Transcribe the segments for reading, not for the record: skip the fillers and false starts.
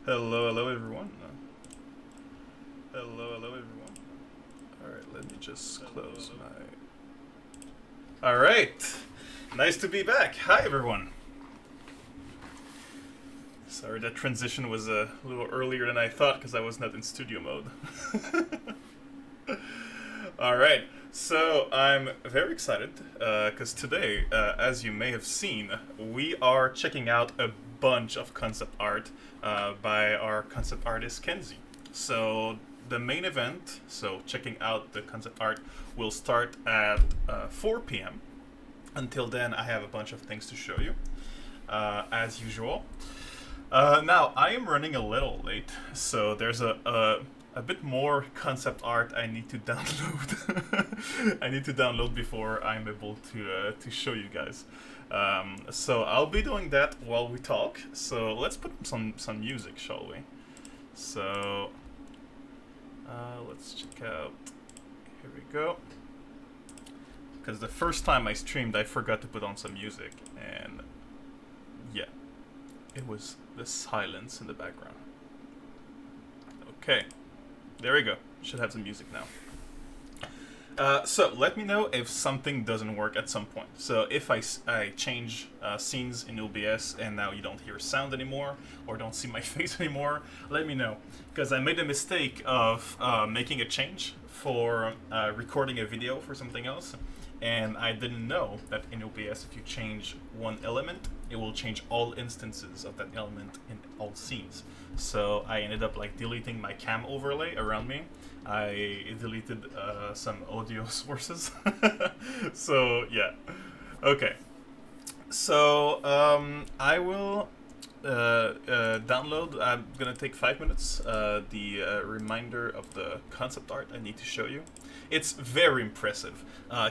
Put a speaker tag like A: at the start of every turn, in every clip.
A: Hello, hello everyone. Hello, hello everyone. Alright, let me just close my... Alright, nice to be back. Hi everyone. Sorry, that transition was a little earlier than I thought because I was not in studio mode. Alright, so I'm very excited because today, as you may have seen, we are checking out a bunch of concept art by our concept artist Kenzie. So the main event, so checking out the concept art, will start at 4 p.m. Until then, I have a bunch of things to show you, as usual. Now, I am running a little late, so there's a bit more concept art I need to download. I need to download before I'm able to show you guys. So I'll be doing that while we talk. So let's put some music, shall we? So let's check out. Here we go. Because the first time I streamed, I forgot to put on some music, and yeah, it was the silence in the background. Okay, there we go. Should have some music now. So let me know if something doesn't work at some point. So if I change scenes in OBS and now you don't hear sound anymore or don't see my face anymore, let me know. Because I made a mistake of making a change for recording a video for something else. And I didn't know that in OBS, if you change one element, it will change all instances of that element in all scenes. So I ended up like deleting my cam overlay around me. I deleted some audio sources. So yeah, okay. So I will download. I'm gonna take 5 minutes. The reminder of the concept art I need to show you. It's very impressive.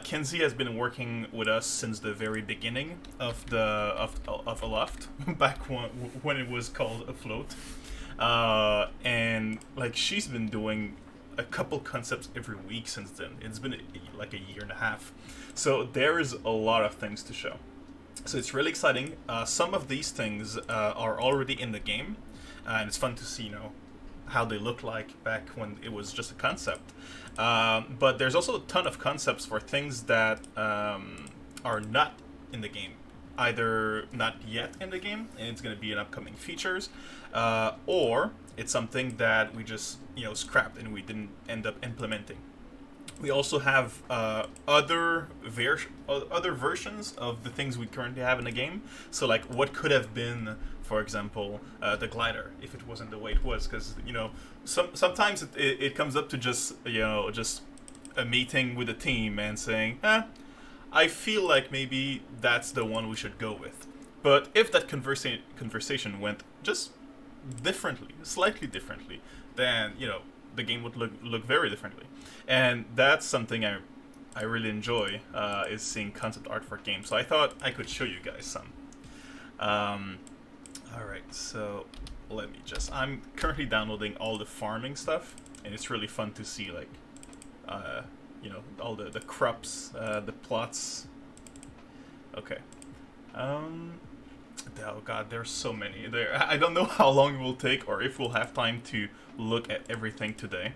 A: Kenzie has been working with us since the very beginning of Aloft, back when it was called Afloat, and like she's been doing a couple concepts every week since then. It's been like a year and a half, so there is a lot of things to show. So it's really exciting. Some of these things are already in the game, and it's fun to see, how they look like back when it was just a concept. But there's also a ton of concepts for things that are not in the game. Either not yet in the game, and it's going to be in upcoming features, or it's something that we just scrapped and we didn't end up implementing. We also have other versions of the things we currently have in the game. So like what could have been, for example, the glider if it wasn't the way it was, because sometimes it comes up to just a meeting with a team and saying, I feel like maybe that's the one we should go with. But if that conversation went just differently, slightly differently, then the game would look very differently. And that's something I really enjoy, is seeing concept art for games. So I thought I could show you guys some. Alright, so let me I'm currently downloading all the farming stuff, and it's really fun to see like, all the crops, the plots. Okay. Oh god, there's so many. I don't know how long it will take or if we'll have time to look at everything today.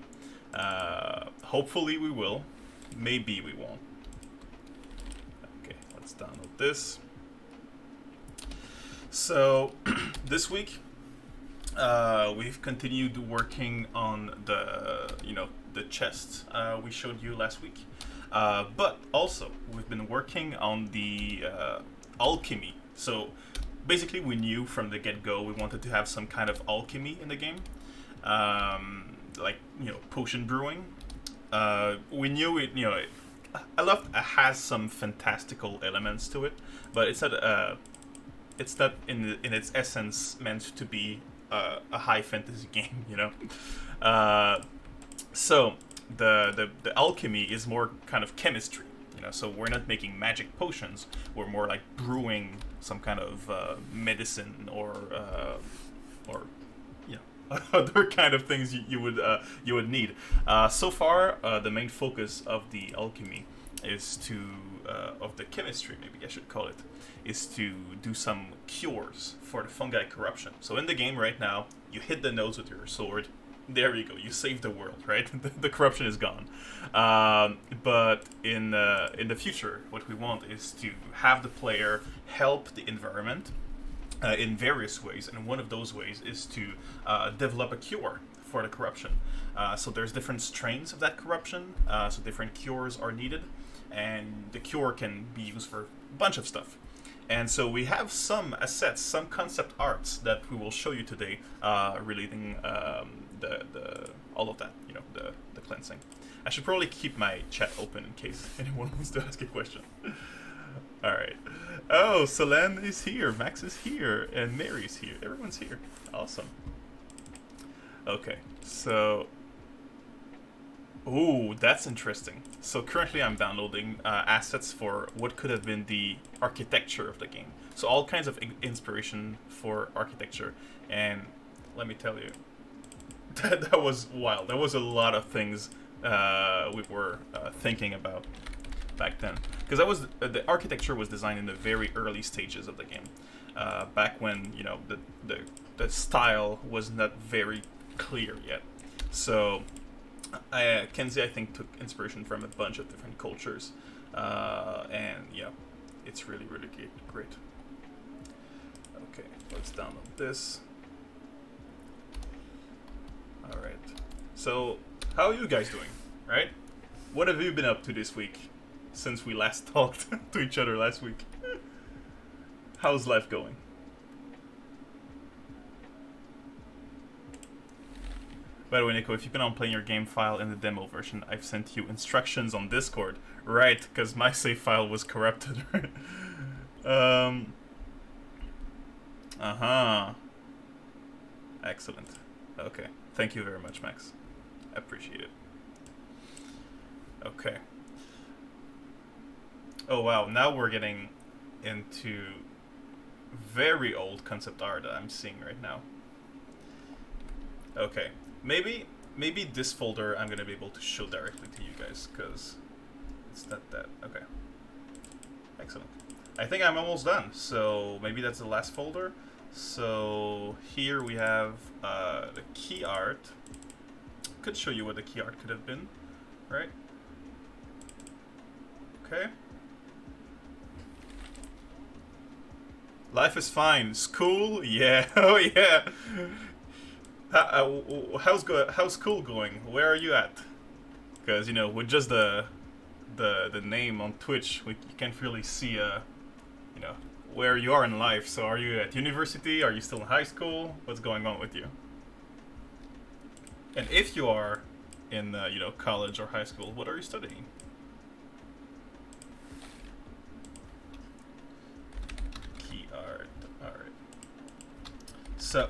A: Hopefully we will. Maybe we won't. Okay, let's download this. So, this week, we've continued working on the chest we showed you last week. But also, we've been working on the alchemy. So, basically, we knew from the get-go we wanted to have some kind of alchemy in the game. Like, potion brewing. We knew it, Aloft has some fantastical elements to it, but it's not in its essence meant to be a high fantasy game, So the alchemy is more kind of chemistry, so we're not making magic potions, we're more like brewing some kind of medicine or other kind of things you would need. So far, the main focus of the alchemy is to of the chemistry, maybe I should call it, is to do some cures for the fungi corruption. So in the game right now, you hit the nose with your sword. There you go. You save the world, right? The corruption is gone. But in the future, what we want is to have the player help the environment in various ways, and one of those ways is to develop a cure for the corruption. So there's different strains of that corruption, so different cures are needed, and the cure can be used for a bunch of stuff. And so we have some assets, some concept arts that we will show you today, relating the all of that, the cleansing. I should probably keep my chat open in case anyone wants to ask a question. All right. Oh, Solen is here, Max is here, and Mary's here. Everyone's here. Awesome. Okay, so... Ooh, that's interesting. So currently I'm downloading assets for what could have been the architecture of the game. So all kinds of inspiration for architecture. And let me tell you, that was wild. There was a lot of things we were thinking about back then. Because that was the architecture was designed in the very early stages of the game. Back when, the style was not very clear yet. So... Kenzie, I think, took inspiration from a bunch of different cultures, and yeah, it's really, really great. Okay, let's download this. All right. So, how are you guys doing? Right? What have you been up to this week since we last talked to each other last week? How's life going? By the way, Nico, if you plan on playing your game file in the demo version, I've sent you instructions on Discord. Right, because my save file was corrupted. Excellent. Okay. Thank you very much, Max. I appreciate it. Okay. Oh, wow. Now we're getting into very old concept art that I'm seeing right now. Okay. Maybe this folder I'm gonna be able to show directly to you guys because it's not that. Okay. Excellent. I think I'm almost done. So maybe that's the last folder. So here we have the key art. Could show you what the key art could have been, right? Okay. Life is fine. School? Yeah. Oh yeah. How's school going? Where are you at? Because with just the name on Twitch, you can't really see where you are in life. So are you at university? Are you still in high school? What's going on with you? And if you are in college or high school, what are you studying? Key art. All right. So.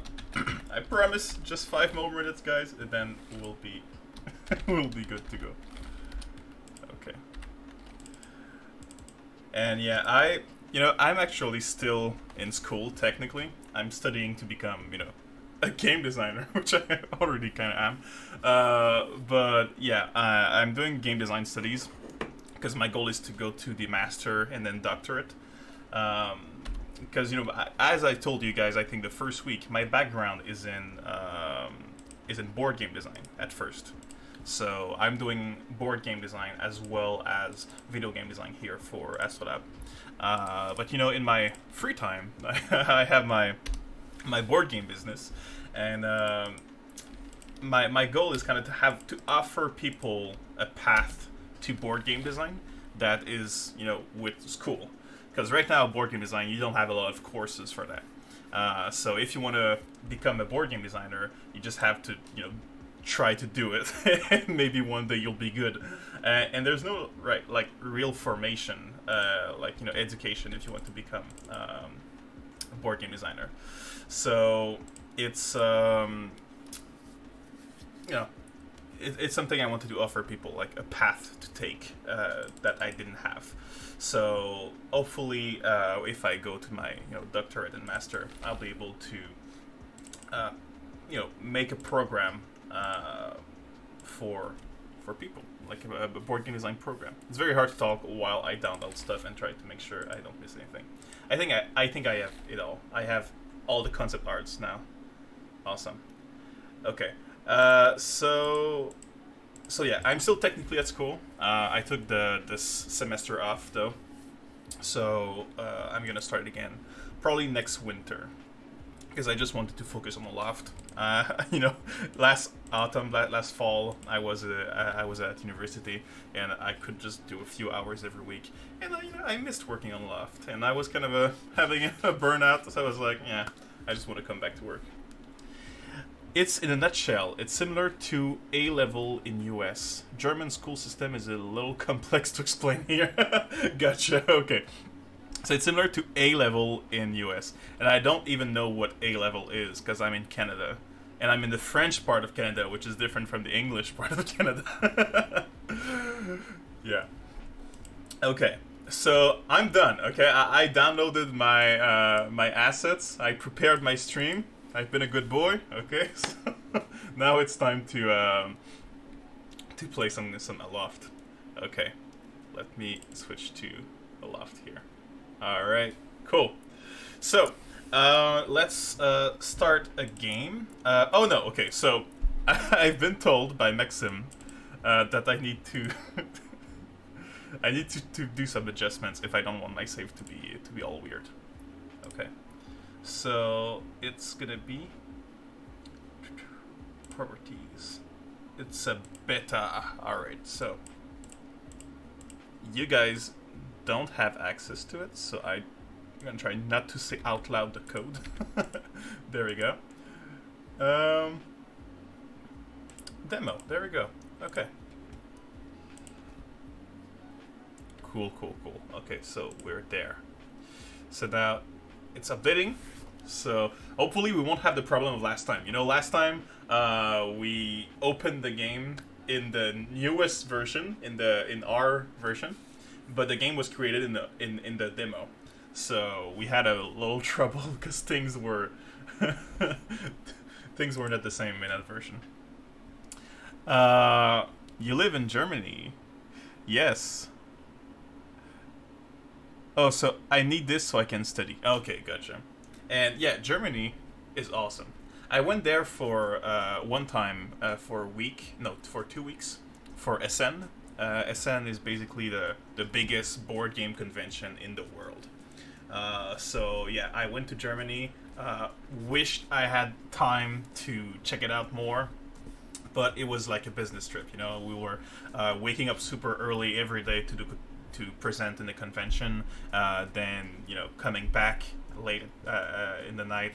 A: I promise, just 5 more minutes, guys, and then we'll be we'll be good to go. Okay. And yeah, I'm actually still in school technically. I'm studying to become, a game designer, which I already kind of am. But yeah, I'm doing game design studies because my goal is to go to the master and then doctorate. Because as I told you guys, I think the first week, my background is in board game design at first. So I'm doing board game design as well as video game design here for Astrolab. But in my free time, I have my board game business, and my goal is kind of to offer people a path to board game design that is with school. Because right now, board game design, you don't have a lot of courses for that. So if you want to become a board game designer, you just have to, try to do it. And maybe one day you'll be good. And there's no real formation, education if you want to become a board game designer. So it's it's something I wanted to offer people, like a path to take that I didn't have. So hopefully, if I go to my doctorate and master, I'll be able to make a program for for people, like a board game design program. It's very hard to talk while I download stuff and try to make sure I don't miss anything. I think I have it all. I have all the concept arts now. Awesome. Okay. So yeah, I'm still technically at school. I took this semester off though, so I'm gonna start again probably next winter, because I just wanted to focus on Aloft. Last autumn, last fall, I was at university, and I could just do a few hours every week, and I missed working on Aloft, and I was kind of having a burnout, so I was like, yeah, I just want to come back to work. It's, in a nutshell, it's similar to A-level in US. German school system is a little complex to explain here. Gotcha, okay. So it's similar to A-level in US. And I don't even know what A-level is, because I'm in Canada. And I'm in the French part of Canada, which is different from the English part of Canada. Yeah. Okay, so I'm done, okay? I downloaded my assets. I prepared my stream. I've been a good boy, okay? So now it's time to play some Aloft. Okay, let me switch to Aloft here. All right, cool. So let's start a game. Oh no, okay. So I've been told by Maxim that I need to to do some adjustments if I don't want my save to be all weird. Okay. So it's gonna be properties. It's a beta. Alright, so you guys don't have access to it, so I'm gonna try not to say out loud the code. There we go. Demo, there we go. Okay. Cool. Okay, so we're there. So now it's updating, so hopefully we won't have the problem of last time. Last time we opened the game in the newest version, in our version, but the game was created in the demo, so we had a little trouble because things were things were not the same in that version. You live in Germany? Yes. Oh, so I need this so I can study. Okay, gotcha. And yeah, Germany is awesome. I went there for one time for a week, no, for 2 weeks, for SN. SN is basically the biggest board game convention in the world. So yeah, I went to Germany. Wished I had time to check it out more, but it was like a business trip. We were waking up super early every day to present in the convention, then coming back late in the night,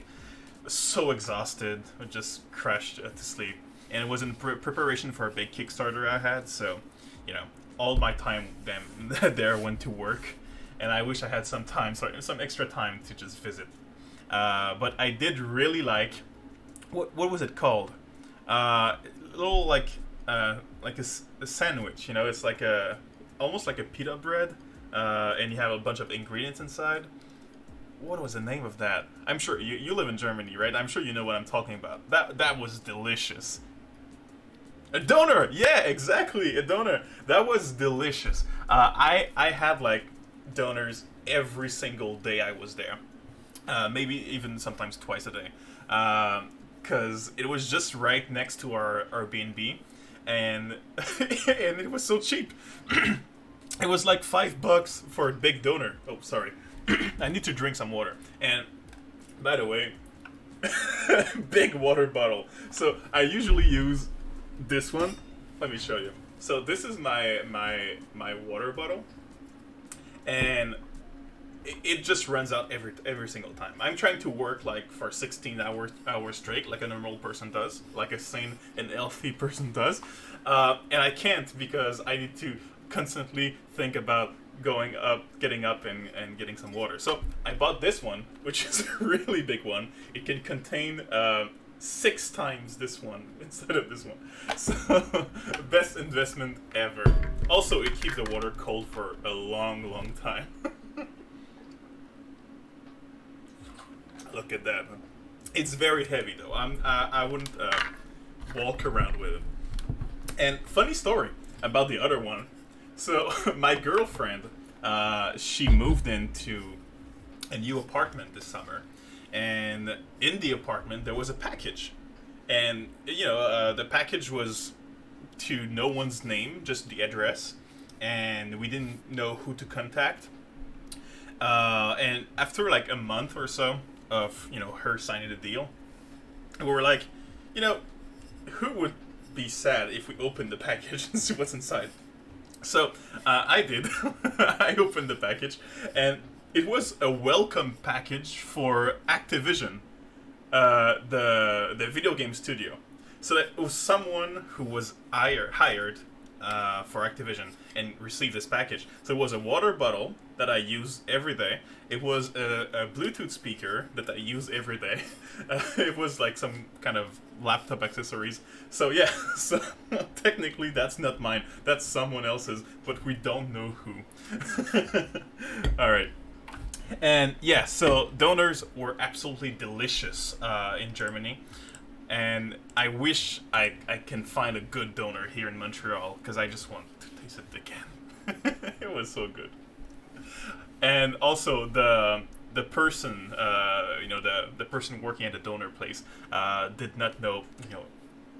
A: so exhausted, I just crashed to sleep. And it was in preparation for a big Kickstarter I had, so all my time there went to work, and I wish I had some extra time to just visit. But I did really like what was it called? Little like a sandwich. It's like almost like a pita bread, and you have a bunch of ingredients inside. What was the name of that? I'm sure you live in Germany, right? I'm sure you know what I'm talking about. That was delicious. A doner, yeah, exactly, a doner. That was delicious. I had like doners every single day I was there, maybe even sometimes twice a day, because it was just right next to our B&B, and and it was so cheap. It was like $5 for a big doner. Oh, sorry. I need to drink some water. And by the way, big water bottle. So I usually use this one. Let me show you. So this is my water bottle, and it just runs out every single time. I'm trying to work like for 16 hours straight, like a normal person does, like a sane and healthy person does, and I can't because I need to constantly think about getting up and getting some water. So I bought this one, which is a really big one. It can contain 6 times this one instead of this one. So best investment ever. Also, it keeps the water cold for a long time. Look at that. It's very heavy though. I wouldn't walk around with it. And funny story. about the other one. So my girlfriend, she moved into a new apartment this summer, and in the apartment there was a package, and the package was to no one's name, just the address, and we didn't know who to contact. And after like a month or so of her signing the deal, we were like, you know, who would be sad if we opened the package and see what's inside? So I did. I opened the package, and it was a welcome package for Activision, the video game studio. So that it was someone who was hired for Activision and received this package. So it was a water bottle that I use every day. It was a Bluetooth speaker that I use every day. It was like some kind of laptop accessories. So yeah, so technically that's not mine. That's someone else's, but we don't know who. All right. And yeah, so donors were absolutely delicious in Germany. And I wish I can find a good donor here in Montreal, because I just want to taste it again. It was so good. And also the person, the person working at the donor place did not know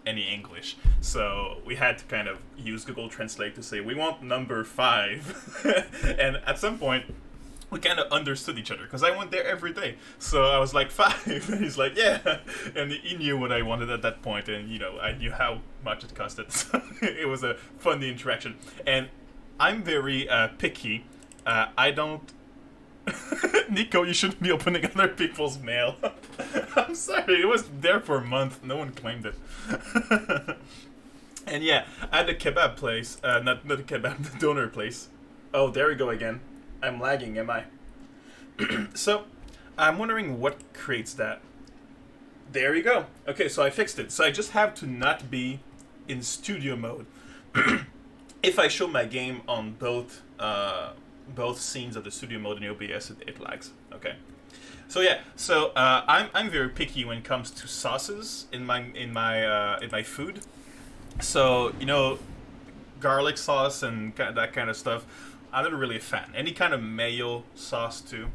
A: any English, so we had to kind of use Google Translate to say we want number 5, and at some point we kind of understood each other because I went there every day. So I was like 5, and he's like, yeah, and he knew what I wanted at that point, and I knew how much it costed. So it was a funny interaction, and I'm very picky. I don't. Nico, you shouldn't be opening other people's mail. I'm sorry, it was there for a month. No one claimed it. And yeah, at the kebab place, not the kebab, the donor place. Oh, there we go again. I'm lagging, am I? So, I'm wondering what creates that. There you go. Okay, so I fixed it. So I just have to not be in studio mode. If I show my game on both scenes of the studio mode in OBS, it lags. Okay. So yeah, I'm very picky when it comes to sauces in my food. So garlic sauce and that kind of stuff, I'm not really a fan. Any kind of mayo sauce too.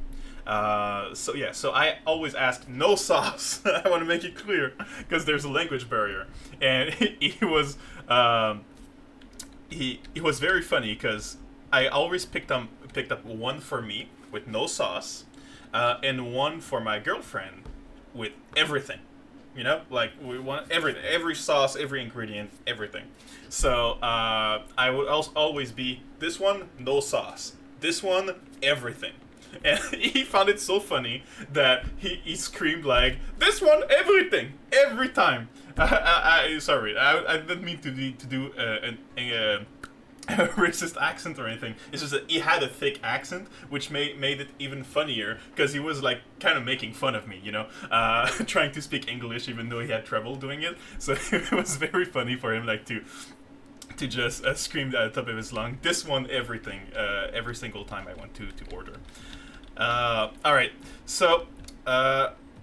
A: So I always ask no sauce. I want to make it clear because there's a language barrier, and he was very funny because I always picked up one for me with no sauce, and one for my girlfriend with everything. Like we want everything, every sauce, every ingredient, everything. So I would always be this one, no sauce. This one, everything. And he found it so funny that he screamed like, this one, everything, every time. Sorry, I didn't mean to do a racist accent or anything. It's just that he had a thick accent, which made it even funnier because he was like kind of making fun of me, trying to speak English even though he had trouble doing it. So it was very funny for him, like to just scream at the top of his lung, this one, everything, every single time I went to order. All right, so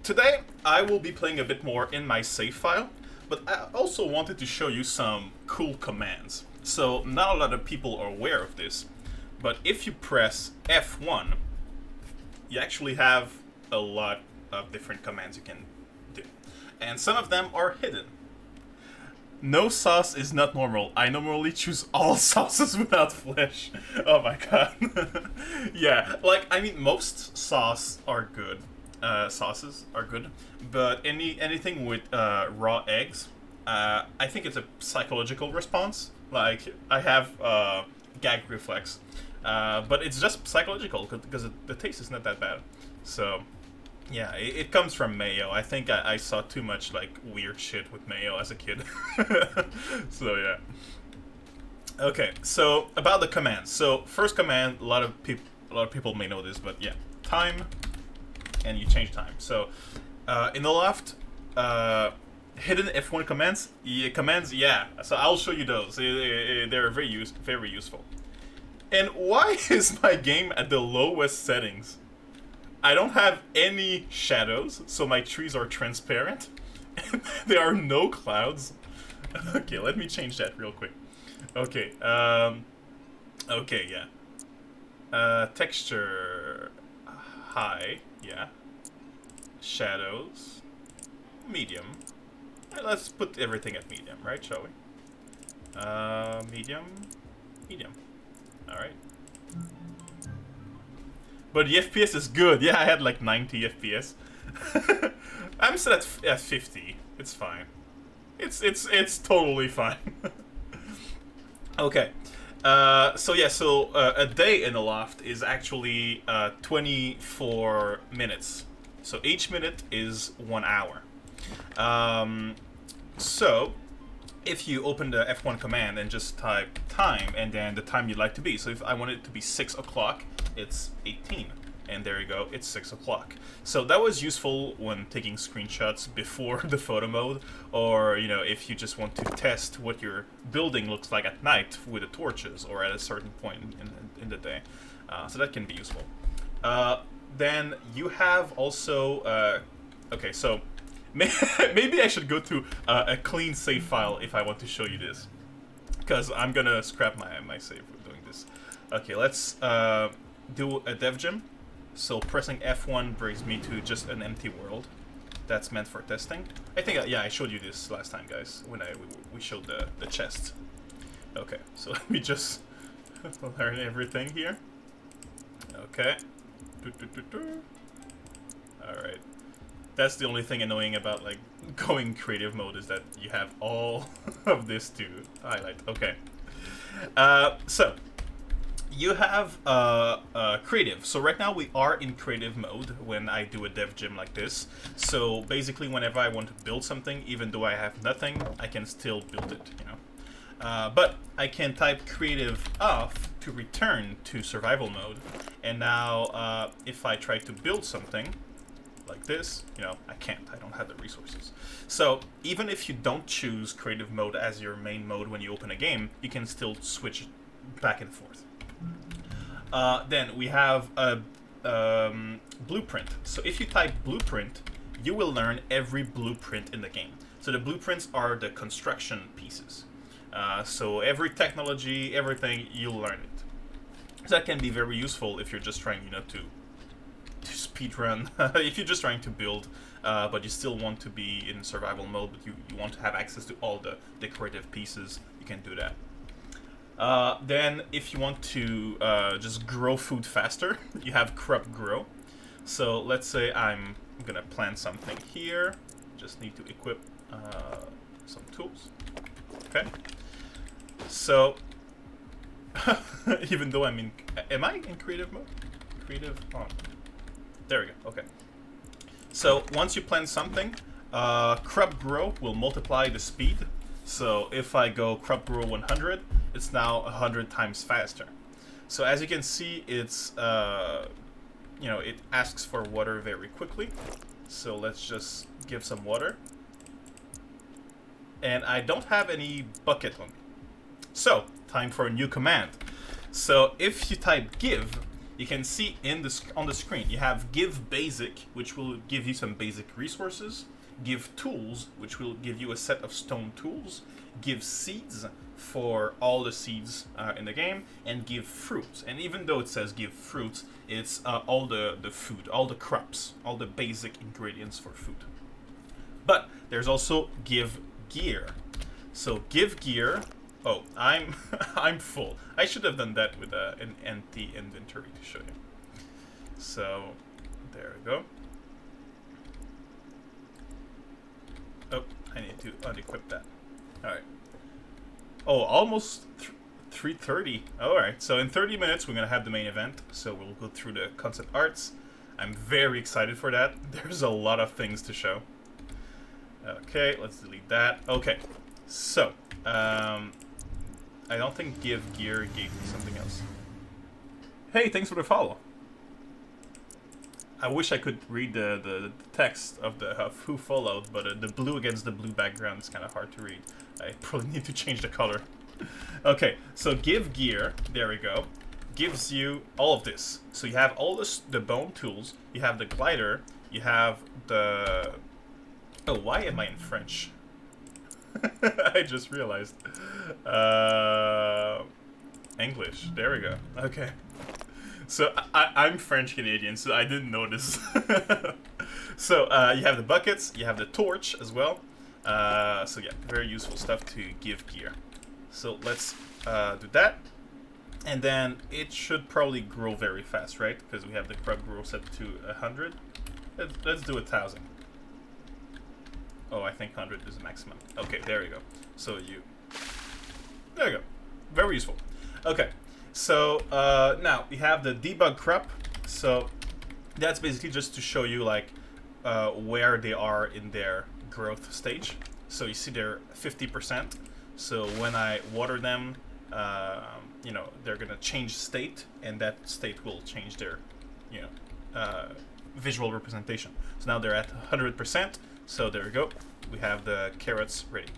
A: today I will be playing a bit more in my save file, but I also wanted to show you some cool commands. So not a lot of people are aware of this, but if you press F1, you actually have a lot of different commands you can do. And some of them are hidden. No sauce is not normal. I normally choose all sauces without flesh. Oh my god. Yeah, most sauces are good, but anything with raw eggs, I think it's a psychological response. Like, I have gag reflex, but it's just psychological because the taste is not that bad. So, yeah, it comes from mayo. I think I saw too much like weird shit with mayo as a kid. So yeah. Okay, so about the commands. So first command, a lot of people may know this, but yeah, time, and you change time. So in the left. Hidden F1 commands, yeah. So I'll show you those. They're very useful. And why is my game at the lowest settings? I don't have any shadows, so my trees are transparent. There are no clouds. Okay, let me change that real quick. Okay. Okay. Yeah. Texture high. Yeah. Shadows medium. Let's put everything at medium, right? Shall we? Medium. Medium. All right. But the FPS is good. Yeah, I had like 90 FPS. I'm still at 50. It's fine. It's totally fine. Okay. So yeah, so a day in the loft is actually 24 minutes. So each minute is 1 hour. So if you open the F1 command and just type time and then the time you'd like to be. So if I want it to be 6 o'clock, it's 18. And there you go, it's 6 o'clock. So that was useful when taking screenshots before the photo mode, or you know, if you just want to test what your building looks like at night with the torches or at a certain point in the day. So that can be useful. Then you have also, okay, so maybe I should go through a clean save file if I want to show you this, because I'm gonna scrap my save with doing this. Okay, let's do a dev gem. So pressing F1 brings me to just an empty world. That's meant for testing. I think, yeah, I showed you this last time, guys, when we showed the chest. Okay, so let me just learn everything here. Okay. Alright. That's the only thing annoying about like going creative mode, is that you have all of this to highlight. Okay. So you have creative. So right now we are in creative mode when I do a dev gem like this. So basically whenever I want to build something, even though I have nothing, I can still build it, you know. But I can type creative off to return to survival mode. And now if I try to build something like this, you know, I can't. I don't have the resources. So even if you don't choose creative mode as your main mode when you open a game, you can still switch back and forth. Then we have a blueprint. So if you type blueprint, you will learn every blueprint in the game. So the blueprints are the construction pieces. So every technology, everything, you'll learn it. So that can be very useful if you're just trying, you know, to speedrun. If you're just trying to build, but you still want to be in survival mode, but you want to have access to all the decorative pieces, you can do that. Then if you want to just grow food faster, you have crop grow. So let's say I'm gonna plant something here. Just need to equip some tools. Okay. So even though I'm in, am I in creative mode? Creative on. There we go. Okay. So once you plant something, crop grow will multiply the speed. So if I go crop grow 100, it's now 100 times faster. So as you can see, it's you know, it asks for water very quickly. So let's just give some water. And I don't have any bucket on me. So time for a new command. So if you type give, you can see on the screen you have give basic, which will give you some basic resources. Give tools, which will give you a set of stone tools. Give seeds for all the seeds in the game, and give fruits. And even though it says give fruits, it's all the food, all the crops, all the basic ingredients for food. But there's also give gear. So give gear. Oh, I'm I'm full. I should have done that with an empty inventory to show you. So there we go. Oh, I need to unequip that. All right. Oh, almost 3:30. All right. So in 30 minutes we're gonna have the main event. So we'll go through the concept arts. I'm very excited for that. There's a lot of things to show. Okay, let's delete that. Okay, so I don't think give gear gave me something else. Hey, thanks for the follow. I wish I could read the text of who followed, but the blue against the blue background is kind of hard to read. I probably need to change the color. Okay, so give gear, there we go, gives you all of this. So you have all the bone tools, you have the glider, you have the... Oh, why am I in French? I just realized. English. There we go. Okay. So I'm French Canadian, so I didn't notice. So you have the buckets, you have the torch as well. So yeah, very useful stuff to give gear. So let's do that. And then it should probably grow very fast, right? Because we have the crop grow set to 100. Let's do 1,000. Oh, I think 100 is the maximum. Okay, there you go. So there you go. Very useful. Okay, so now we have the debug crop. So that's basically just to show you like where they are in their growth stage. So you see they're 50%. So when I water them, you know, they're gonna change state, and that state will change their, you know, visual representation. So now they're at 100%. So there we go. We have the carrots ready,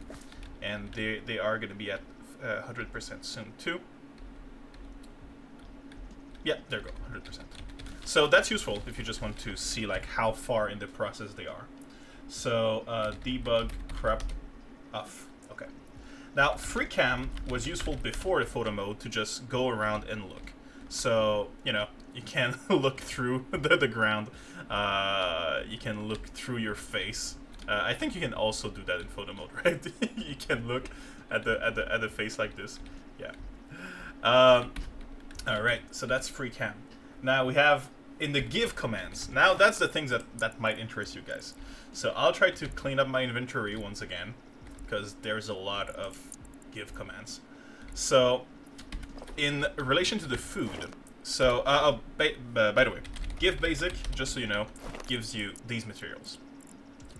A: and they are gonna be at 100% soon too. Yeah, there we go, 100%. So that's useful if you just want to see like how far in the process they are. So debug crop off. Okay. Now FreeCam was useful before the photo mode to just go around and look. So you know you can look through the ground. You can look through your face. I think you can also do that in photo mode, right? You can look at the face like this. Yeah. All right. So that's FreeCam. Now we have in the give commands. Now that's the things that might interest you guys. So I'll try to clean up my inventory once again, because there's a lot of give commands. So in relation to the food, so by the way, give basic, just so you know, gives you these materials.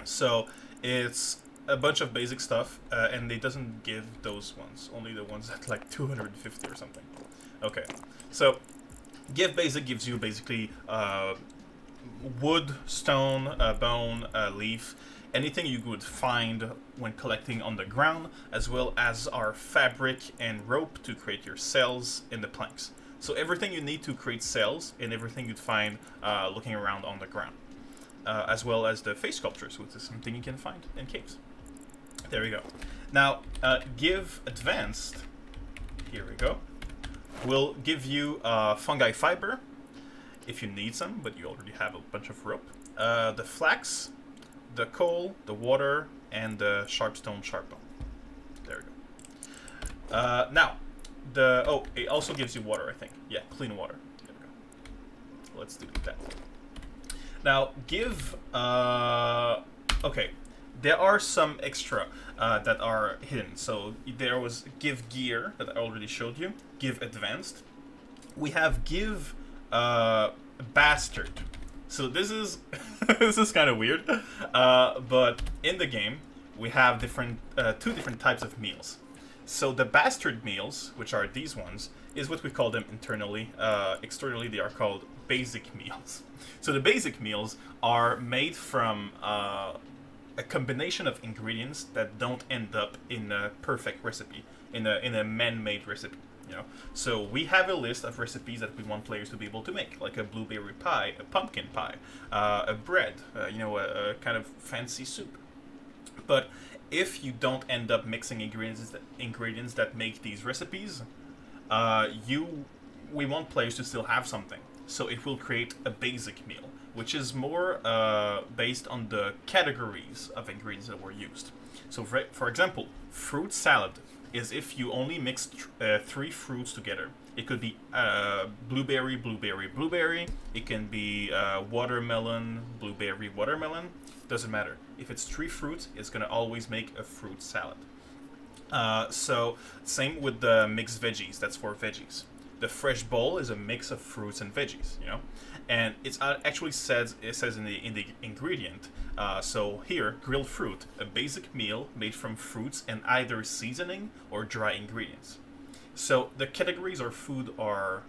A: So it's a bunch of basic stuff, and it doesn't give those ones, only the ones at like 250 or something. Okay, so give basic gives you basically wood, stone, bone, leaf, anything you would find when collecting on the ground, as well as our fabric and rope to create your sails in the planks. So everything you need to create sails and everything you'd find looking around on the ground. As well as the face sculptures, which is something you can find in caves. There we go. Now, give advanced, here we go, will give you fungi fiber, if you need some, but you already have a bunch of rope. The flax, the coal, the water, and the sharp stone, sharp bone. There we go. Now, it also gives you water, I think. Yeah, clean water. There we go. Let's do that. Now, give, okay, there are some extra that are hidden. So there was give gear that I already showed you, give advanced. We have give bastard. So this is this is kind of weird, but in the game we have two different types of meals. So the bastard meals, which are these ones, is what we call them internally. Externally, they are called basic meals. So the basic meals are made from a combination of ingredients that don't end up in a perfect recipe, in a man-made recipe. You know, so we have a list of recipes that we want players to be able to make, like a blueberry pie, a pumpkin pie, a bread, you know, a kind of fancy soup. But if you don't end up mixing ingredients that make these recipes, we want players to still have something. So it will create a basic meal, which is more based on the categories of ingredients that were used. So for example, fruit salad is if you only mix 3 fruits together. It could be blueberry, blueberry, blueberry. It can be watermelon, blueberry, watermelon. Doesn't matter. If it's 3 fruits, it's gonna always make a fruit salad. So same with the mixed veggies. That's for veggies. The fresh bowl is a mix of fruits and veggies, you know, and it says in the ingredient. So here, grilled fruit, a basic meal made from fruits and either seasoning or dry ingredients. So the categories of food are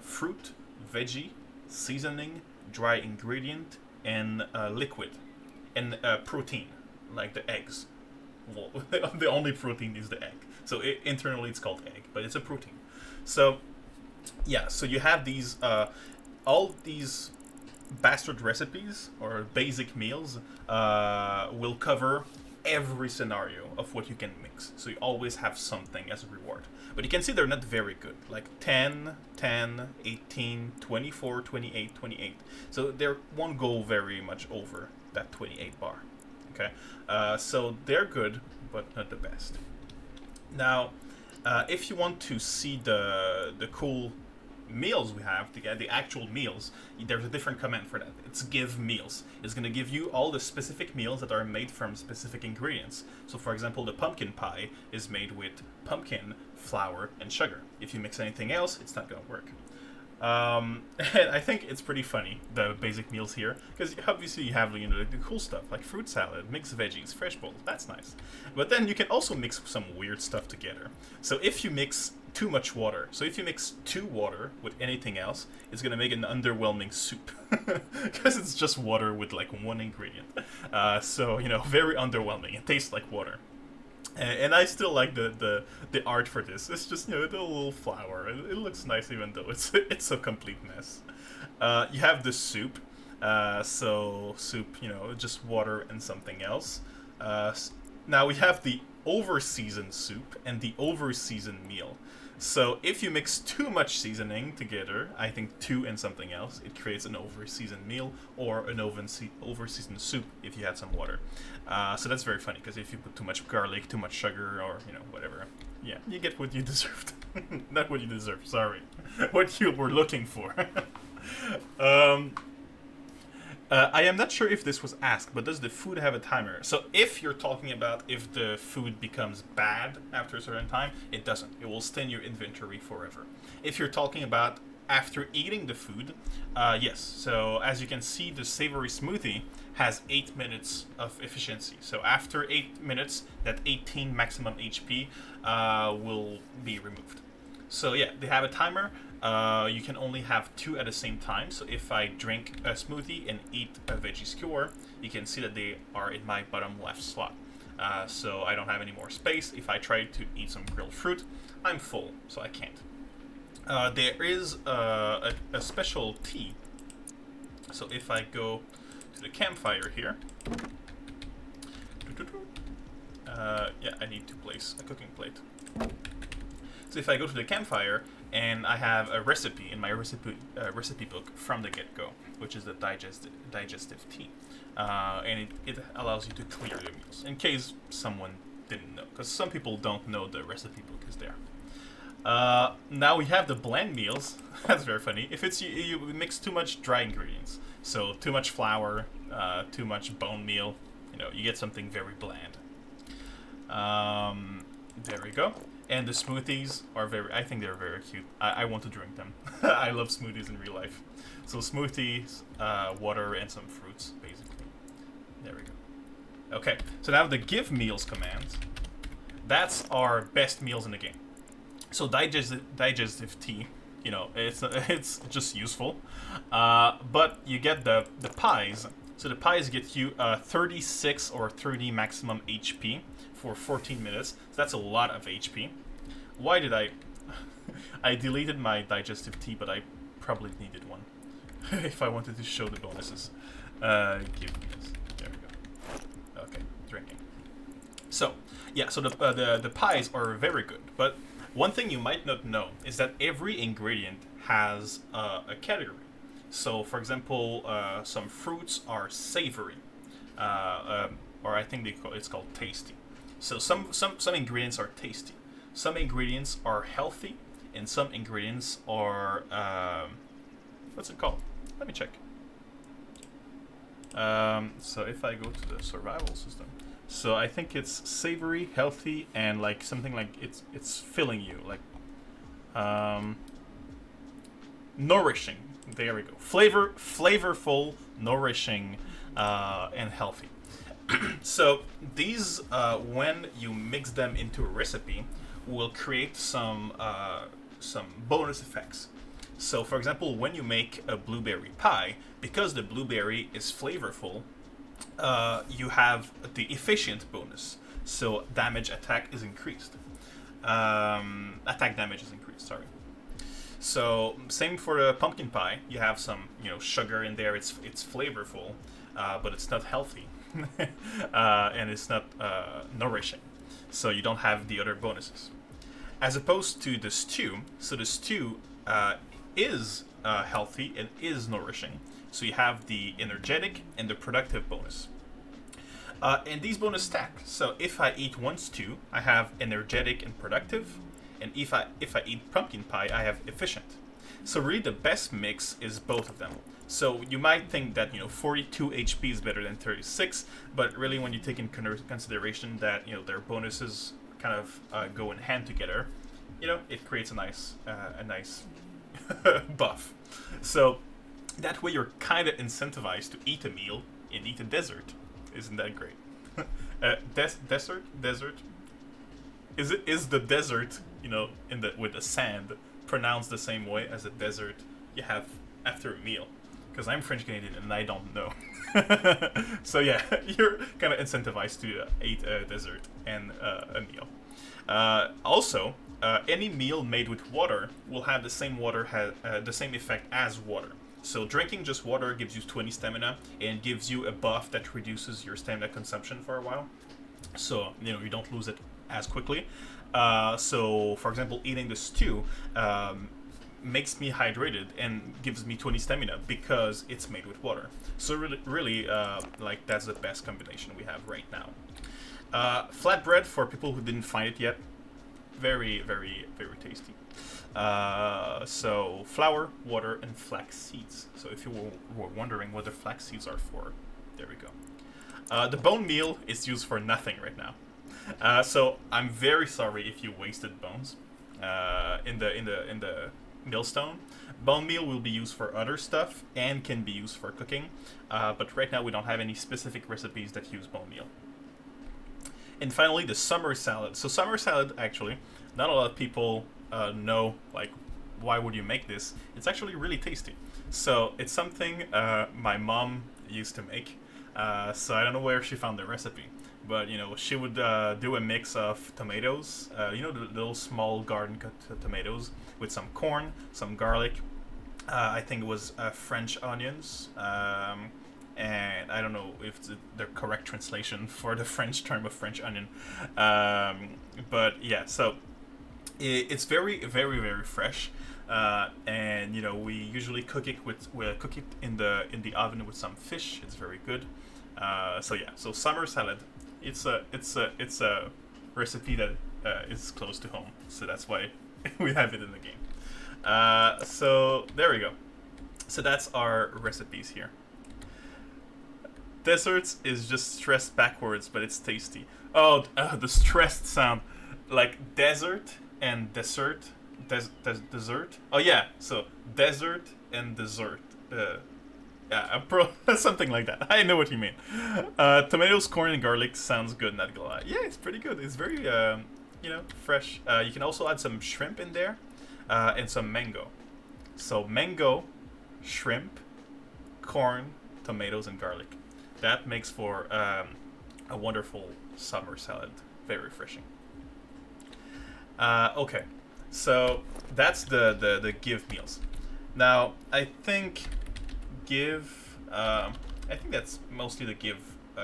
A: fruit, veggie, seasoning, dry ingredient, and liquid, and protein, like the eggs. Well, the only protein is the egg. So internally it's called egg, but it's a protein. So, yeah, so you have these, all these bastard recipes or basic meals will cover every scenario of what you can mix. So you always have something as a reward. But you can see they're not very good. Like 10, 10, 18, 24, 28, 28. So they won't go very much over that 28 bar. Okay, so they're good, but not the best. Now, if you want to see the cool meals we have, the actual meals, there's a different command for that. It's give meals. It's going to give you all the specific meals that are made from specific ingredients. So for example, the pumpkin pie is made with pumpkin, flour, and sugar. If you mix anything else, it's not going to work. And I think it's pretty funny, the basic meals here, because obviously you have, you know, the cool stuff like fruit salad, mixed veggies, fresh bowls. That's nice. But then you can also mix some weird stuff together. So if you mix too much water, so if you mix 2 water with anything else, it's gonna make an underwhelming soup because it's just water with like 1 ingredient. So, you know, very underwhelming. It tastes like water. And I still like the art for this. It's just, you know, the little flower. It looks nice even though it's a complete mess. You have the soup. So soup, you know, just water and something else. Now we have the over-seasoned soup and the over-seasoned meal. So if you mix too much seasoning together, I think 2 and something else, it creates an over-seasoned meal or an over-seasoned soup if you add some water. So that's very funny, because if you put too much garlic, too much sugar, or, you know, whatever, yeah, you get what you deserved. Not what you deserve, sorry. What you were looking for. I am not sure if this was asked, but does the food have a timer? So if you're talking about if the food becomes bad after a certain time, it doesn't. It will stay in your inventory forever. If you're talking about after eating the food, yes. So as you can see, the savory smoothie has 8 minutes of efficiency. So after 8 minutes, that 18 maximum HP will be removed. So yeah, they have a timer. You can only have 2 at the same time. So if I drink a smoothie and eat a veggie skewer, you can see that they are in my bottom left slot. So I don't have any more space. If I try to eat some grilled fruit, I'm full, so I can't. There is a special tea. So if I go to the campfire here, yeah, I need to place a cooking plate. So if I go to the campfire, and I have a recipe in my recipe book from the get-go, which is the digestive tea. And it allows you to clear the meals, in case someone didn't know, because some people don't know the recipe book is there. Now we have the bland meals. That's very funny. If it's you mix too much dry ingredients, so too much flour, too much bone meal, you know, you get something very bland. There we go. And the smoothies are I think they're very cute. I want to drink them. I love smoothies in real life. So smoothies, water, and some fruits, basically. There we go. Okay, so now the give meals command. That's our best meals in the game. So digestive tea, you know, it's just useful. But you get the pies. So the pies get you 36 or 30 maximum HP for 14 minutes. So that's a lot of HP. Why did I deleted my digestive tea, but I probably needed one if I wanted to show the bonuses. Give me this. There we go. Okay, drinking. So yeah, so the pies are very good. But one thing you might not know is that every ingredient has a category. So for example, some fruits are savory, or I think it's called tasty. So some ingredients are tasty, some ingredients are healthy, and some ingredients are what's it called? Let me check. So if I go to the survival system, so I think it's savory, healthy, and like something like it's filling you, like nourishing. There we go. Flavorful, nourishing, and healthy. So these, when you mix them into a recipe, will create some bonus effects. So, for example, when you make a blueberry pie, because the blueberry is flavorful, you have the efficient bonus. So damage attack is increased. Attack damage is increased. Sorry. So same for the pumpkin pie. You have some, sugar in there. It's flavorful, but it's not healthy. and it's not nourishing, so you don't have the other bonuses. As opposed to the stew, so the stew is healthy and is nourishing, so you have the energetic and the productive bonus. And these bonus stack. So if I eat one stew, I have energetic and productive, and if I eat pumpkin pie, I have efficient. So really, the best mix is both of them. So you might think that 42 HP is better than 36, but really, when you take in consideration that their bonuses kind of go in hand together, it creates a nice buff. So that way, you're kind of incentivized to eat a meal and eat a dessert. Isn't that great? Desert. Is the desert with the sand pronounced the same way as a desert you have after a meal? Because I'm French Canadian and I don't know. So yeah, you're kind of incentivized to eat a dessert and a meal. Also, any meal made with water will have the same the same effect as water. So drinking just water gives you 20 stamina and gives you a buff that reduces your stamina consumption for a while. So you don't lose it as quickly. So for example, eating the stew makes me hydrated and gives me 20 stamina because it's made with water. So really, that's the best combination we have right now. Flatbread, for people who didn't find it yet, very, very, very tasty. So flour, water, and flax seeds. So if you were wondering what the flax seeds are for, there we go. The bone meal is used for nothing right now. So I'm very sorry if you wasted bones in the millstone. Bone meal will be used for other stuff and can be used for cooking, but right now we don't have any specific recipes that use bone meal. And finally, the summer salad. So summer salad, actually, not a lot of people know, why would you make this? It's actually really tasty. So it's something my mom used to make. So I don't know where she found the recipe, but she would do a mix of tomatoes, the little small garden cut tomatoes, with some corn, some garlic. I think it was French onions. And I don't know if the correct translation for the French term of French onion, but yeah. So it's very, very, very fresh, and we usually cook it in the oven with some fish. It's very good. So yeah. So summer salad. It's a recipe that is close to home. So that's why we have it in the game. So there we go. So that's our recipes here. Desserts is just stressed backwards, but it's tasty. Oh, the stressed sound. Like desert and dessert. Dessert? Oh, yeah. So, desert and dessert. Yeah, something like that. I know what you mean. Tomatoes, corn, and garlic sounds good, not gonna lie. Yeah, it's pretty good. It's very, fresh. You can also add some shrimp in there and some mango. So, mango, shrimp, corn, tomatoes, and garlic. That makes for a wonderful summer salad. Very refreshing. Okay, so that's the give meals. Now, I think that's mostly the give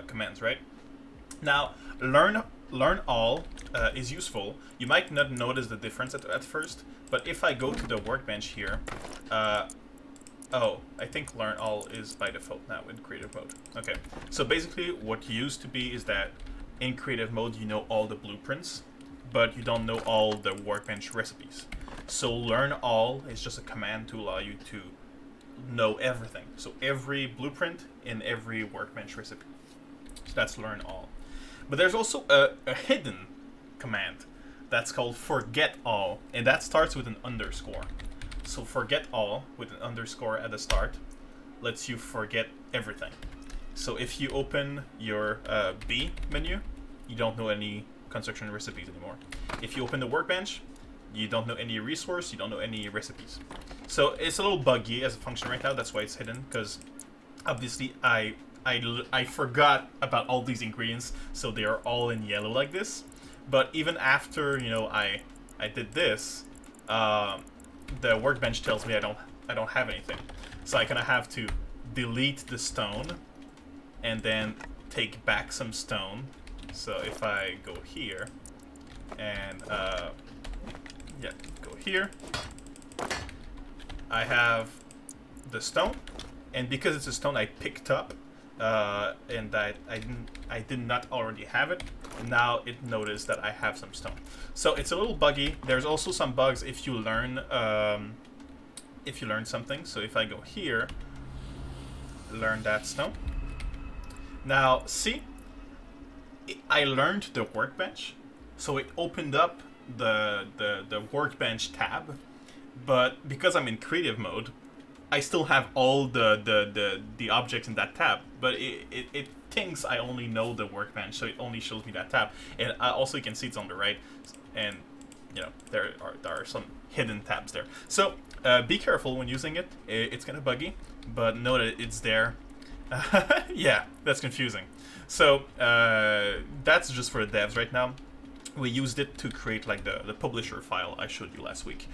A: commands, right? Now, learn all is useful. You might not notice the difference at first, but if I go to the workbench here, I think learn all is by default now in creative mode. Okay, so basically what used to be is that in creative mode you know all the blueprints, but you don't know all the workbench recipes. So learn all is just a command to allow you to know everything. So every blueprint in every workbench recipe. So that's learn all. But there's also a hidden command that's called forget all, and that starts with an underscore. So forget all with an underscore at the start lets you forget everything. So if you open your B menu, you don't know any construction recipes anymore. If you open the workbench, you don't know any resource, you don't know any recipes. So it's a little buggy as a function right now, that's why it's hidden, because obviously I forgot about all these ingredients, so they are all in yellow like this. But even after, I did this, the workbench tells me I don't have anything. So I kind of have to delete the stone and then take back some stone. So if I go here and yeah, go here, I have the stone, and because it's a stone I picked up, and I did not already have it. Now it noticed that I have some stone. So it's a little buggy. There's also some bugs if you learn something. So if I go here, learn that stone. Now see, I learned the workbench, so it opened up the workbench tab, but because I'm in creative mode, I still have all the objects in that tab, but it thinks I only know the workbench, so it only shows me that tab. And also you can see it's on the right, and you know there are some hidden tabs there. So be careful when using it. It's kind of buggy, but know that it's there. Yeah, that's confusing. So that's just for the devs right now. We used it to create like the publisher file I showed you last week.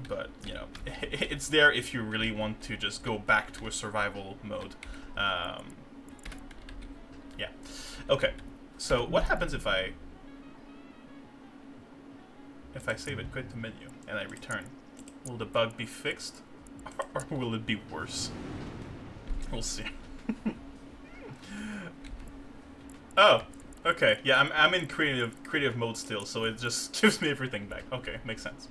A: But you know, it's there if you really want to just go back to a survival mode. Yeah. Okay. So what happens if I save it, quit the menu, and I return? Will the bug be fixed, or will it be worse? We'll see. Oh, okay. Yeah, I'm in creative mode still, so it just gives me everything back. Okay, makes sense.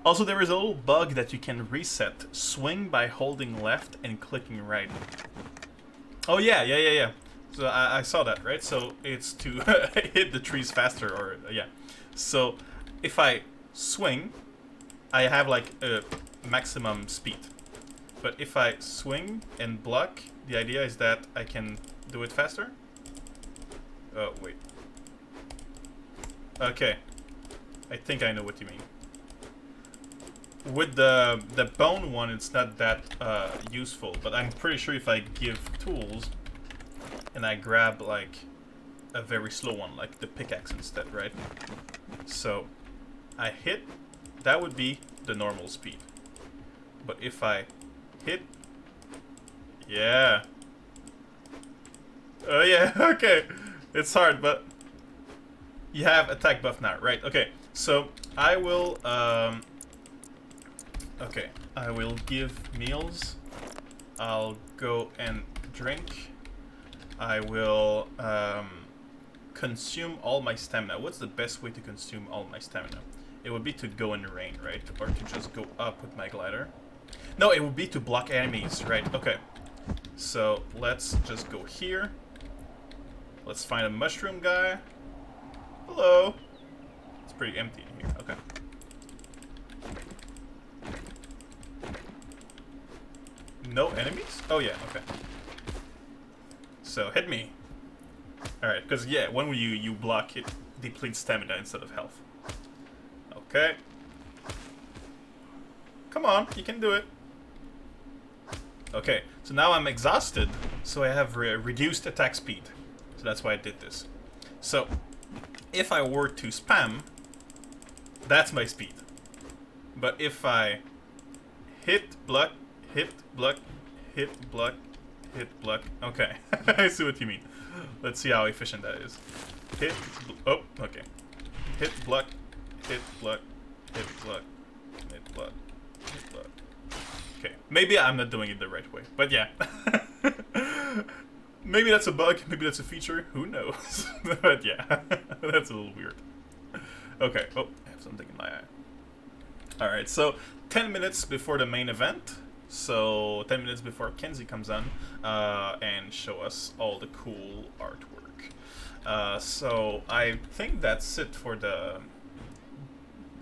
A: Also, there is a little bug that you can reset. Swing by holding left and clicking right. Oh yeah. So I saw that, right? So it's to hit the trees faster, or yeah. So if I swing, I have like a maximum speed. But if I swing and block, the idea is that I can do it faster. Oh, wait. Okay. I think I know what you mean. With the bone one, it's not that useful, but I'm pretty sure if I give tools and I grab like a very slow one, like the pickaxe instead, right? So I hit, that would be the normal speed. But if I hit, yeah. Oh yeah, okay. It's hard, but you have attack buff now, right? Okay, so I will, okay, I will give meals. I'll go and drink. I will consume all my stamina. What's the best way to consume all my stamina? It would be to go in the rain, right? Or to just go up with my glider. No, it would be to block enemies, right? Okay. So let's just go here. Let's find a mushroom guy. Hello. It's pretty empty in here. Okay. No enemies? Oh yeah, okay. So hit me. Alright, because yeah, when you block, it depletes stamina instead of health. Okay. Come on, you can do it. Okay, so now I'm exhausted, so I have reduced attack speed. So that's why I did this. So, if I were to spam, that's my speed. But if I hit, block, hit, block, hit, block, hit, block. Okay, I see what you mean. Let's see how efficient that is. Hit, oh, okay. Hit, block, hit, block, hit, block, hit, block, hit, block. Okay, maybe I'm not doing it the right way, but yeah. Maybe that's a bug, maybe that's a feature, who knows? But yeah, that's a little weird. Okay, oh, I have something in my eye. Alright, so 10 minutes before the main event. So 10 minutes before Kenzie comes on and show us all the cool artwork. So I think that's it for the...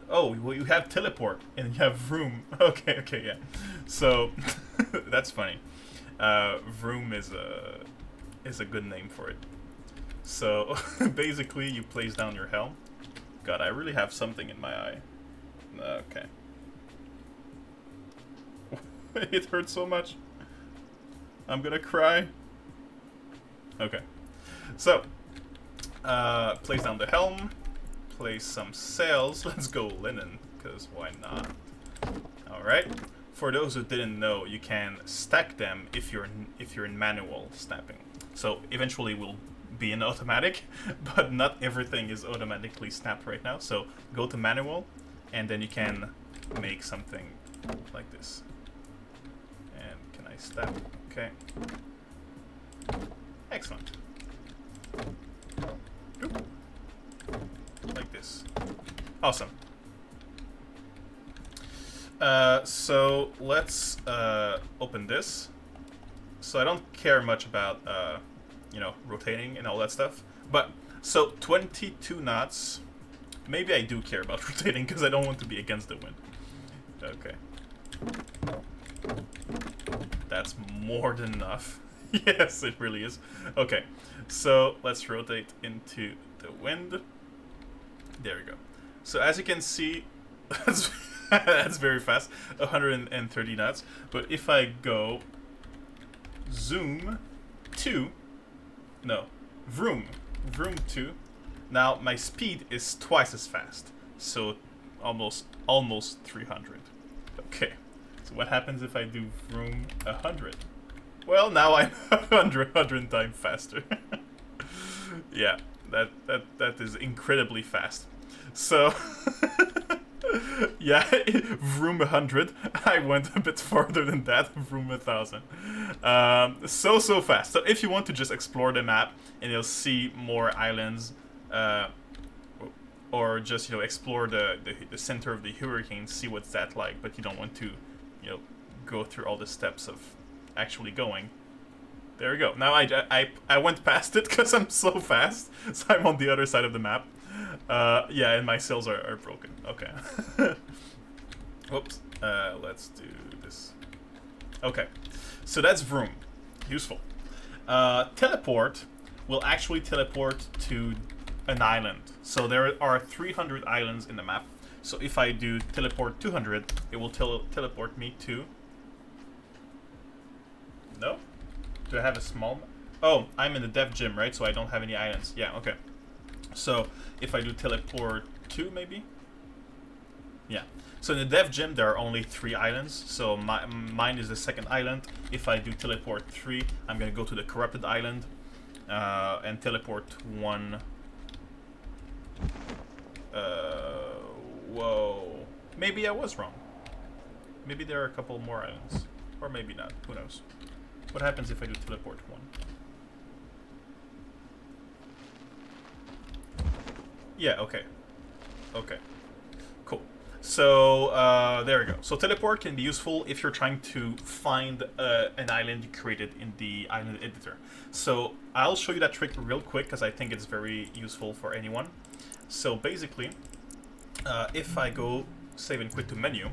A: Oh, well, you have teleport and you have vroom. Okay, yeah. So that's funny. Vroom is a good name for it. So basically, you place down your helm. God, I really have something in my eye. Okay. It hurts so much. I'm gonna cry. Okay. So, place down the helm. Place some sails. Let's go linen, because why not? Alright. for those who didn't know, you can stack them if you're in manual snapping. So eventually will be in automatic, but not everything is automatically snapped right now. So go to manual, and then you can make something like this. And can I snap? Okay. Excellent. Oop. Like this. Awesome. So let's open this. So I don't care much about you know, rotating and all that stuff. But so 22 knots. Maybe I do care about rotating because I don't want to be against the wind. Okay. That's more than enough. Yes, it really is. Okay, so let's rotate into the wind. There we go. So as you can see, that's very fast, 130 knots. But if I go zoom 2, no, vroom 2, now my speed is twice as fast, so almost 300. Okay, so what happens if I do vroom 100? Well, now I'm 100 times faster. Yeah, that is incredibly fast. So yeah, vroom 100. I went a bit farther than that. Vroom 1000. So fast. So if you want to just explore the map and you'll see more islands, or just, you know, explore the center of the hurricane, see what's that like, but you don't want to, you know, go through all the steps of actually going. There we go. Now I went past it because I'm so fast, so I'm on the other side of the map. Yeah, and my sails are broken. Okay. Whoops. Let's do this. Okay. So that's vroom. Useful. Teleport will actually teleport to an island. So there are 300 islands in the map. So if I do teleport 200, it will teleport me to... No? Do I have a small... Oh, I'm in the dev gym, right? So I don't have any islands. Yeah, okay. So if I do teleport 2, maybe? Yeah. So in the dev gym, there are only 3 islands. So mine is the second island. If I do teleport 3, I'm going to go to the corrupted island and teleport 1. Whoa. Maybe I was wrong. Maybe there are a couple more islands. Or maybe not. Who knows? What happens if I do teleport 1? Yeah, okay. Okay. Cool. So, there we go. So teleport can be useful if you're trying to find an island you created in the island editor. So I'll show you that trick real quick because I think it's very useful for anyone. So basically, if I go save and quit to menu,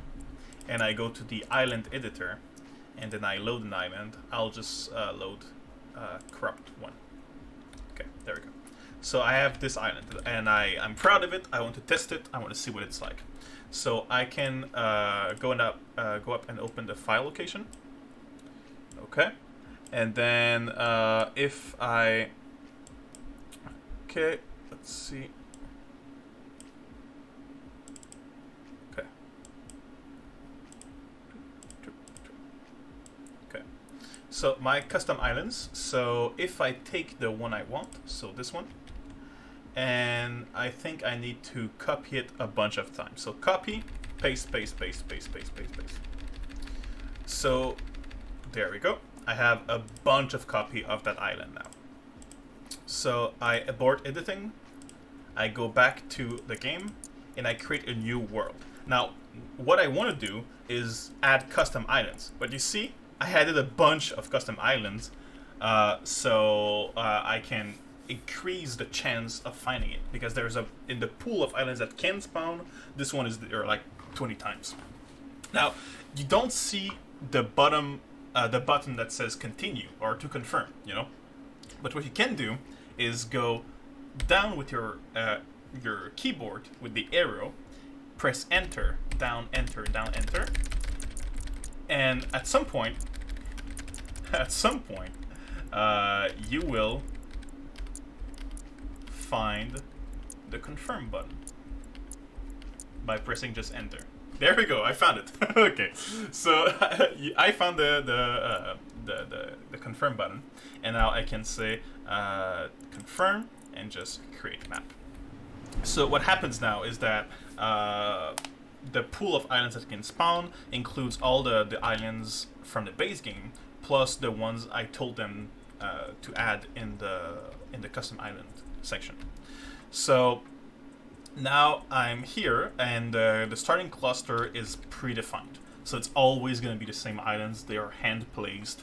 A: and I go to the island editor, and then I load an island, I'll just load corrupt 1. Okay, there we go. So I have this island, and I'm proud of it. I want to test it. I want to see what it's like. So I can go up and open the file location. Okay, and then if I... Okay, let's see. Okay. Okay. So my custom islands. So if I take the one I want, so this one, and I think I need to copy it a bunch of times. So copy, paste, paste, paste, paste, paste, paste, paste. So there we go. I have a bunch of copy of that island now. So I abort editing, I go back to the game, and I create a new world. Now, what I want to do is add custom islands. But you see, I added a bunch of custom islands, so I can increase the chance of finding it, because there's in the pool of islands that can spawn, this one is there like 20 times. Now, you don't see the bottom, the button that says continue or to confirm, you know. But what you can do is go down with your keyboard with the arrow, press enter, down, enter, and at some point, you will find the confirm button by pressing just enter. There we go. I found it. Okay, so I found the confirm button, and now I can say confirm and just create map. So what happens now is that the pool of islands that can spawn includes all the islands from the base game, plus the ones I told them to add in the custom island section. So now I'm here, and the starting cluster is predefined. So it's always going to be the same islands. They are hand placed,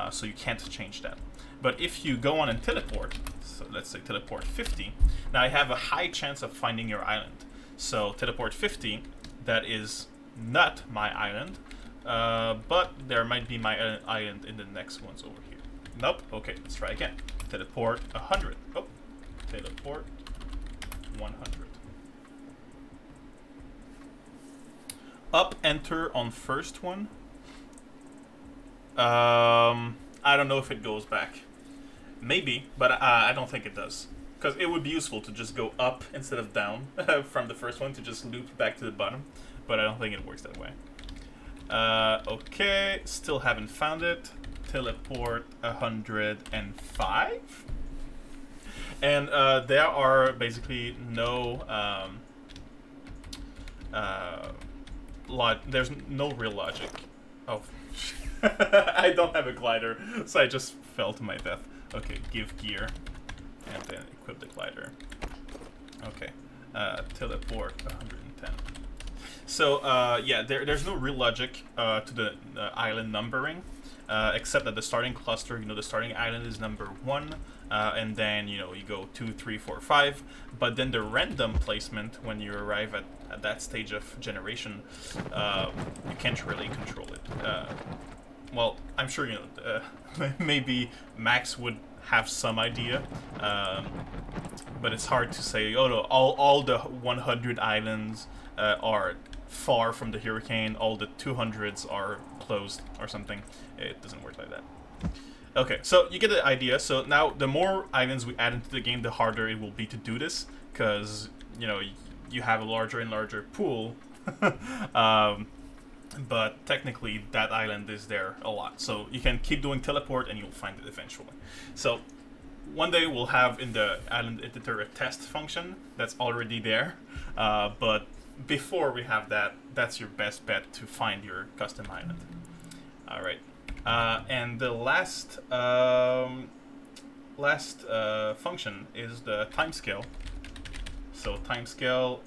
A: so you can't change that. But if you go on and teleport, so let's say teleport 50, now I have a high chance of finding your island. So teleport 50, that is not my island, but there might be my island in the next ones over here. Nope. Okay, let's try again. Teleport 100. Oh, teleport 100. Up enter on first one. I don't know if it goes back. Maybe, but I don't think it does. Because it would be useful to just go up instead of down from the first one to just loop back to the bottom. But I don't think it works that way. Okay, still haven't found it. Teleport 105. And there are basically no... there's no real logic. Oh, I don't have a glider, so I just fell to my death. Okay, give gear, and then equip the glider. Okay, teleport 110. So yeah, there's no real logic to the island numbering, except that the starting cluster, the starting island is number 1, and then you go 2, 3, 4, 5. But then the random placement when you arrive at that stage of generation, you can't really control it. Well, I'm sure maybe Max would have some idea, but it's hard to say. Oh no, all the 100 islands are far from the hurricane. All the 200s are closed or something. It doesn't work like that. Okay, so you get the idea. So now the more islands we add into the game, the harder it will be to do this, because you have a larger and larger pool. But technically that island is there a lot, so you can keep doing teleport and you'll find it eventually. So one day we'll have in the island editor a test function that's already there, but before we have that, that's your best bet to find your custom island. All right, and the last function is the timescale. So timescale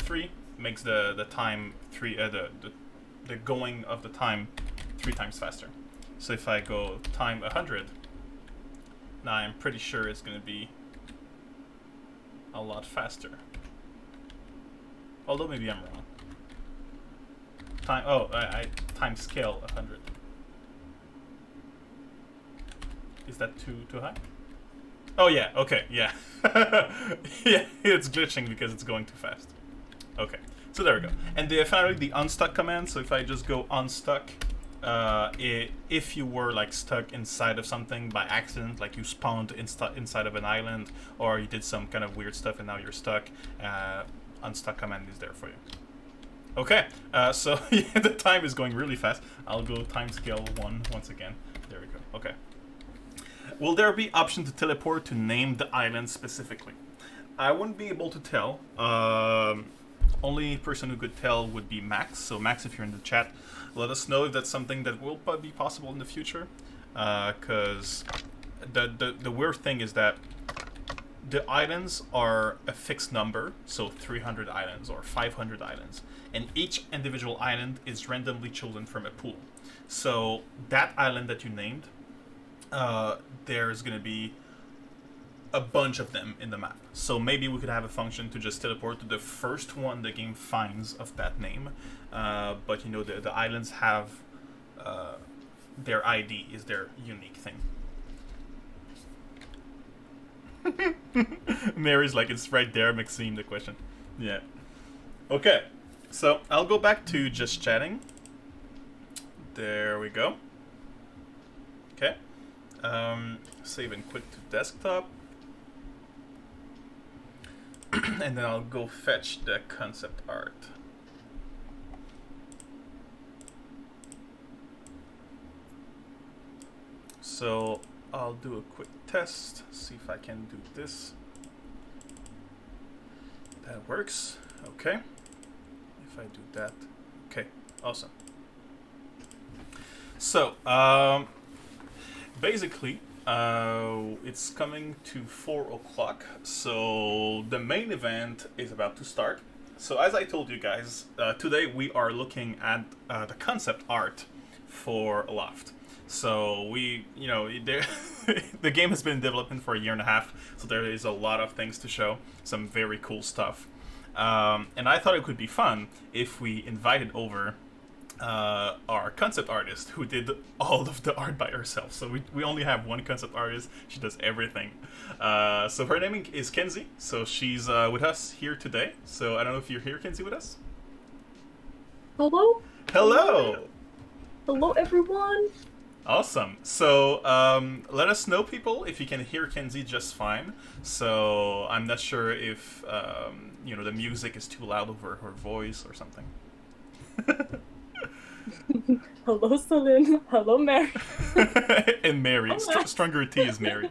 A: 3 makes the time 3 the going of the time 3 times faster. So if I go time 100, now I'm pretty sure it's going to be a lot faster. Although maybe I'm wrong. Time scale 100. Is that too high? Oh yeah, okay, yeah. Yeah, it's glitching because it's going too fast. Okay. So there we go. And finally the unstuck command. So if I just go unstuck, if you were like stuck inside of something by accident, like you spawned inside of an island, or you did some kind of weird stuff and now you're stuck, unstuck command is there for you. Okay, so yeah, the time is going really fast. I'll go timescale 1 once again. There we go. Okay. Will there be option to teleport to name the island specifically? I wouldn't be able to tell. Only person who could tell would be Max. So Max, if you're in the chat, let us know if that's something that will be possible in the future. Because the weird thing is that the islands are a fixed number, so 300 islands or 500 islands, and each individual island is randomly chosen from a pool. So that island that you named, there's going to be a bunch of them in the map. So maybe we could have a function to just teleport to the first one the game finds of that name. But the islands have their ID is their unique thing. Mary's like, it's right there, Maxime, the question. Yeah. Okay. So I'll go back to just chatting. There we go. Okay. Save and quit to desktop. And then I'll go fetch the concept art. So I'll do a quick test, see if I can do this. That works. Okay. If I do that. Okay, awesome. So, basically, it's coming to 4 o'clock, so the main event is about to start. So as I told you guys, today we are looking at the concept art for Aloft. So the game has been in development for a year and a half, so there is a lot of things to show, some very cool stuff. And I thought it could be fun if we invited over our concept artist who did all of the art by herself. So we only have one concept artist. She does everything. So her name is Kenzie. So she's with us here today. So I don't know if you're here, Kenzie, with us.
B: Hello?
A: Hello!
B: Hello, everyone!
A: Awesome. So let us know, people, if you can hear Kenzie just fine. So I'm not sure if the music is too loud over her voice or something.
B: Hello, Celine. Hello, Mary.
A: And Mary. Stronger T is Mary.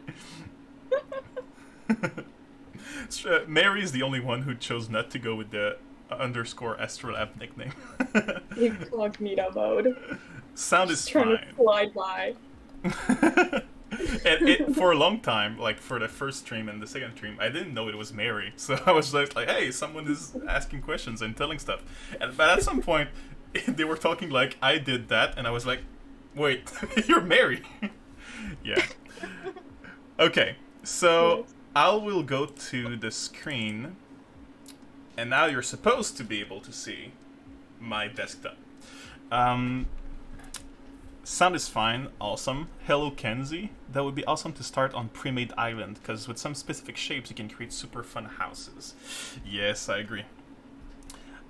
A: Mary is the only one who chose not to go with the _astrolab nickname.
B: Incognito mode.
A: Sound is
B: trying
A: fine.
B: To slide by.
A: And for a long time, like for the first stream and the second stream, I didn't know it was Mary. So I was like, hey, someone is asking questions and telling stuff. But at some point, they were talking like I did that, and I was like, wait, you're Mary. Yeah. Okay, so I will go to the screen, and now you're supposed to be able to see my desktop. Sound is fine, awesome. Hello, Kenzie. That would be awesome to start on pre-made island, because with some specific shapes you can create super fun houses. Yes, I agree.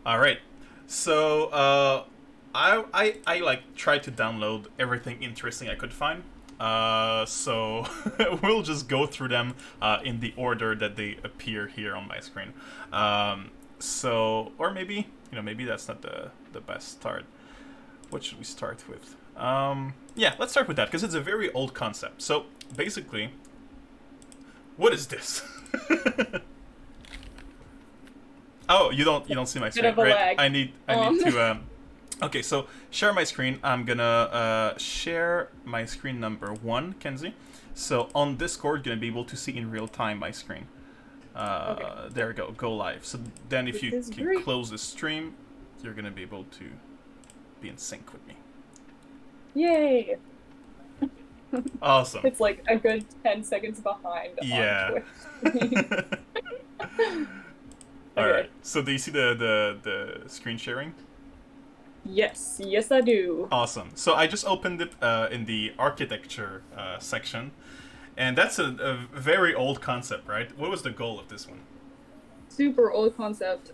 A: All right. So I like tried to download everything interesting I could find. So we'll just go through them in the order that they appear here on my screen. Or maybe that's not the best start. What should we start with? Yeah, let's start with that because it's a very old concept. So basically, what is this? Oh, you don't see my screen, right?
B: Lag.
A: I need to. Okay, so share my screen. I'm gonna share my screen number 1, Kenzie. So on Discord, you're gonna be able to see in real time my screen. Okay. There we go. Go live. So then, if you can close the stream, you're gonna be able to be in sync with me.
B: Yay!
A: Awesome.
B: It's like a good 10 seconds behind.
A: Yeah. All right. So do you see the screen sharing?
B: Yes, I do.
A: Awesome. So I just opened it in the architecture section, and that's a very old concept, right? What was the goal of this one?
B: Super old concept.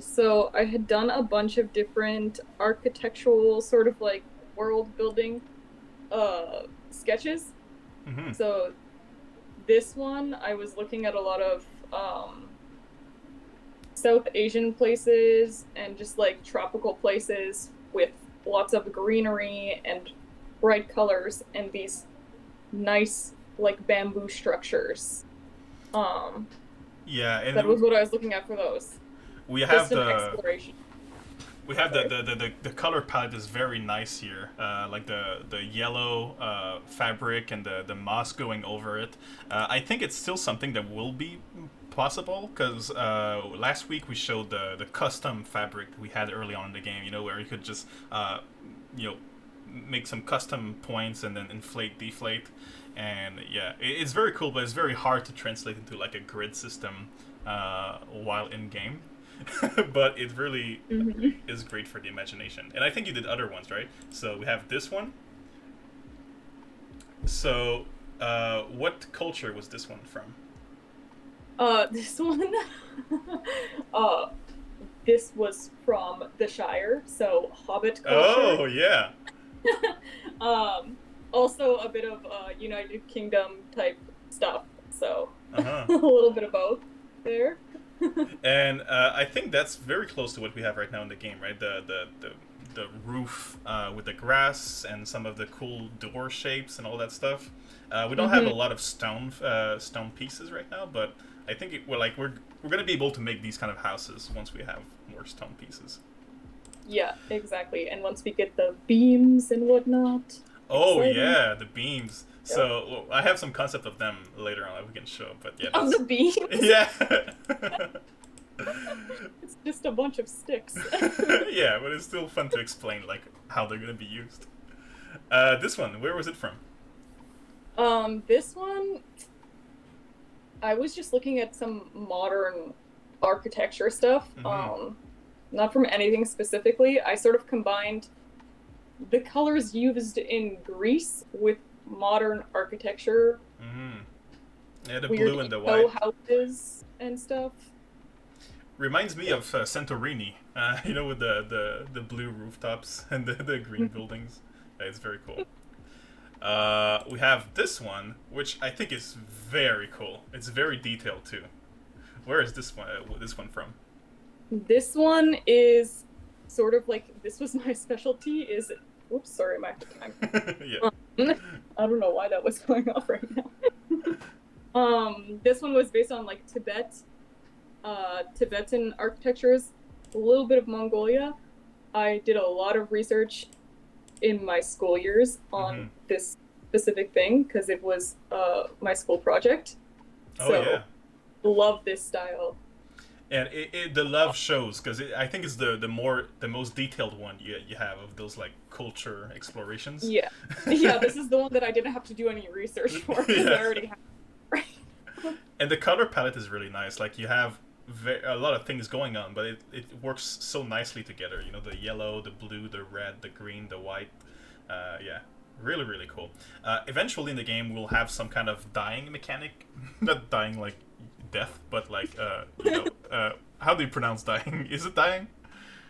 B: So I had done a bunch of different architectural sort of like world building sketches.
A: Mm-hmm.
B: So this one, I was looking at a lot of South Asian places and just like tropical places with lots of greenery and bright colors and these nice like bamboo structures.
A: Yeah, and
B: that was what I was looking at for those.
A: We have
B: the exploration.
A: We have the color palette is very nice here, like the yellow fabric and the moss going over it. I think it's still something that will be possible because last week we showed the custom fabric we had early on in the game. Where you could just make some custom points and then inflate, deflate, and yeah, it's very cool, but it's very hard to translate into like a grid system while in game. But it really is great for the imagination. And I think you did other ones, right? So we have this one. So what culture was this one from?
B: This one, this was from the Shire, so Hobbit culture.
A: Oh, yeah.
B: Also a bit of United Kingdom type stuff, so
A: a
B: little bit of both there.
A: And I think that's very close to what we have right now in the game, right? The the roof with the grass and some of the cool door shapes and all that stuff. We don't have a lot of stone pieces right now, but I think we're gonna be able to make these kind of houses once we have more stone pieces.
B: Yeah, exactly. And once we get the beams and whatnot.
A: Oh
B: Exciting.
A: yeah, the beams. So well, I have some concept of them later on that we can show, but yeah.
B: Of the beams?
A: Yeah.
B: It's just a bunch of sticks.
A: Yeah, but it's still fun to explain like how they're gonna be used. This one, where was it from?
B: This one, I was just looking at some modern architecture stuff. Not from anything specifically. I sort of combined the colors used in Greece with modern architecture.
A: Yeah, the
B: Weird
A: blue and the
B: eco
A: white.
B: houses and stuff.
A: Reminds me of Santorini, with the blue rooftops and the green buildings. Yeah, it's very cool. We have this one, which I think is very cool. It's very detailed too. Where is this one from?
B: This one is sort of like, this was my specialty, is, oops, sorry, my time.
A: Yeah.
B: I don't know why that was going off right now. This one was based on like Tibetan architectures, a little bit of Mongolia. I did a lot of research in my school years on this specific thing because it was my school project.
A: Oh yeah.
B: Love this style.
A: And the love shows because I think it's the most detailed one you have of those like culture explorations.
B: Yeah, yeah. This is the one that I didn't have to do any research for because I already have. Right.
A: And the color palette is really nice. Like you have a lot of things going on, but it works so nicely together. You know, the yellow, the blue, the red, the green, the white. Yeah, really, really cool. Eventually in the game, we'll have some kind of dying mechanic. Not dying like death, but like, how do you pronounce dying? Is it dying?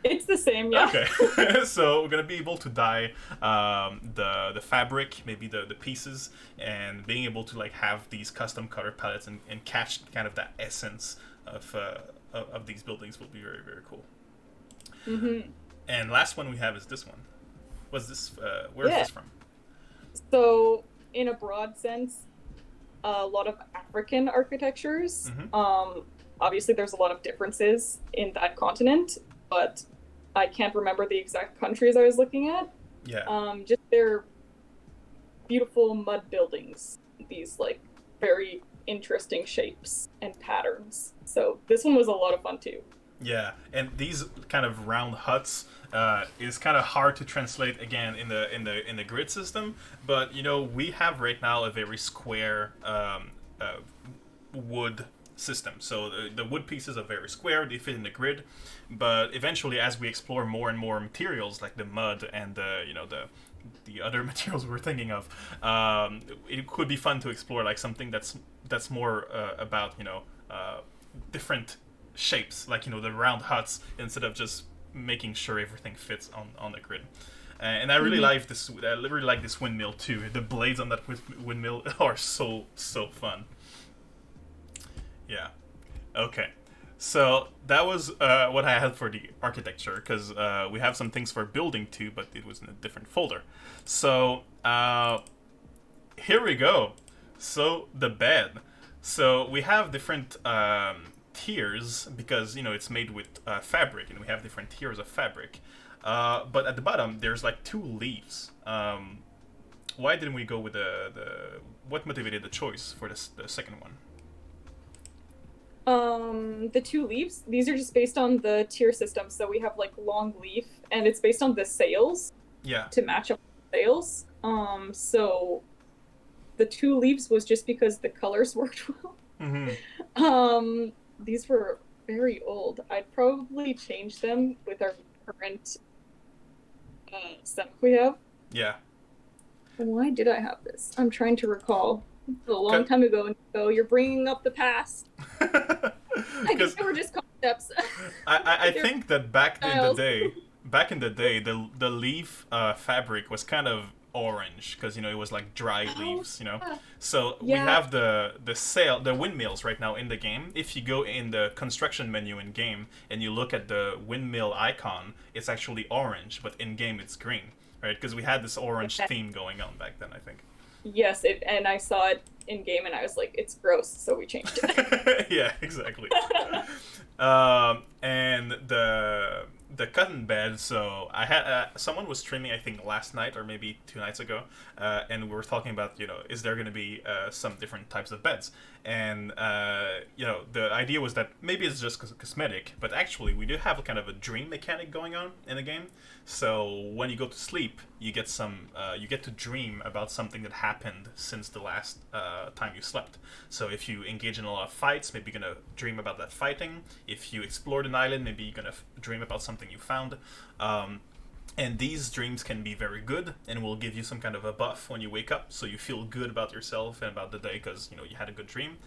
B: It's the same, yeah.
A: Okay, so we're gonna be able to dye the fabric, maybe the pieces, and being able to like have these custom color palettes and catch kind of that essence of these buildings will be very, very cool. And last one we have is this one. What's this? Where is this from?
B: So, in a broad sense, a lot of African architectures. Obviously, there's a lot of differences in that continent, but I can't remember the exact countries I was looking at.
A: Yeah.
B: Just their beautiful mud buildings, these like very interesting shapes and patterns. So this one was a lot of fun too.
A: Yeah, and these kind of round huts is kind of hard to translate again in the grid system. But we have right now a very square wood system. So the wood pieces are very square; they fit in the grid. But eventually, as we explore more and more materials like the mud and the other materials we're thinking of, it could be fun to explore like something that's more about different shapes, like the round huts, instead of just making sure everything fits on the grid. And I really like this. I really like this windmill too. The blades on that windmill are so fun. Yeah. Okay. So that was what I had for the architecture, because we have some things for building too, but it was in a different folder. So here we go. So the bed. So we have different tiers because it's made with fabric, and we have different tiers of fabric. But at the bottom there's like 2 leaves. Why didn't we go with what motivated the choice for the second one?
B: The 2 leaves, these are just based on the tier system. So we have like long leaf, and it's based on the sails.
A: Yeah.
B: To match up the sails. So the 2 leaves was just because the colors worked well. These were very old. I'd probably change them with our current setup we have.
A: Yeah.
B: Why did I have this? I'm trying to recall. A long time ago, Nico, you're bringing up the past. I think they were just concepts.
A: I think that back in the day, the leaf fabric was kind of orange because it was like dry leaves.
B: yeah.
A: So we
B: Yeah.
A: have the windmills right now in the game. If you go in the construction menu in game and you look at the windmill icon, it's actually orange, but in game it's green, right? Because we had this orange
B: Yeah.
A: theme going on back then, I think.
B: Yes, and I saw it in game, and I was like, it's gross, so we changed it.
A: Yeah, exactly. And the cotton bed. So I had someone was streaming, I think last night or maybe 2 nights ago, and we were talking about is there going to be some different types of beds, and the idea was that maybe it's just cosmetic, but actually we do have kind of a dream mechanic going on in the game. So when you go to sleep, you get you get to dream about something that happened since the last time you slept. So if you engage in a lot of fights, maybe you're gonna dream about that fighting. If you explored an island, maybe you're gonna dream about something you found. And these dreams can be very good and will give you some kind of a buff when you wake up, so you feel good about yourself and about the day because you had a good dream.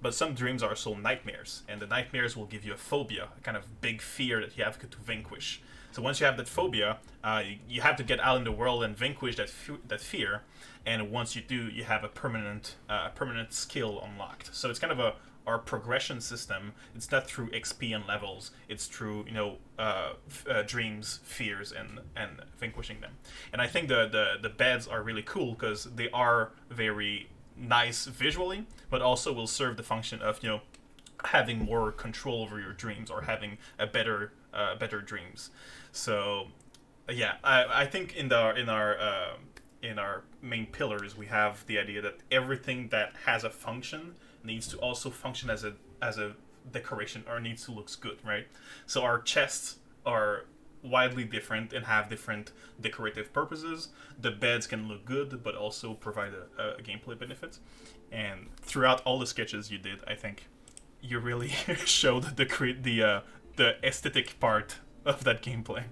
A: But some dreams are also nightmares, and the nightmares will give you a phobia, a kind of big fear that you have to vanquish. So once you have that phobia, you have to get out in the world and vanquish that fear. And once you do, you have a permanent skill unlocked. So it's kind of our progression system. It's not through XP and levels. It's through dreams, fears, and vanquishing them. And I think the beds are really cool because they are very nice visually, but also will serve the function of having more control over your dreams or having a better dreams. So yeah, I think in our main pillars we have the idea that everything that has a function needs to also function as a decoration, or needs to look good, right? So our chests are widely different and have different decorative purposes. The beds can look good but also provide a gameplay benefit. And throughout all the sketches you did, I think you really showed the aesthetic part of that gameplay.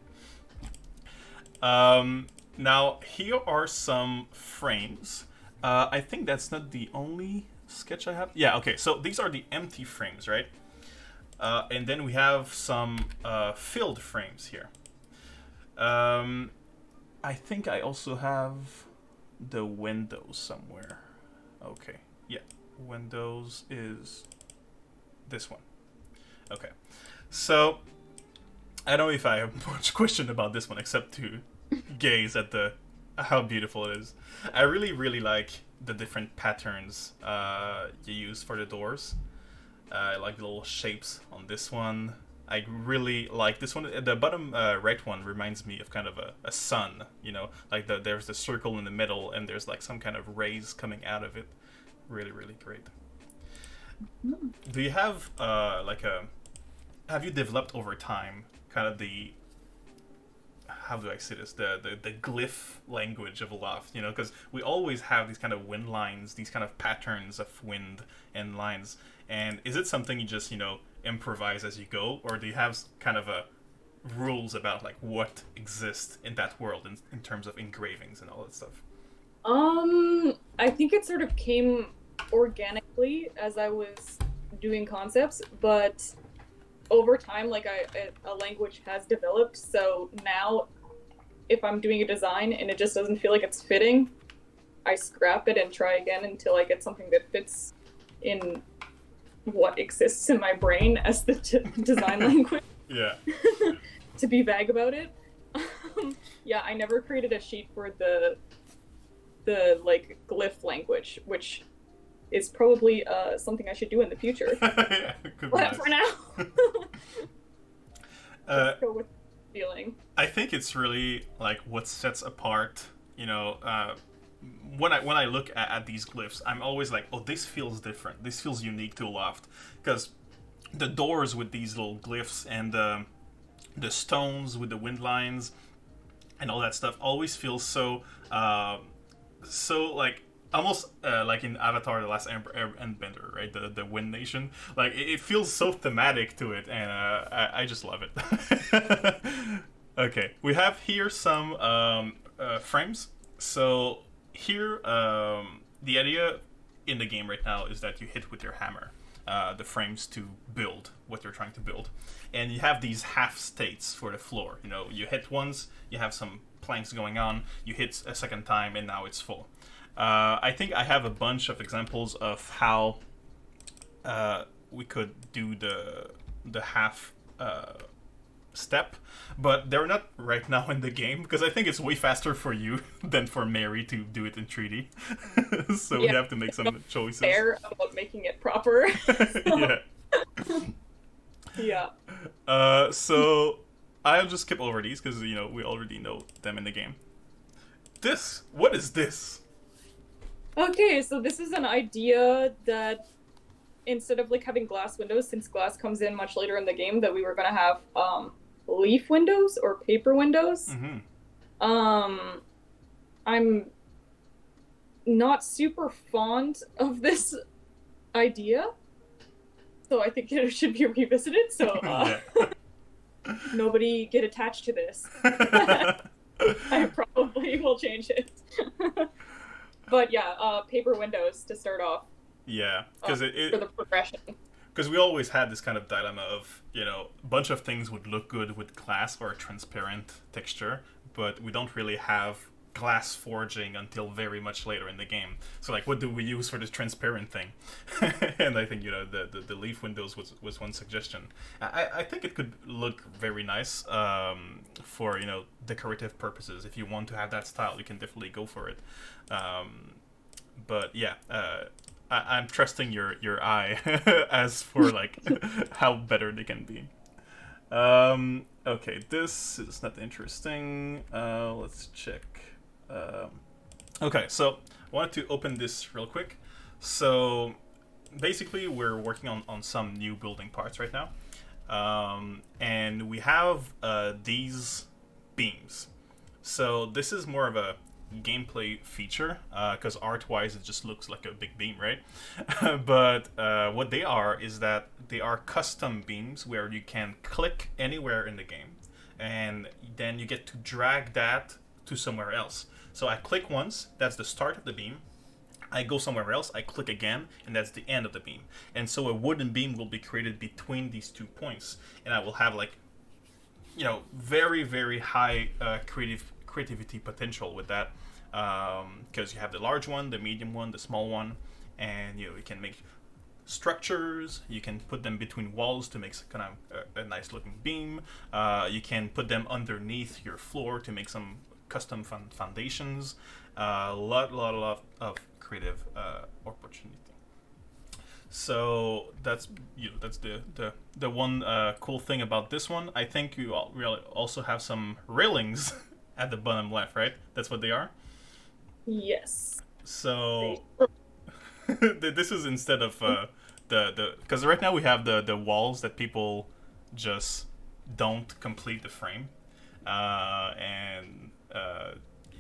A: Now here are some frames. I think that's not the only sketch I have. Yeah, okay. So these are the empty frames, right? And then we have some filled frames here. I think I also have the windows somewhere. Okay, yeah. Windows is this one. Okay. So I don't know if I have much question about this one except to gaze at how beautiful it is. I really, really like the different patterns you use for the doors. I like the little shapes on this one. I really like this one. The bottom right one reminds me of kind of a sun, like there's the circle in the middle and there's like some kind of rays coming out of it. Really, really great. Do you have have you developed over time kind of how do I say this, the glyph language of Aloft, because we always have these kind of wind lines, these kind of patterns of wind and lines, and is it something you just improvise as you go, or do you have kind of rules about like what exists in that world in terms of engravings and all that stuff?
B: I think it sort of came organically as I was doing concepts, but over time, like a language has developed. So now, if I'm doing a design and it just doesn't feel like it's fitting, I scrap it and try again until I get something that fits in what exists in my brain as the design language.
A: Yeah.
B: To be vague about it. Yeah, I never created a sheet for the like glyph language, which is probably something I should do in the future.
A: Yeah,
B: but
A: nice.
B: for now, let's go with feeling.
A: I think it's really like what sets apart, when I look at these glyphs, I'm always like, oh, this feels different. This feels unique to Aloft, because the doors with these little glyphs and the stones with the wind lines and all that stuff always feels so like almost like in Avatar: The Last Airbender, right? The Wind Nation. Like it feels so thematic to it, and I just love it. Okay, we have here some frames. So here, the idea in the game right now is that you hit with your hammer the frames to build what you're trying to build, and you have these half states for the floor. You hit once, you have some planks going on. You hit a second time, and now it's full. I think I have a bunch of examples of how we could do the half step, but they're not right now in the game because I think it's way faster for you than for Mary to do it in 3D. So we have to make some choices.
B: Fair about making it proper.
A: Yeah.
B: Yeah.
A: So I'll just skip over these because we already know them in the game. What is this?
B: Okay, so this is an idea that instead of like having glass windows, since glass comes in much later in the game, that we were gonna have leaf windows or paper windows.
A: Mm-hmm.
B: I'm not super fond of this idea, so I think it should be revisited. So nobody get attached to this. I probably will change it. But yeah, paper windows to start off.
A: Yeah, because
B: for the progression.
A: Because we always had this kind of dilemma of, a bunch of things would look good with glass or a transparent texture, but we don't really have glass forging until very much later in the game. So, like, what do we use for this transparent thing? And I think, the leaf windows was one suggestion. I think it could look very nice for, decorative purposes. If you want to have that style, you can definitely go for it. But, yeah, I'm trusting your eye as for like how better they can be. Okay, this is not interesting. Let's check. Okay, so I wanted to open this real quick. So basically, we're working on some new building parts right now, and we have these beams. So this is more of a gameplay feature because art-wise it just looks like a big beam, right? But what they are is that they are custom beams where you can click anywhere in the game and then you get to drag that to somewhere else. So I click once, that's the start of the beam. I go somewhere else, I click again, and that's the end of the beam. And so a wooden beam will be created between these 2 points, and I will have like very, very high creativity potential with that, because you have the large one, the medium one, the small one, and you can make structures. You can put them between walls to make kind of a nice looking beam. You can put them underneath your floor to make some custom foundations. A lot of creative opportunity. So that's the one cool thing about this one. I think you really also have some railings at the bottom left, right? That's what they are?
B: Yes.
A: So this is instead of the because right now we have the walls that people just don't complete the frame, and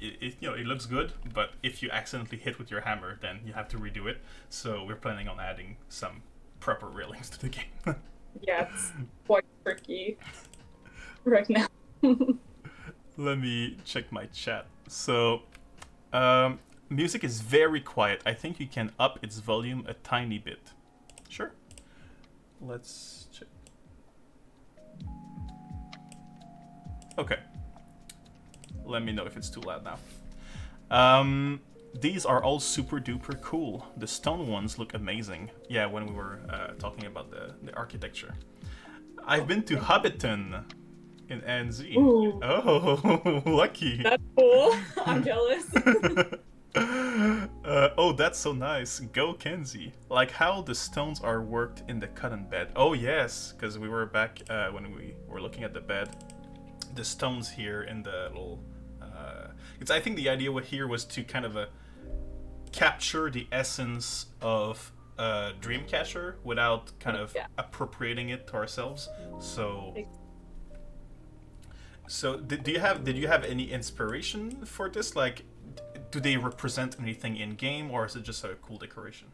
A: it looks good, but if you accidentally hit with your hammer, then you have to redo it. So we're planning on adding some proper railings to the game.
B: Yeah, it's quite tricky right now.
A: Let me check my chat. So, music is very quiet. I think you can up its volume a tiny bit. Sure. Let's check. Okay. Let me know if it's too loud now. These are all super duper cool. The stone ones look amazing. Yeah, when we were talking about the architecture. I've been to Hobbiton in NZ.
B: Ooh.
A: Oh, lucky.
B: That's cool. I'm jealous.
A: Oh, that's so nice. Go, Kenzie. Like how the stones are worked in the cotton bed. Oh, yes, because we were back when we were looking at the bed. The stones here in the little... I think the idea here was to kind of capture the essence of Dreamcatcher without kind of appropriating it to ourselves. So did you have any inspiration for this? Like, do they represent anything in game, or is it just a cool decoration?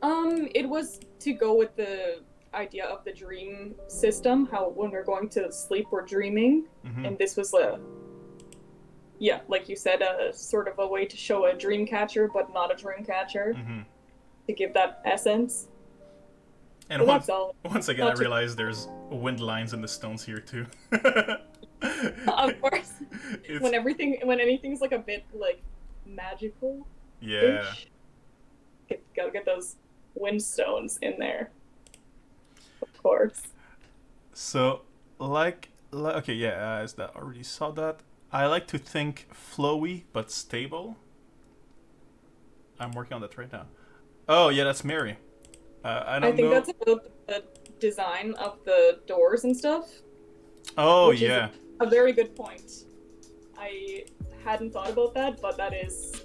B: It was to go with the idea of the dream system. How when we're going to sleep, we're dreaming, and this was like you said, a sort of a way to show a dream catcher, but not a dream catcher, to give that essence.
A: And once again, I realized there's wind lines in the stones here too.
B: Of course.
A: It's
B: When anything's like a bit like magical
A: yeah.
B: ish, gotta get those windstones in there, of course.
A: So like okay, yeah, as that already saw that. I like to think flowy but stable. I'm working on that right now. Oh yeah, that's Mary. I
B: I
A: don't
B: think
A: know.
B: that's about the design of the doors and stuff,
A: Oh
B: which is
A: yeah,
B: a very good point. I hadn't thought about that, but that is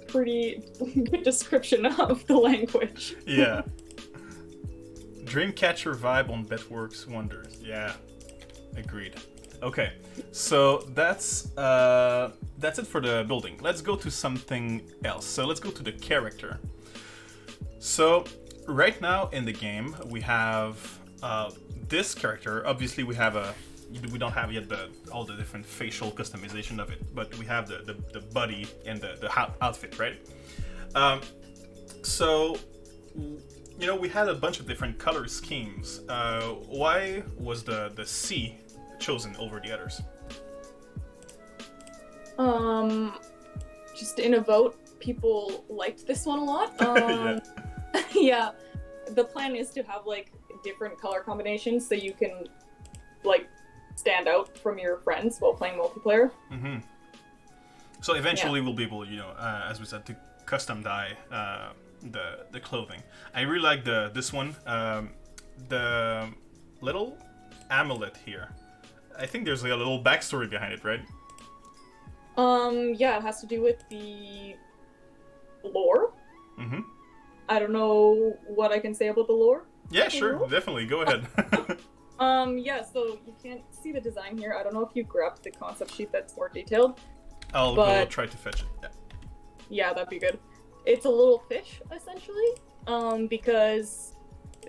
B: pretty good description of the language.
A: yeah. Dreamcatcher vibe on Betworks Wonders. Yeah, agreed. Okay, so that's it for the building. Let's go to something else. So let's go to the character. So right now in the game we have this character. Obviously we don't have yet all the different facial customization of it, but we have the body and the outfit, right? So we had a bunch of different color schemes. Why was the C chosen over the others?
B: Um, just in a vote, people liked this one a lot.
A: Yeah.
B: Yeah, the plan is to have like different color combinations so you can like stand out from your friends while playing multiplayer.
A: Mm-hmm. So eventually we'll be able, as we said, to custom dye the clothing. I really like this one, the little amulet here. I think there's like a little backstory behind it, right?
B: Yeah, it has to do with the lore.
A: Mm-hmm.
B: I don't know what I can say about the lore.
A: Yeah, sure, definitely. Go ahead.
B: Yeah, so you can't see the design here. I don't know if you grabbed the concept sheet that's more detailed.
A: I'll go try to fetch it. Yeah.
B: Yeah, that'd be good. It's a little fish, essentially, because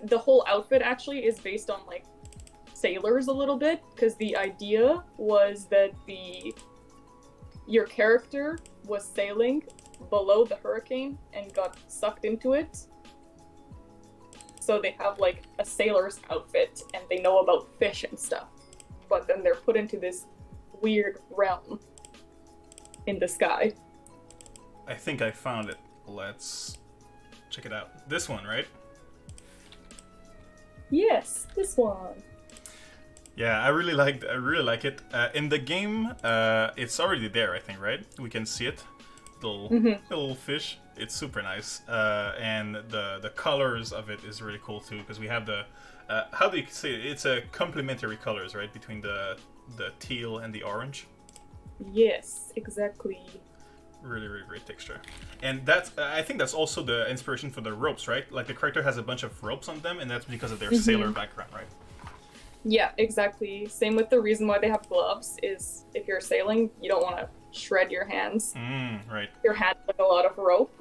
B: the whole outfit actually is based on like sailors a little bit, because the idea was that your character was sailing below the hurricane and got sucked into it. So they have like a sailor's outfit and they know about fish and stuff. But then they're put into this weird realm in the sky.
A: I think I found it. Let's check it out. This one, right?
B: Yes, this one.
A: Yeah, I really like it. In the game, it's already there, I think, right? We can see it. Little fish. It's super nice. And the colors of it is really cool too, because we have the how do you say it? It's a complementary colors, right? Between the teal and the orange.
B: Yes, exactly.
A: Really, really great texture. And that's I think that's also the inspiration for the ropes, right? Like the character has a bunch of ropes on them, and that's because of their sailor background, right?
B: Yeah, exactly. Same with the reason why they have gloves is if you're sailing, you don't want to shred your hands.
A: Right.
B: Your hands like a lot of rope.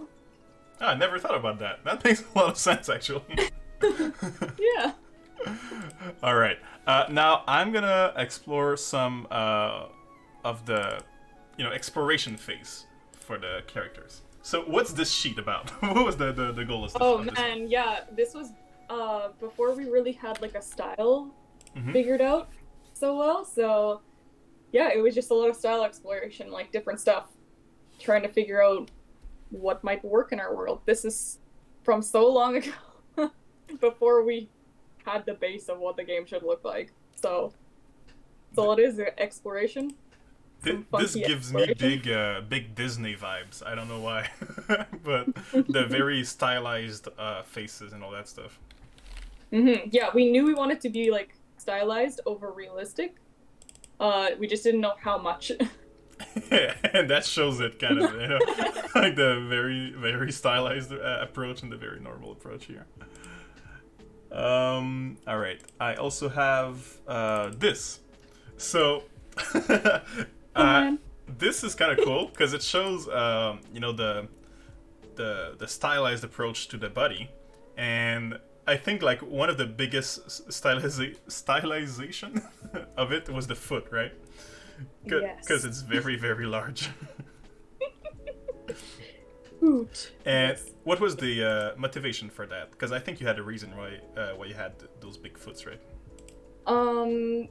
A: Oh, I never thought about that. That makes a lot of sense, actually.
B: Yeah.
A: All right. Now I'm gonna explore some of the exploration phase for the characters. So what's this sheet about? What was the goal of this?
B: Oh man, yeah. This was before we really had like a style figured out so well. So yeah, it was just a lot of style exploration, like different stuff, trying to figure out what might work in our world. This is from so long ago, before we had the base of what the game should look like. So it is exploration.
A: This gives me big Disney vibes. I don't know why, but the very stylized faces and all that stuff.
B: Yeah, we knew we wanted to be like stylized over realistic. We just didn't know how much.
A: And that shows it kind of, like the very, very stylized approach and the very normal approach here. All right. I also have this. So, this is kind of cool because it shows, the stylized approach to the body, and I think like one of the biggest stylization of it was the foot, right? Because it's very, very large.
B: Foot.
A: And what was the motivation for that? Because I think you had a reason why you had those big foots, right?
B: Um,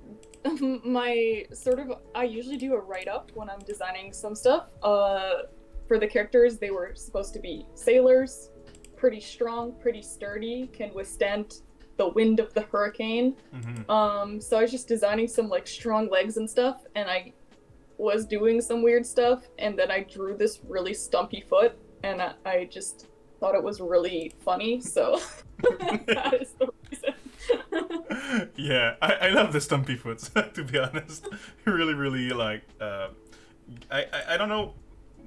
B: my sort of I usually do a write up when I'm designing some stuff. For the characters, they were supposed to be sailors, pretty strong, pretty sturdy, can withstand the wind of the hurricane. So I was just designing some like strong legs and stuff, and I was doing some weird stuff, and then I drew this really stumpy foot, and I just thought it was really funny, so that is the reason.
A: Yeah, I love the stumpy foots, to be honest. Really, really like. I don't know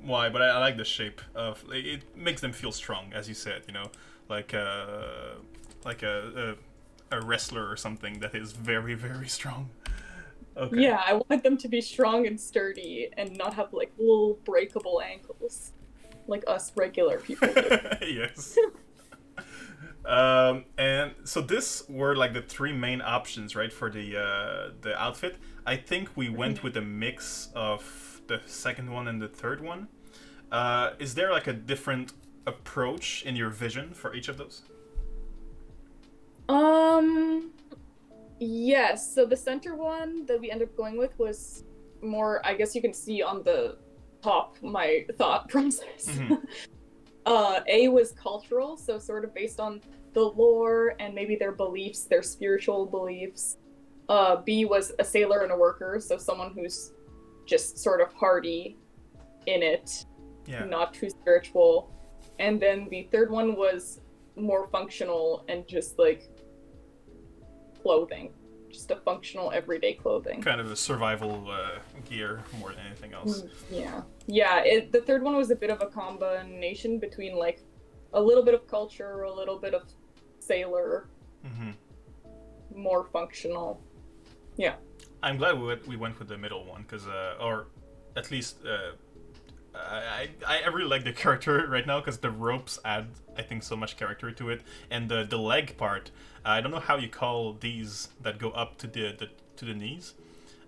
A: why, but I like the shape of. It makes them feel strong, as you said. You know, like like a wrestler or something that is very, very strong. Okay.
B: Yeah, I want them to be strong and sturdy and not have like little breakable ankles like us regular people do.
A: Yes. And so this were like the three main options, right, for the outfit. I think we went with a mix of the second one and the third one. Is there like a different approach in your vision for each of those?
B: Um, yes. So the center one that we ended up going with was more, I guess you can see on the top my thought process. A was cultural, so sort of based on the lore and maybe their beliefs, their spiritual beliefs. B was a sailor and a worker, so someone who's just sort of hardy in it,
A: Yeah.
B: not too spiritual. And then the third one was more functional and just like clothing, just a functional everyday clothing.
A: Kind of a survival gear more than anything else.
B: Yeah. The third one was a bit of a combination between like a little bit of culture, a little bit of sailor, more functional. Yeah.
A: I'm glad we went with the middle one, because or at least I really like the character right now, because the ropes add, I think, so much character to it, and the leg part. I don't know how you call these that go up to the knees,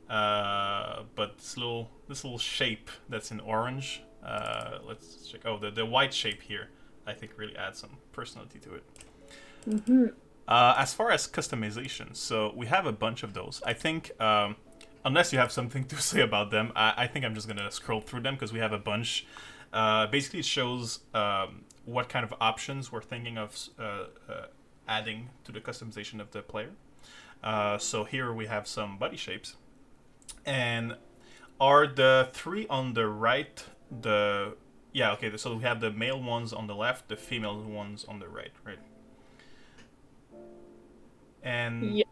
A: but this little shape that's in orange. Let's check. Oh, the white shape here, I think, really adds some personality to it. As far as customization, so we have a bunch of those. I think, unless you have something to say about them, I think I'm just gonna scroll through them, because we have a bunch. Basically, it shows what kind of options we're thinking of adding to the customization of the player. So here we have some body shapes, and are the three on the right the yeah, okay, so we have the male ones on the left, the female ones on the right. And
B: Yeah.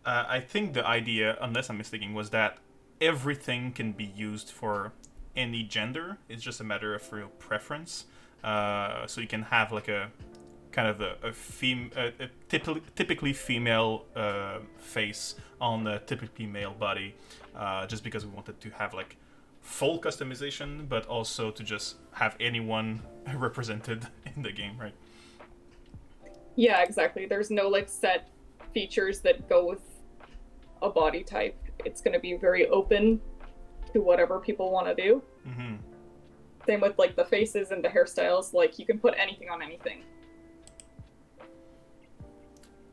A: I think the idea, unless I'm mistaken, was that everything can be used for any gender. It's just a matter of real preference. So you can have like a kind of a typically female face on a typically male body, just because we wanted to have like full customization, but also to just have anyone represented in the game, right?
B: Yeah, exactly. There's no like set features that go with a body type. It's going to be very open to whatever people want to do. Same with like the faces and the hairstyles. Like you can put anything on anything.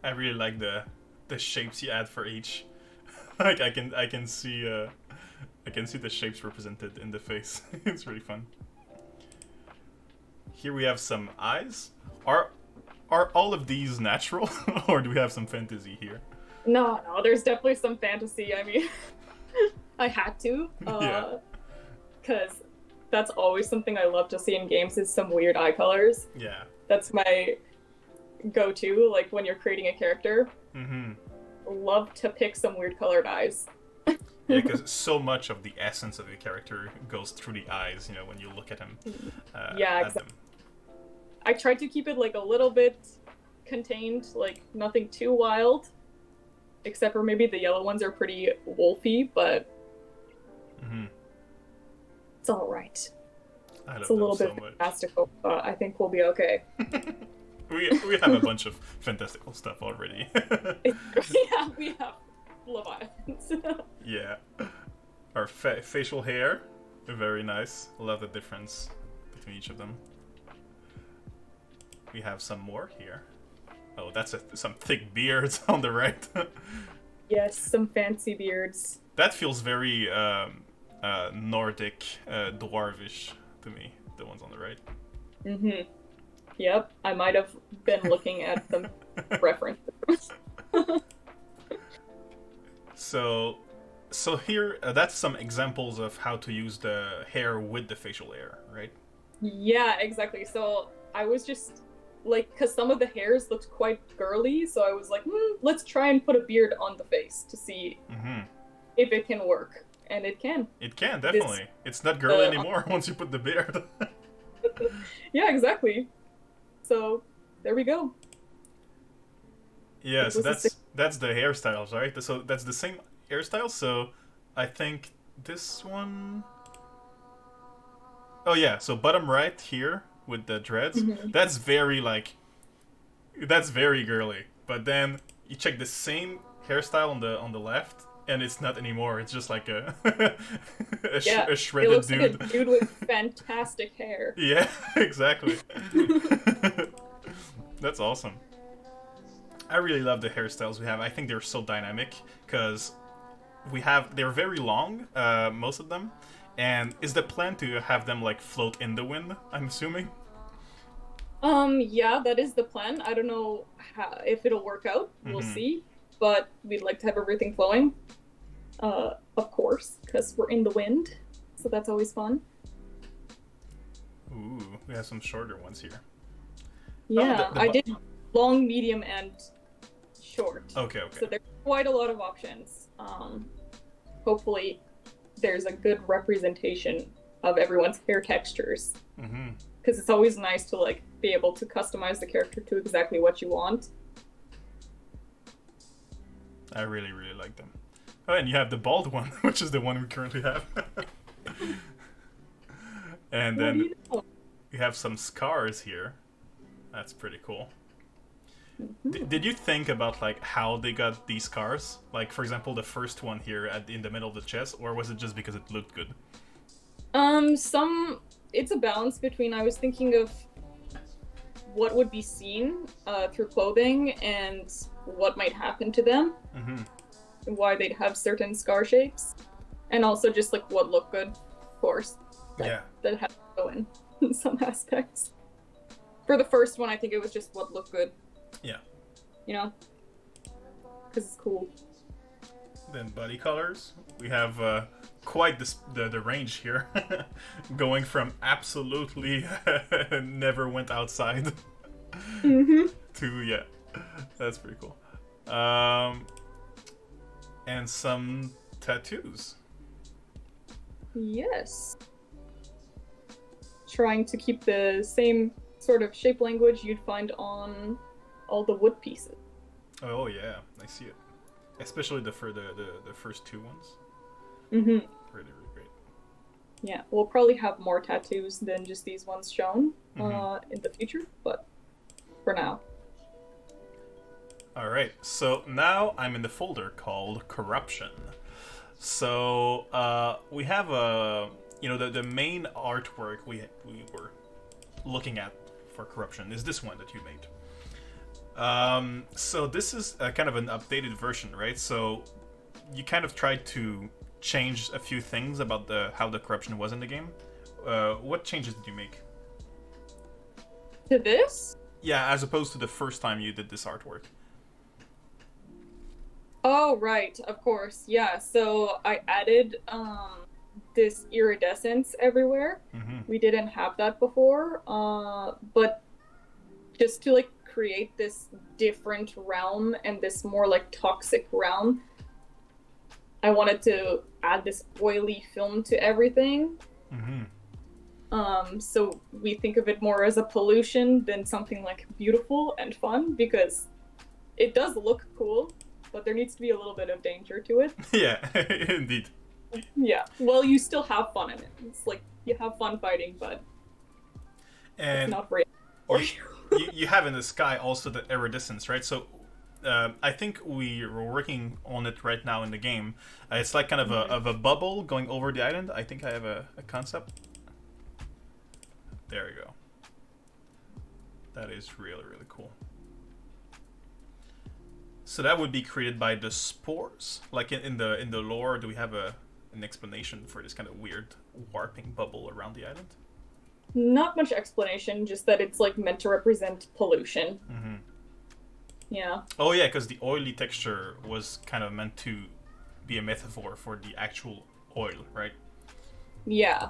A: I really like the shapes you add for each. Like I can see the shapes represented in the face. It's really fun. Here we have some eyes. Are all of these natural, or do we have some fantasy here?
B: No, there's definitely some fantasy. I mean, I had to, because that's always something I love to see in games is some weird eye colors.
A: Yeah.
B: That's my go-to, like when you're creating a character. Love to pick some weird colored eyes.
A: Yeah, because so much of the essence of your character goes through the eyes, you know, when you look at them.
B: Yeah, exactly. I tried to keep it like a little bit contained, like nothing too wild. Except for maybe the yellow ones are pretty wolfy, but it's all right. It's a little bit fantastical, but I think we'll be okay.
A: we have a bunch of fantastical stuff already.
B: Yeah, we have Leviathans.
A: Yeah. Our facial hair, very nice. Love the difference between each of them. We have some more here. Oh, that's some thick beards on the right.
B: Yes, some fancy beards.
A: That feels very Nordic, dwarvish to me. The ones on the right.
B: Mm-hmm. Yep, I might have been looking at the references.
A: So, so here, that's some examples of how to use the hair with the facial hair, right?
B: Yeah, exactly. So I was just like, because some of the hairs looked quite girly, so I was like, let's try and put a beard on the face to see
A: Mm-hmm.
B: if it can work. And it can.
A: It can,
B: It is,
A: definitely. It's not girly
B: uh,
A: anymore once you put the beard.
B: yeah, exactly. So there we go.
A: Yeah,
B: It
A: so
B: was a
A: that's the hairstyles, right? So that's the same hairstyle. So I think this one. Oh yeah, so bottom right here with the dreads.
B: Mhm.
A: That's very like that's very girly. But then you check the same hairstyle on the left, and it's not anymore. It's just like a
B: Yeah,
A: a
B: it
A: shredded
B: looks like a
A: dude.
B: dude with fantastic hair.
A: Yeah, exactly. That's awesome. I really love the hairstyles we have. I think they're so dynamic because they're very long, most of them. And is the plan to have them like float in the wind? I'm assuming.
B: Yeah, that is the plan. I don't know if it'll work out. We'll
A: Mm-hmm.
B: see. But we'd like to have everything flowing. Of course, because we're in the wind. So that's always fun.
A: Ooh, we have some shorter ones here. Oh,
B: Yeah, I did long, medium, and short.
A: Okay, okay.
B: So there's quite a lot of options. Hopefully, there's a good representation of everyone's hair textures.
A: Mm-hmm.
B: Because it's always nice to like be able to customize the character to exactly what you want.
A: I really, really like them. Oh, and you have the bald one, which is the one we currently have. And
B: What
A: then
B: do you know?
A: you have some scars here. That's pretty cool.
B: Mm-hmm.
A: Did you think about like how they got these scars? Like for example, the first one here in the middle of the chest, or was it just because it looked good?
B: Some it's a balance between I was thinking of what would be seen through clothing and what might happen to them,
A: Mm-hmm.
B: and why they'd have certain scar shapes, and also just like what looked good, of course.
A: Yeah.
B: That has to go in some aspects. For the first one, I think it was just what looked good.
A: Yeah.
B: You know, because it's cool.
A: Then body colors. We have quite the range here, going from absolutely never went outside
B: Mm-hmm.
A: to yeah, that's pretty cool. And some tattoos.
B: Yes. Trying to keep the same sort of shape language you'd find on all the wood pieces.
A: Oh yeah, I see it. Especially the first two ones.
B: Mm-hmm.
A: Really, really great.
B: Yeah, we'll probably have more tattoos than just these ones shown
A: Mm-hmm.
B: in the future, but for now.
A: All right, so now I'm in the folder called corruption. So we have the main artwork we were looking at for corruption is this one that you made. So this is kind of an updated version, right? So you kind of tried to change a few things about how the corruption was in the game. What changes did you make?
B: To this?
A: Yeah, as opposed to the first time you did this artwork.
B: Oh, right, of course. Yeah, so I added this iridescence everywhere.
A: Mm-hmm.
B: We didn't have that before, but just to like create this different realm and this more like toxic realm, I wanted to add this oily film to everything.
A: Mm-hmm.
B: So we think of it more as a pollution than something like beautiful and fun, because it does look cool, but there needs to be a little bit of danger to it.
A: Yeah, indeed.
B: Yeah. Well, you still have fun in it. It's like you have fun fighting, but
A: And
B: it's not great for you.
A: you have in the sky also the iridescence, right? So I think we're working on it right now in the game. It's like kind of a bubble going over the island. I think I have a concept. There we go. That is really, really cool. So that would be created by the spores. Like in the lore, do we have an explanation for this kind of weird warping bubble around the island?
B: Not much explanation, just that it's like meant to represent pollution.
A: Mm-hmm.
B: Yeah.
A: Oh yeah, because the oily texture was kind of meant to be a metaphor for the actual oil, right?
B: Yeah.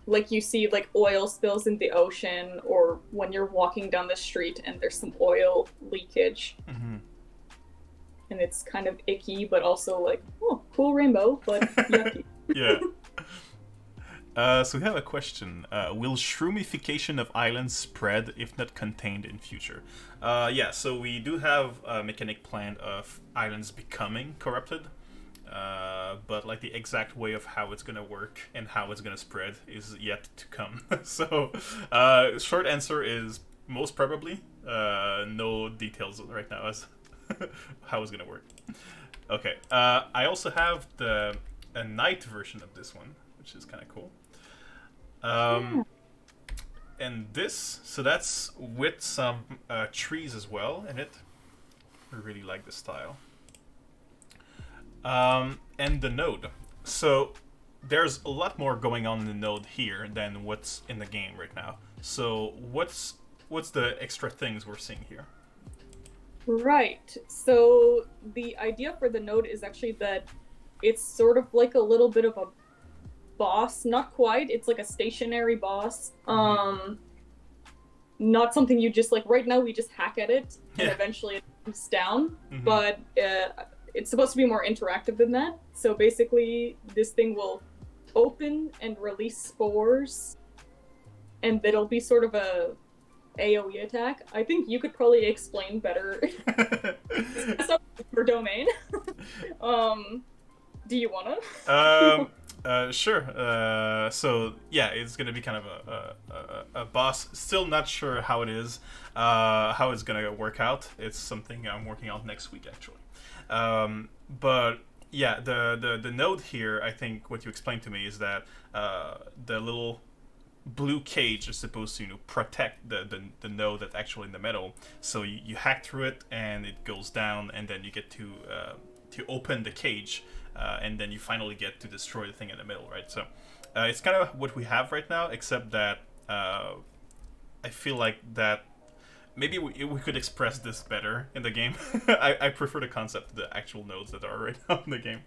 B: Like you see like oil spills in the ocean, or when you're walking down the street and there's some oil leakage.
A: Mm-hmm.
B: And it's kind of icky, but also like, oh, cool rainbow, but yucky.
A: Yeah. So we have a question. Will shroomification of islands spread if not contained in future? Yeah, so we do have a mechanic planned of islands becoming corrupted. But like the exact way of how it's gonna work and how it's gonna spread is yet to come. So short answer is most probably. No details right now as how it's gonna work. Okay. I also have a night version of this one, which is kind of cool. And this, so that's with some trees as well in it. I really like the style. And the node. So there's a lot more going on in the node here than what's in the game right now. So what's the extra things we're seeing here?
B: Right. So the idea for the node is actually that it's sort of like a little bit of a boss. Not quite. It's like a stationary boss. Not something you just like. Right now we just hack at it and eventually it comes down.
A: Mm-hmm.
B: But it's supposed to be more interactive than that. So basically, this thing will open and release spores, and it'll be sort of a AoE attack. I think you could probably explain better. That's not your domain. Do you wanna?
A: Sure. So yeah, it's gonna be kind of a boss. Still not sure how it is, how it's gonna work out. It's something I'm working on next week actually. But yeah, the node here, I think what you explained to me is that the little blue cage is supposed to protect the node that's actually in the middle. So you hack through it and it goes down, and then you get to open the cage, and then you finally get to destroy the thing in the middle, right? So it's kind of what we have right now, except that I feel like that maybe we could express this better in the game. I prefer the concept of the actual nodes that are right now in the game.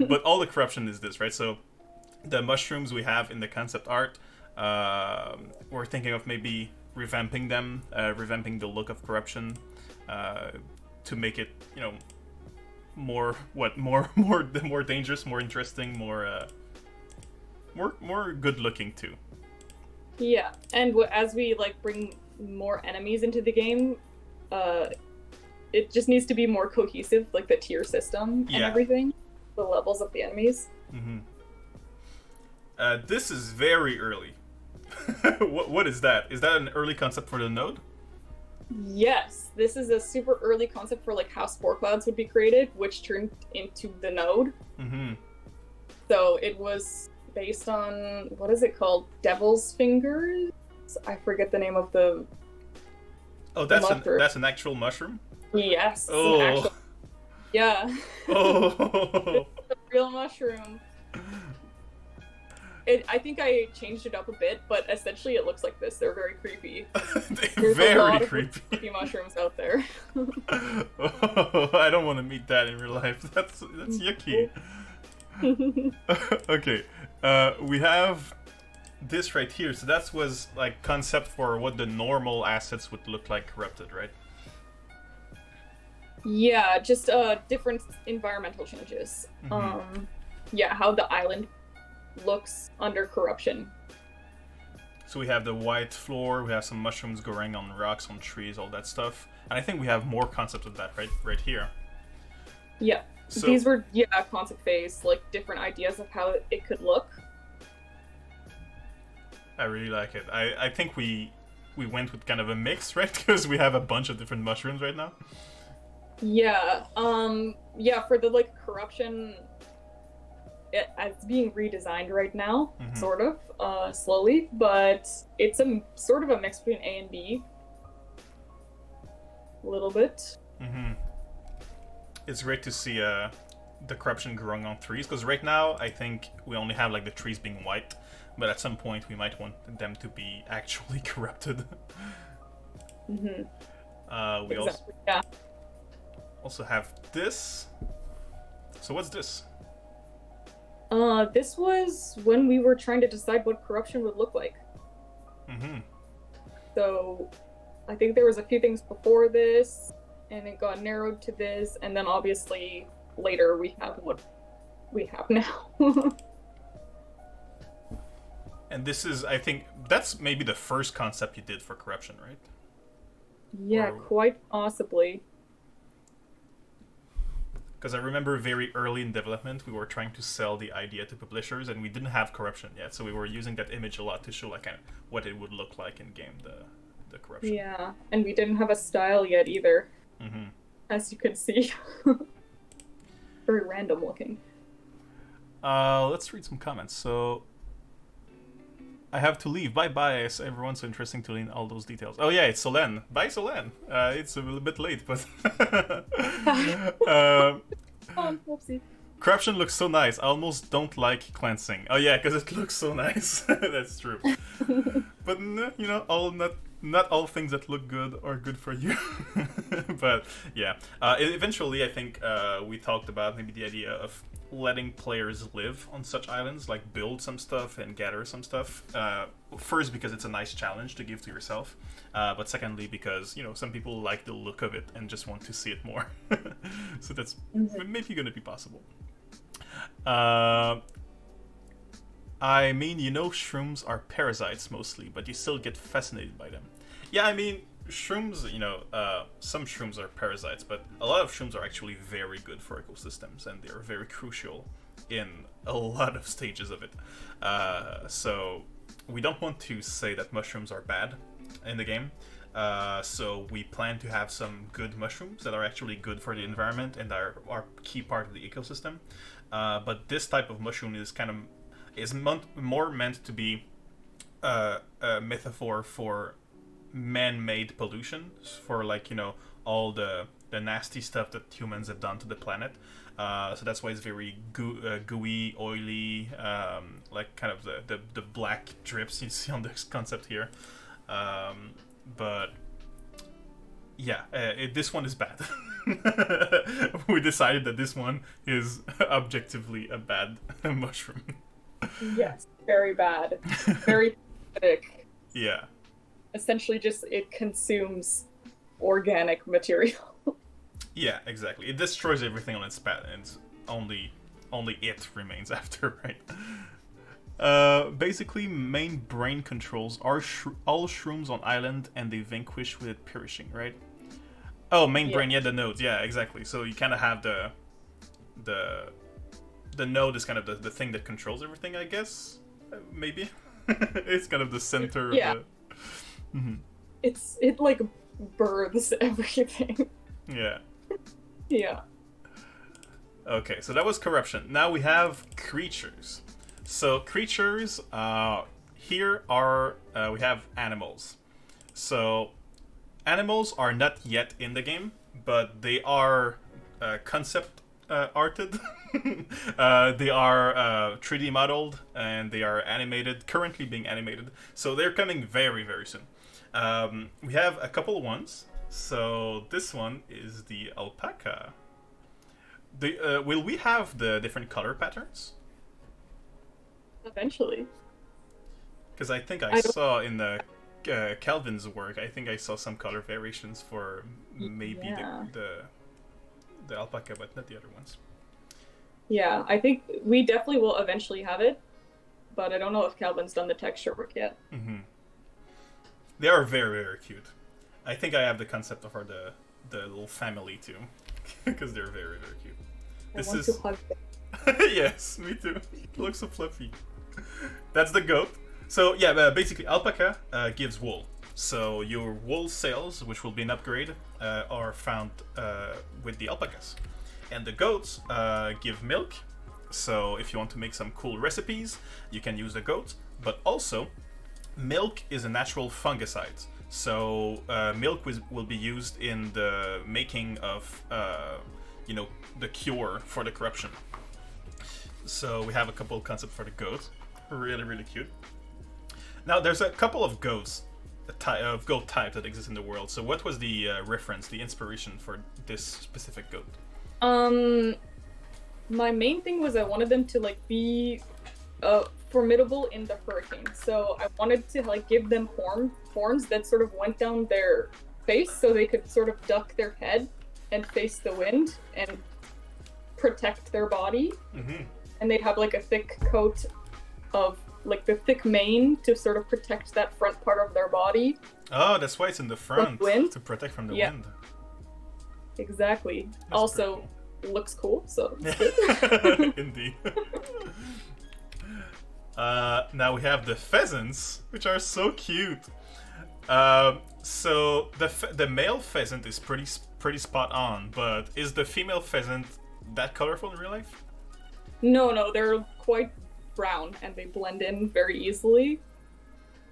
A: But all the corruption is this, right? So the mushrooms we have in the concept art, we're thinking of maybe revamping them, revamping the look of corruption, to make it, more dangerous, more interesting, more good looking too.
B: Yeah, and as we like bring more enemies into the game, it just needs to be more cohesive, like the tier system and everything, the levels of the enemies.
A: Mm-hmm. This is very early. What is that? Is that an early concept for the node?
B: Yes, this is a super early concept for like how spore clouds would be created, which turned into the node.
A: Mm-hmm.
B: So it was based on, what is it called? Devil's fingers? I forget the name of the.
A: Oh, that's an actual mushroom?
B: Yes.
A: Oh.
B: Yeah.
A: Oh.
B: It's a real mushroom. I think I changed it up a bit, but essentially it looks like this. They're very creepy. There's
A: very
B: a lot
A: creepy.
B: Of creepy mushrooms out there.
A: Oh, I don't want to meet that in real life. That's yucky. Okay. We have this right here. So that was like concept for what the normal assets would look like corrupted, right?
B: Yeah, just different environmental changes.
A: Mm-hmm.
B: Yeah, how the island looks under corruption.
A: So we have the white floor, we have some mushrooms growing on rocks, on trees, all that stuff. And I think we have more concepts of that right here.
B: Yeah. So, these were, concept phase, like different ideas of how it could look.
A: I really like it. I think we went with kind of a mix, right? Because we have a bunch of different mushrooms right now.
B: Yeah. For the like corruption, it's being redesigned right now, sort of, slowly, but it's a sort of a mix between A and B. A little bit.
A: Mm-hmm. It's great to see the corruption growing on trees, because right now I think we only have like the trees being white, but at some point we might want them to be actually corrupted.
B: Mm-hmm.
A: We
B: Exactly. Yeah.
A: also have this. So what's this?
B: This was when we were trying to decide what corruption would look like.
A: Mm-hmm.
B: So I think there was a few things before this, and it got narrowed to this, and then obviously later we have what we have now.
A: And this is, I think, that's maybe the first concept you did for corruption, right?
B: Yeah,
A: Or-
B: quite possibly.
A: Because I remember very early in development, we were trying to sell the idea to publishers, and we didn't have corruption yet, so we were using that image a lot to show like kind of what it would look like in game, the corruption.
B: Yeah, and we didn't have a style yet either,
A: Mm-hmm.
B: as you could see. Very random looking.
A: Let's read some comments. So, I have to leave. Bye bye, everyone's so interesting to learn all those details. Oh yeah, it's Solène. Bye, Solène. It's a little bit late, but
B: Oh, whoopsie.
A: corruption looks so nice. I almost don't like cleansing. Oh yeah, because it looks so nice. That's true. But you know, not all things that look good are good for you. But yeah, eventually I think we talked about maybe the idea of letting players live on such islands, like build some stuff and gather some stuff. First, because it's a nice challenge to give to yourself, but secondly, because you know some people like the look of it and just want to see it more. So that's maybe going to be possible. I mean, you know, shrooms are parasites mostly, but you still get fascinated by them. Yeah, I mean, shrooms, you know, some shrooms are parasites, but a lot of shrooms are actually very good for ecosystems, and they're very crucial in a lot of stages of it. So we don't want to say that mushrooms are bad in the game. So we plan to have some good mushrooms that are actually good for the environment and are key part of the ecosystem. But this type of mushroom is more meant to be a metaphor for man-made pollution, for like, you know, all the nasty stuff that humans have done to the planet. So that's why it's very gooey, oily, like kind of the black drips you see on this concept here. But yeah, this one is bad. We decided that this one is objectively a bad mushroom.
B: Yes, very bad. Very acidic.
A: Yeah.
B: Essentially, just it consumes organic material.
A: Yeah, exactly. It destroys everything on its path, and only it remains after, right? Basically, main brain controls are all shrooms on island, and they vanquish with it perishing, right? Oh, main brain, yeah, the nodes, yeah, exactly. So you kind of have the node is kind of the thing that controls everything, I guess. Maybe it's kind of the center.
B: Yeah.
A: Of the... Mm-hmm.
B: It like births everything.
A: Yeah.
B: Yeah.
A: Okay, so that was corruption. Now we have creatures. So creatures, here are we have animals. So animals are not yet in the game, but they are concept arted. They are 3D modeled, and they are animated, currently being animated. So they're coming very, very soon. We have a couple ones. So this one is the alpaca. Will we have the different color patterns?
B: Eventually.
A: Because I think I saw in the Calvin's work, I think I saw some color variations for maybe the alpaca, but not the other ones.
B: Yeah, I think we definitely will eventually have it, but I don't know if Calvin's done the texture work yet.
A: Mm-hmm. They are very, very cute. I think I have the concept of the little family too, because they're very, very cute.
B: I want to hug them.
A: Yes, me too. It looks so fluffy. That's the goat. So yeah, basically alpaca gives wool. So your wool sales, which will be an upgrade, are found with the alpacas. And the goats give milk. So if you want to make some cool recipes, you can use the goat. But also, milk is a natural fungicide. So milk will be used in the making of, the cure for the corruption. So we have a couple of concepts for the goat. Really, really cute. Now, there's a couple of goat types that exist in the world. So what was the reference, the inspiration for this specific goat?
B: My main thing was I wanted them to be formidable in the hurricane. So I wanted to give them horns that sort of went down their face, so they could sort of duck their head and face the wind and protect their body.
A: Mm-hmm.
B: And they'd have a thick coat of the thick mane to sort of protect that front part of their body.
A: Oh, that's why it's in the front,
B: wind.
A: To protect from the wind.
B: Exactly.
A: That's
B: also looks cool, so it's
A: good. Indeed. Now we have the pheasants, which are so cute. So the male pheasant is pretty spot on, but is the female pheasant that colorful in real life?
B: No, they're quite brown and they blend in very easily.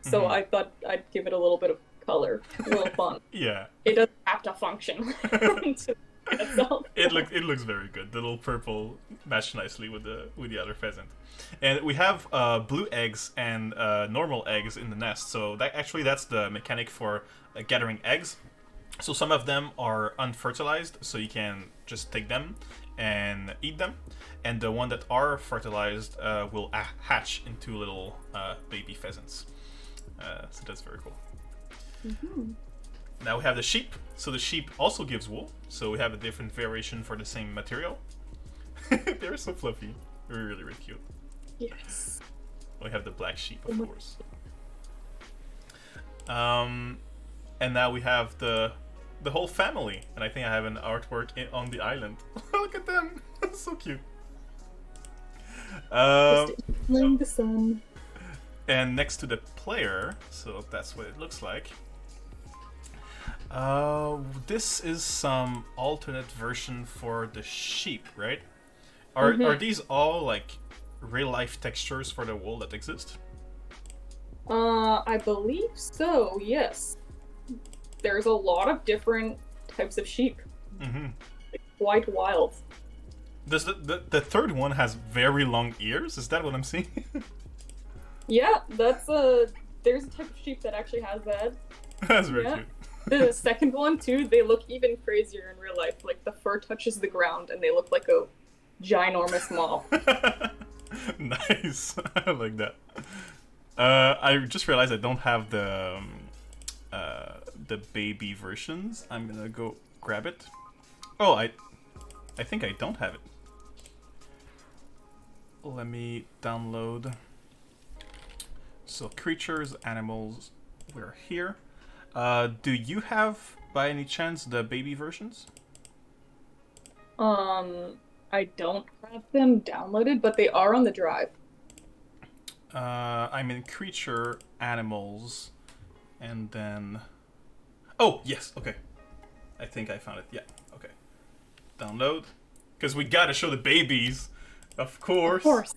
B: So I thought I'd give it a little bit of color, a little fun.
A: Yeah.
B: It doesn't have to function to itself.
A: It looks very good. The little purple matched nicely with the other pheasant. And we have blue eggs and normal eggs in the nest. So that's the mechanic for gathering eggs. So some of them are unfertilized, so you can just take them and eat them. And the one that are fertilized will hatch into little baby pheasants. So that's very cool.
B: Mm-hmm.
A: Now we have the sheep. So the sheep also gives wool. So we have a different variation for the same material. They're so fluffy. They're really, really cute.
B: Yes.
A: We have the black sheep, of course. And now we have the whole family. And I think I have an artwork on the island. Look at them. That's so cute.
B: The sun.
A: And next to the player, so that's what it looks like. This is some alternate version for the sheep, right? Are these all real life textures for the wool that exist?
B: I believe so, yes. There's a lot of different types of sheep.
A: Mm-hmm.
B: Quite wild.
A: Does the third one has very long ears? Is that what I'm seeing?
B: Yeah, there's a type of sheep that actually has that.
A: That's very cute.
B: The second one too, they look even crazier in real life. The fur touches the ground and they look like a ginormous moth.
A: Nice. I like that. I just realized I don't have the baby versions. I'm gonna go grab it. Oh, I think I don't have it. Let me download. So creatures, animals, we're here. Do you have, by any chance, the baby versions?
B: I don't have them downloaded, but they are on the drive.
A: I'm in creature, animals, and then... Oh, yes, okay. I think I found it, yeah, okay. Download. Because we gotta show the babies, of course.
B: Of course.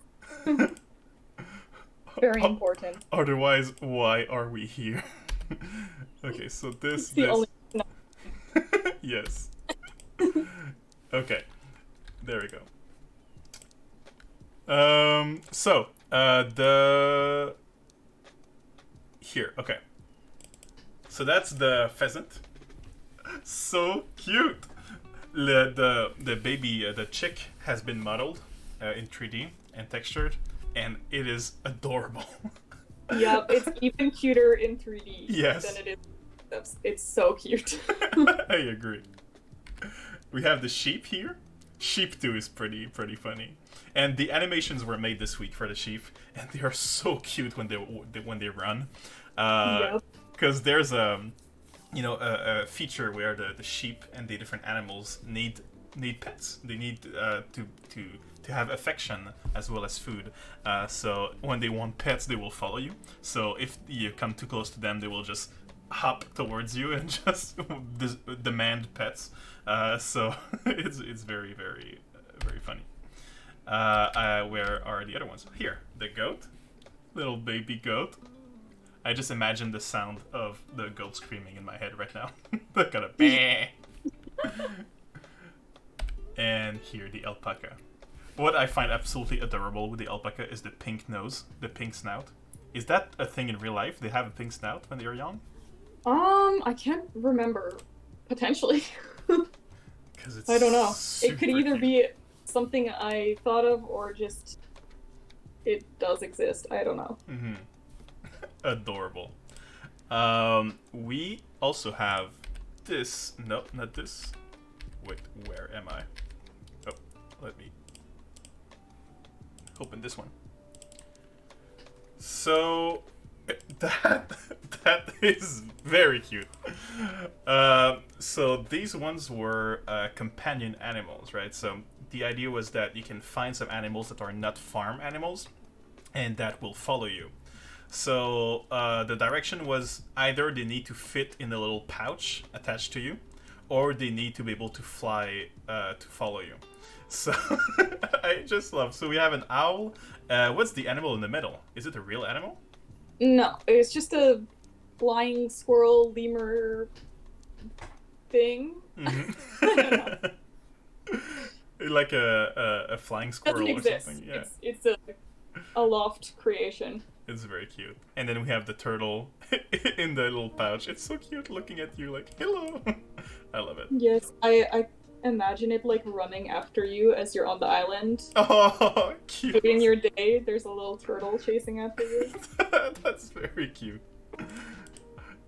B: Very important.
A: Otherwise, why are we here? Okay, so this...
B: Only...
A: Yes. Okay. There we go. Here, okay. So that's the pheasant. So cute! The baby, the chick has been modeled in 3D and textured, and it is adorable.
B: Yeah, it's even cuter in 3D
A: yes.
B: than it is. It's so cute.
A: I agree. We have the sheep here. Sheep 2 is pretty funny, and the animations were made this week for the sheep, and they are so cute when they run. Because there's a feature where the sheep and the different animals need pets. They need to have affection as well as food. So when they want pets, they will follow you. So if you come too close to them, they will just hop towards you and just demand pets. So it's very, very, very funny. Where are the other ones? Here, the goat, little baby goat. I just imagine the sound of the goat screaming in my head right now. That kind of bah. And here, the alpaca. What I find absolutely adorable with the alpaca is the pink nose, the pink snout. Is that a thing in real life? They have a pink snout when they are young?
B: I can't remember. Potentially.
A: Because it's
B: I don't know.
A: super
B: It could either
A: cute.
B: be something I thought of or just it does exist. I don't know.
A: Mm-hmm. Adorable. We also have this. No, not this. Wait, where am I? Oh, let me open this one. So that is very cute. So these ones were companion animals, right? So the idea was that you can find some animals that are not farm animals, and that will follow you. So the direction was either they need to fit in a little pouch attached to you, or they need to be able to fly to follow you. So I just love. So we have an owl. What's the animal in the middle? Is it a real animal?
B: No, it's just a flying squirrel lemur thing.
A: Mm-hmm.
B: I don't know.
A: Like a flying
B: Doesn't
A: squirrel or
B: exist.
A: something. Yeah,
B: It's a loft creation.
A: it's very cute. And then we have the turtle in the little pouch. It's so cute looking at you like, hello. I love it.
B: Yes, I imagine it like running after you as you're on the island.
A: Oh, cute.
B: In your day, there's a little turtle chasing after you.
A: That's very cute.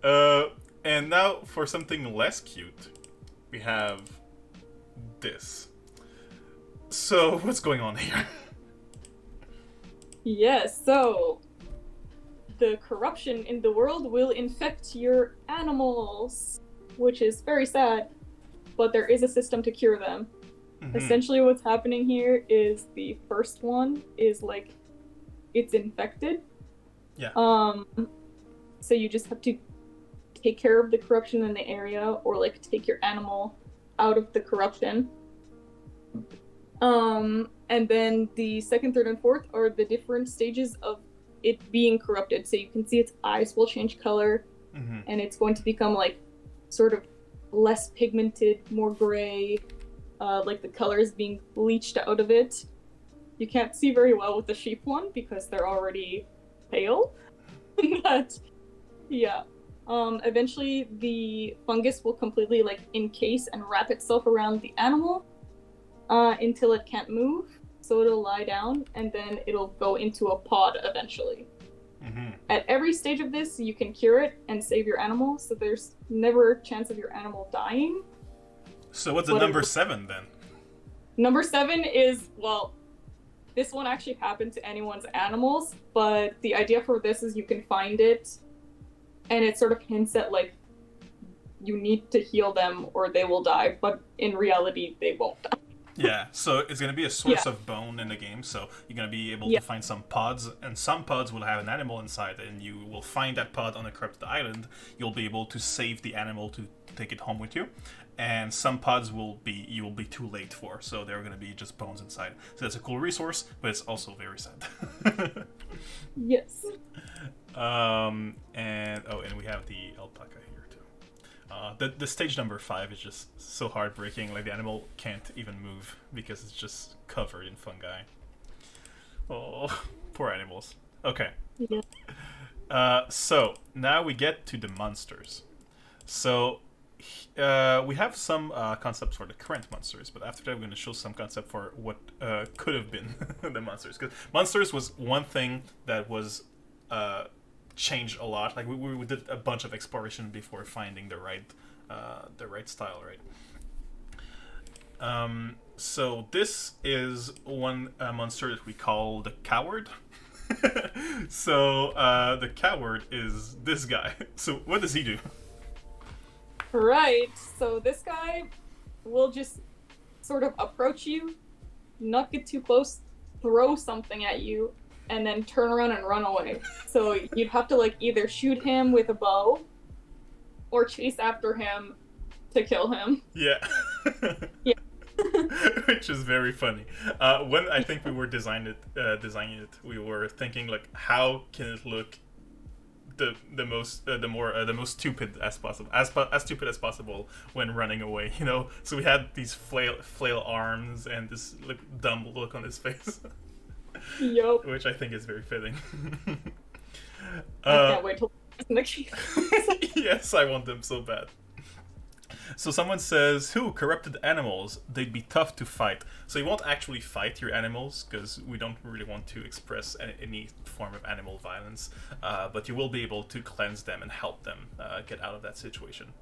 A: And now for something less cute, we have this. So what's going on here?
B: Yes, so the corruption in the world will infect your animals, which is very sad, but there is a system to cure them.
A: Mhm.
B: Essentially what's happening here is the first one is like it's infected.
A: Yeah.
B: So you just have to take care of the corruption in the area or like take your animal out of the corruption. And then the second, third, and fourth are the different stages of it being corrupted. So you can see its eyes will change color,
A: Mhm.
B: and it's going to become like sort of less pigmented, more gray, like the color is being bleached out of it. You can't see very well with the sheep one because they're already pale. But yeah. Eventually the fungus will completely like encase and wrap itself around the animal until it can't move. So it'll lie down and then it'll go into a pod eventually.
A: Mhm.
B: At every stage of this, you can cure it and save your animal, so there's never a chance of your animal dying.
A: So what's the number 7 then?
B: Number 7 is, well, this won't actually happen to anyone's animals, but the idea for this is you can find it, and it sort of hints at, like, you need to heal them or they will die, but in reality, they won't die.
A: Yeah, so it's going to be a source
B: Yeah.
A: of bone in the game, so you're going to be able
B: Yeah.
A: to find some pods, and some pods will have an animal inside, and you will find that pod on a corrupted island. You'll be able to save the animal to take it home with you, and some pods you will be too late for, so they're going to be just bones inside. So that's a cool resource, but it's also very sad.
B: Yes.
A: And we have the alpaca here too. The stage number 5 is just so heartbreaking. Like the animal can't even move because it's just covered in fungi. Oh, poor animals. Okay.
B: Yeah.
A: So now we get to the monsters. So we have some concepts for the current monsters, but after that we're going to show some concept for what could have been the monsters. Because monsters was one thing that was changed a lot. Like we did a bunch of exploration before finding the right style, right? So this is one monster that we call the coward. So the coward is this guy. So what does he do?
B: Right, so this guy will just sort of approach you, not get too close, throw something at you, and then turn around and run away. So you'd have to like either shoot him with a bow or chase after him to kill him.
A: Yeah.
B: Yeah.
A: Which is very funny. When I think we were designing it, we were thinking like, how can it look the most stupid as possible, as stupid as possible when running away. So we had these flail arms and this dumb look on his face,
B: Yup.
A: which I think is very fitting.
B: I can't wait till the next
A: Yes, I want them so bad. So someone says, "Who corrupted animals? They'd be tough to fight." So you won't actually fight your animals because we don't really want to express any form of animal violence, but you will be able to cleanse them and help them get out of that situation.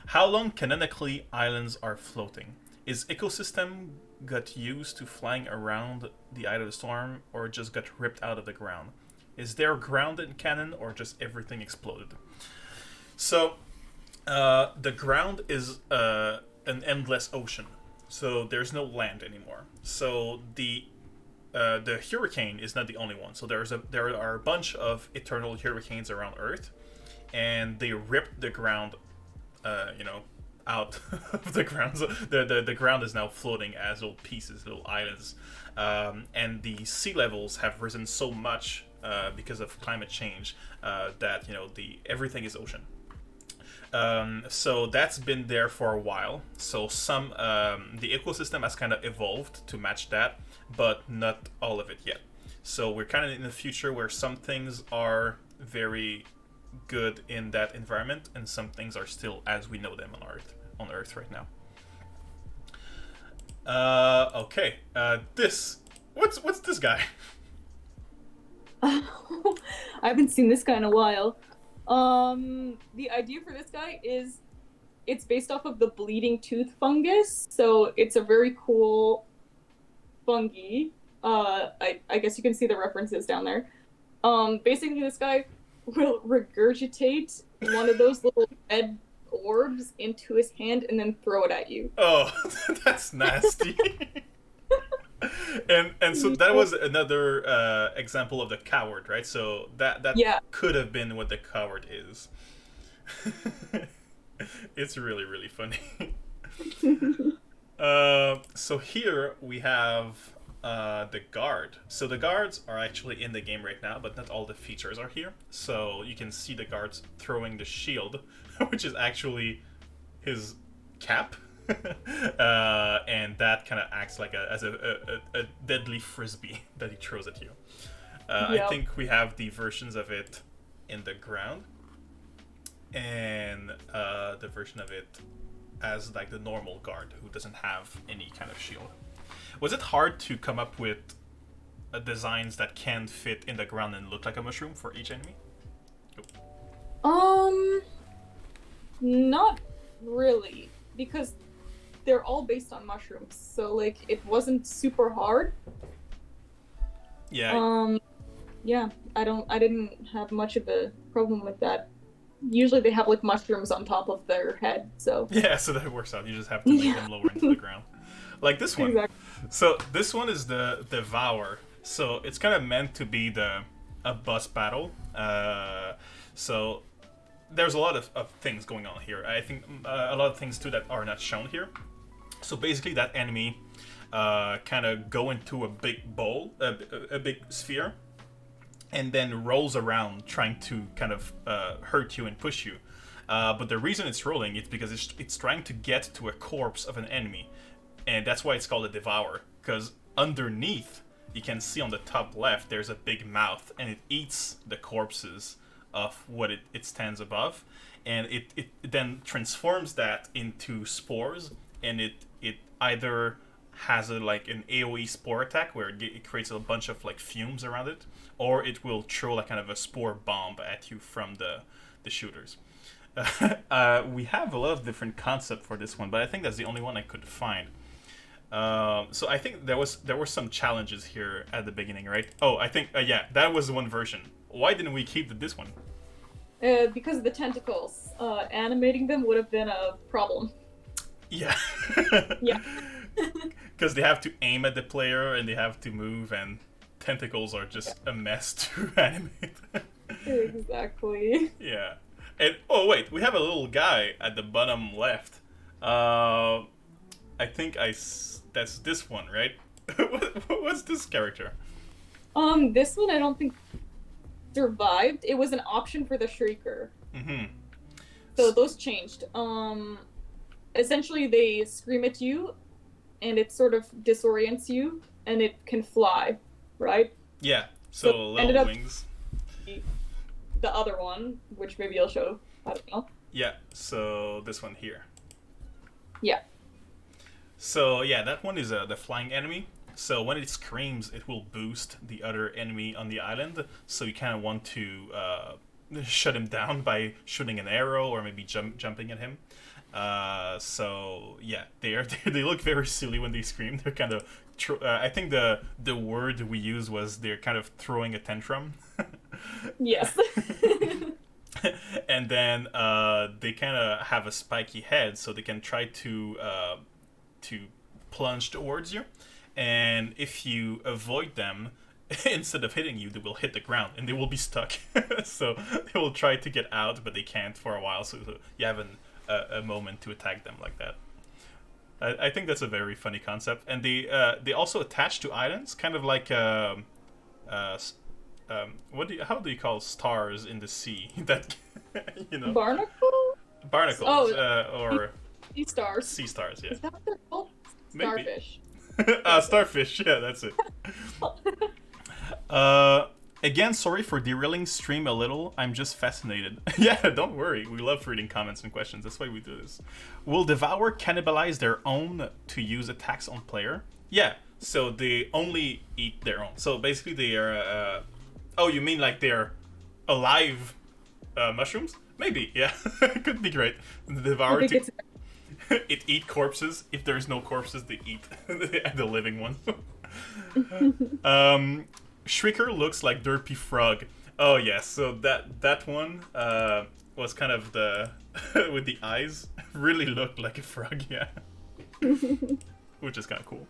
A: How long canonically islands are floating? Is ecosystem got used to flying around the eye of the storm, or just got ripped out of the ground? Is there ground in canon, or just everything exploded? So the ground is an endless ocean, so there's no land anymore. So the hurricane is not the only one. So there are a bunch of eternal hurricanes around Earth, and they ripped the ground, out of the ground. So the ground is now floating as little pieces, little islands, and the sea levels have risen so much because of climate change that everything is ocean. So that's been there for a while. So the ecosystem has kind of evolved to match that, but not all of it yet. So we're kind of in the future where some things are very good in that environment, and some things are still as we know them on Earth right now. Okay. What's this guy?
B: I haven't seen this guy in a while. The idea for this guy is it's based off of the bleeding tooth fungus, so it's a very cool fungi. I guess you can see the references down there. Basically this guy will regurgitate one of those little red orbs into his hand and then throw it at you.
A: Oh, that's nasty. And so that was another example of the coward, right? So that could have been what the coward is. It's really, really funny. So here we have the guard. So the guards are actually in the game right now, but not all the features are here. So you can see the guards throwing the shield, which is actually his cap. And that kind of acts like a deadly frisbee that he throws at you. Yep. I think we have the versions of it in the ground, and the version of it as like the normal guard who doesn't have any kind of shield. Was it hard to come up with designs that can fit in the ground and look like a mushroom for each enemy?
B: Not really, because they're all based on mushrooms, so like it wasn't super hard.
A: Yeah.
B: Yeah, I didn't have much of a problem with that. Usually they have like mushrooms on top of their head, so
A: yeah, so that works out. You just have to make them lower into the ground. Like this one. Exactly. So this one is the Devour. So it's kind of meant to be a boss battle. So there's a lot of things going on here. I think a lot of things too that are not shown here. So basically that enemy kind of go into a big bowl, a big sphere, and then rolls around trying to kind of hurt you and push you. But the reason it's rolling is because it's trying to get to a corpse of an enemy. And that's why it's called a Devour, because underneath, you can see on the top left, there's a big mouth, and it eats the corpses of what it stands above, and it then transforms that into spores, and it either has an AoE spore attack where it creates a bunch of like fumes around it, or it will throw like kind of a spore bomb at you from the shooters. We have a lot of different concepts for this one, but I think that's the only one I could find. So I think there were some challenges here at the beginning, right? Oh, I think that was the one version. Why didn't we keep this one?
B: Because of the tentacles. Animating them would have been a problem.
A: Yeah.
B: Yeah.
A: Because they have to aim at the player and they have to move, and tentacles are just a mess to animate.
B: Exactly.
A: Yeah. And oh wait, we have a little guy at the bottom left. I think that's this one, right? What's this character?
B: This one I don't think survived, it was an option for the Shrieker.
A: Mm-hmm.
B: So those changed. Essentially, they scream at you, and it sort of disorients you, and it can fly, right?
A: Yeah.
B: So
A: So
B: ended
A: little
B: up
A: wings.
B: the other one, which maybe I'll show. I don't know.
A: Yeah. So this one here.
B: Yeah.
A: So yeah, that one is the flying enemy. So when it screams, it will boost the other enemy on the island. So you kind of want to shut him down by shooting an arrow or maybe jumping at him. So yeah, they look very silly when they scream. They're kind of I think the word we used was they're kind of throwing a tantrum.
B: Yes.
A: And then they kind of have a spiky head, so they can try to plunge towards you. And if you avoid them, instead of hitting you, they will hit the ground and they will be stuck. So they will try to get out, but they can't for a while. So you have a moment to attack them like that. I think that's a very funny concept. And they also attach to islands, kind of like how do you call stars in the sea? That
B: Barnacle?
A: Barnacles. Or
B: sea stars.
A: Sea stars. Yeah.
B: Is that what they're called?
A: Maybe.
B: Starfish.
A: Starfish, yeah, that's it. Again, sorry for derailing stream a little. I'm just fascinated. Yeah, don't worry. We love reading comments and questions. That's why we do this. Will Devour cannibalize their own to use attacks on player? Yeah, so they only eat their own. So basically they are... oh, you mean like they're alive mushrooms? Maybe, yeah. Could be great. Devour it eat corpses. If there's no corpses, they eat the living ones. Shrieker looks like Derpy Frog. Oh yes, so that one was kind of the with the eyes really looked like a frog, yeah. Which is kind of cool.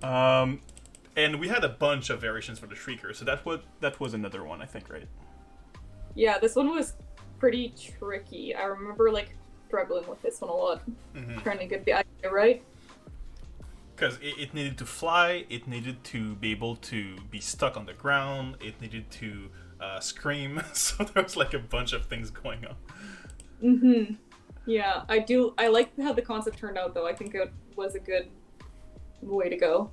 A: And we had a bunch of variations for the Shrieker, so that was another one, I think, right?
B: Yeah, this one was pretty tricky. I remember like struggling with this one a lot, trying to get the idea right.
A: Because it needed to fly, it needed to be able to be stuck on the ground, it needed to scream, so there was like a bunch of things going on.
B: Yeah, I like how the concept turned out though. I think it was a good way to go.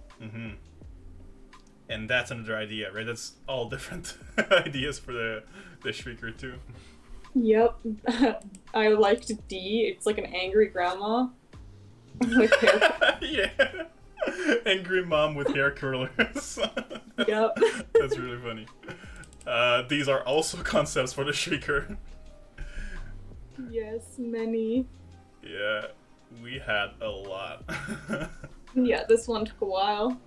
A: And that's another idea, right? That's all different ideas for the Shrieker too.
B: Yep. I liked D. It's like an angry grandma with hair.
A: Yeah. Angry mom with hair curlers.
B: Yep.
A: That's really funny. These are also concepts for the Shrieker.
B: Yes, many.
A: Yeah, we had a lot.
B: Yeah, this one took a while.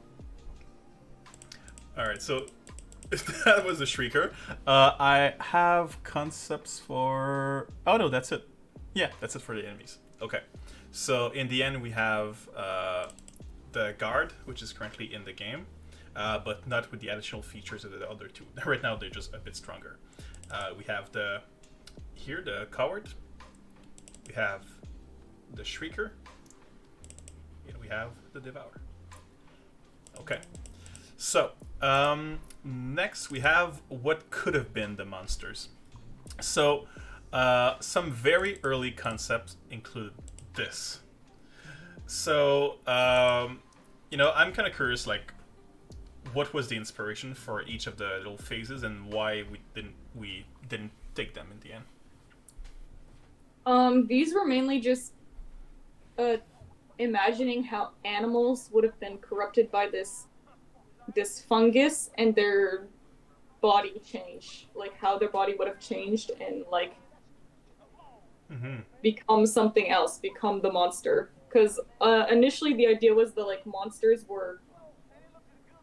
A: Alright, so that was the Shrieker. I have concepts for... Oh no, that's it. Yeah, that's it for the enemies. Okay. So in the end we have the guard, which is currently in the game, but not with the additional features of the other two. Right now they're just a bit stronger. We have the coward. We have the Shrieker. And we have the Devour. Okay. So, next we have what could have been the monsters. So, some very early concepts include this. So, I'm kind of curious, like, what was the inspiration for each of the little phases and why we didn't take them in the end?
B: These were mainly just imagining how animals would have been corrupted by this fungus and their body change, like how their body would have changed and like become something else, become the monster. Because initially the idea was the like monsters were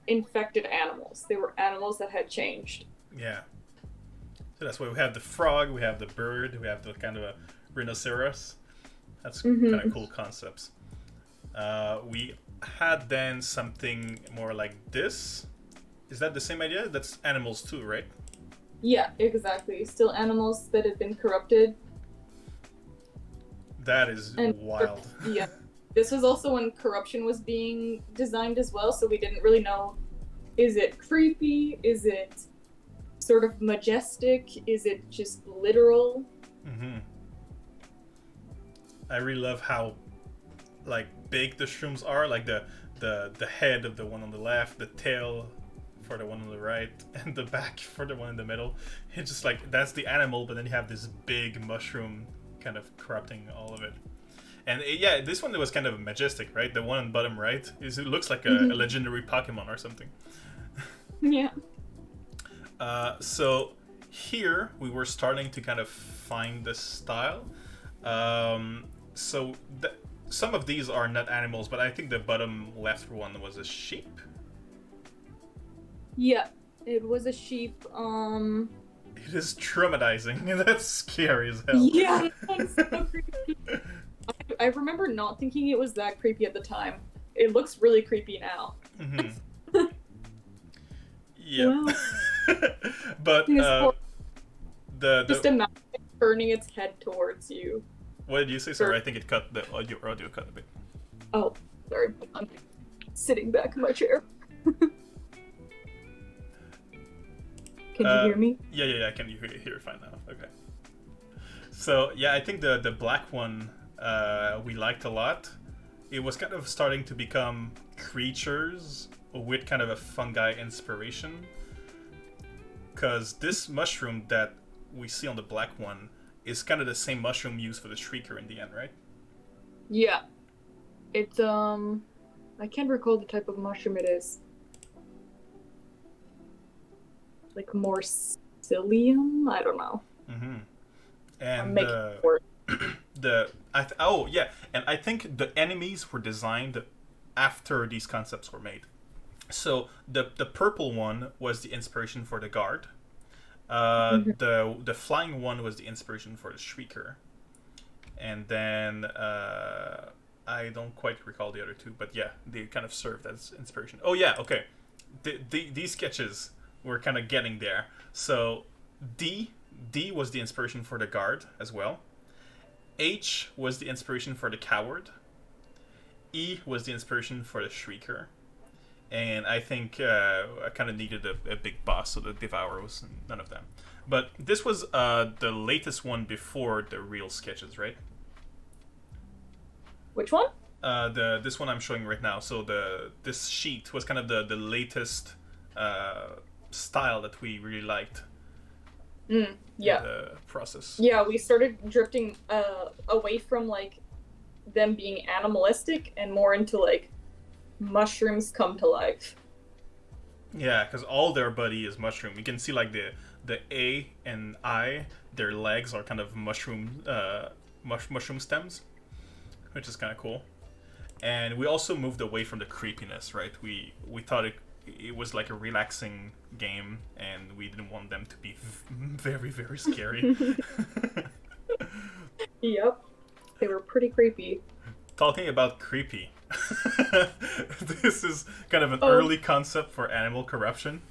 B: infected animals. They were animals that had changed.
A: Yeah. So that's why we have the frog, we have the bird, we have the kind of a rhinoceros. That's kind of cool concepts. We had then something more like this. Is that the same idea? That's animals too, right?
B: Yeah, exactly. Still animals that had been corrupted.
A: That is wild.
B: Yeah. This was also when corruption was being designed as well, so we didn't really know, is it creepy? Is it sort of majestic? Is it just literal?
A: Mm-hmm. I really love how like big the shrooms are, like the head of the one on the left, the tail for the one on the right, and the back for the one in the middle. It's just like that's the animal, but then you have this big mushroom kind of corrupting all of it. And yeah, this one was kind of majestic, right? The one on the bottom right it looks like a legendary Pokemon or something.
B: Yeah.
A: So here we were starting to kind of find the style. So some of these are not animals, but I think the bottom left one was a sheep.
B: Yeah, it was a sheep.
A: It is traumatizing. That's scary as hell.
B: Yeah, that's so creepy. I remember not thinking it was that creepy at the time. It looks really creepy now.
A: Mm-hmm. Yeah.
B: Wow.
A: But
B: just imagine it turning its head towards you.
A: What did you say? Sorry, I think it cut the audio cut a bit.
B: Oh, sorry. I'm sitting back in my chair. Can you hear me?
A: Yeah. I can hear it fine now. Okay. So yeah, I think the black one we liked a lot. It was kind of starting to become creatures with kind of a fungi inspiration. Because this mushroom that we see on the black one is kind of the same mushroom used for the Shrieker in the end, right?
B: Yeah. It's I can't recall the type of mushroom it is. Like more psyllium? I don't know.
A: Mm-hmm. And
B: I'm making it work.
A: and I think the enemies were designed after these concepts were made. So the purple one was the inspiration for the guard. The flying one was the inspiration for the Shrieker, and then I don't quite recall the other two, but yeah, they kind of served as inspiration. Oh yeah, okay. These sketches were kind of getting there. So D was the inspiration for the guard as well. H was the inspiration for the coward. E was the inspiration for the Shrieker. And I think I kind of needed a big boss, so the Devourer was none of them. But this was the latest one before the real sketches, right?
B: Which one?
A: This one I'm showing right now. So this sheet was kind of the latest style that we really liked.
B: Yeah.
A: The process.
B: Yeah, we started drifting away from like them being animalistic and more into like mushrooms come to life.
A: Yeah, because all their body is mushroom. You can see like the A and I, their legs are kind of mushroom mushroom stems, which is kind of cool. And we also moved away from the creepiness, right? We thought it was like a relaxing game, and we didn't want them to be very, very scary.
B: Yep, they were pretty creepy.
A: Talking about creepy, this is kind of an early concept for animal corruption.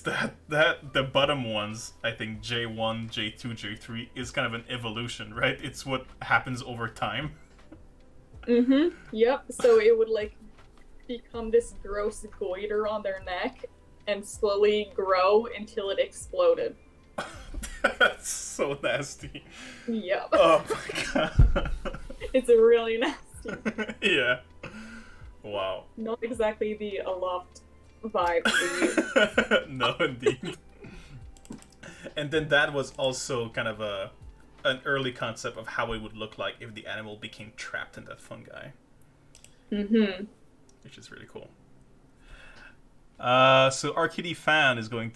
A: That the bottom ones, I think J1, J2, J3 is kind of an evolution, right? It's what happens over time.
B: Yep. So it would like become this gross goiter on their neck and slowly grow until it exploded.
A: That's so nasty.
B: Yep.
A: Oh my god.
B: It's really nasty.
A: Yeah. Wow.
B: Not exactly the Aloft vibe for you.
A: No, indeed. And then that was also kind of an early concept of how it would look like if the animal became trapped in that fungi. Which is really cool. So Arcady Fan is going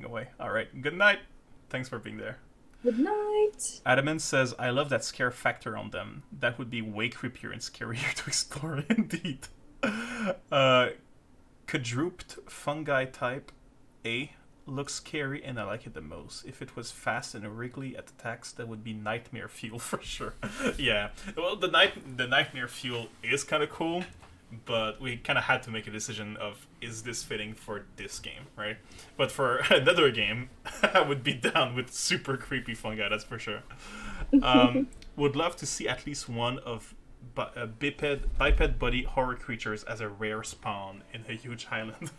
A: away. All right. Good night. Thanks for being there.
B: Good night.
A: Adamant says, I love that scare factor on them. That would be way creepier and scarier to explore, indeed. Quadruped fungi type A looks scary, and I like it the most. If it was fast and wriggly at attacks, that would be nightmare fuel for sure. Yeah. Well, the nightmare fuel is kind of cool, but we kind of had to make a decision of, is this fitting for this game, right? But for another game, I would be down with super creepy fungi, that's for sure. Would love to see at least one of biped body horror creatures as a rare spawn in a huge island.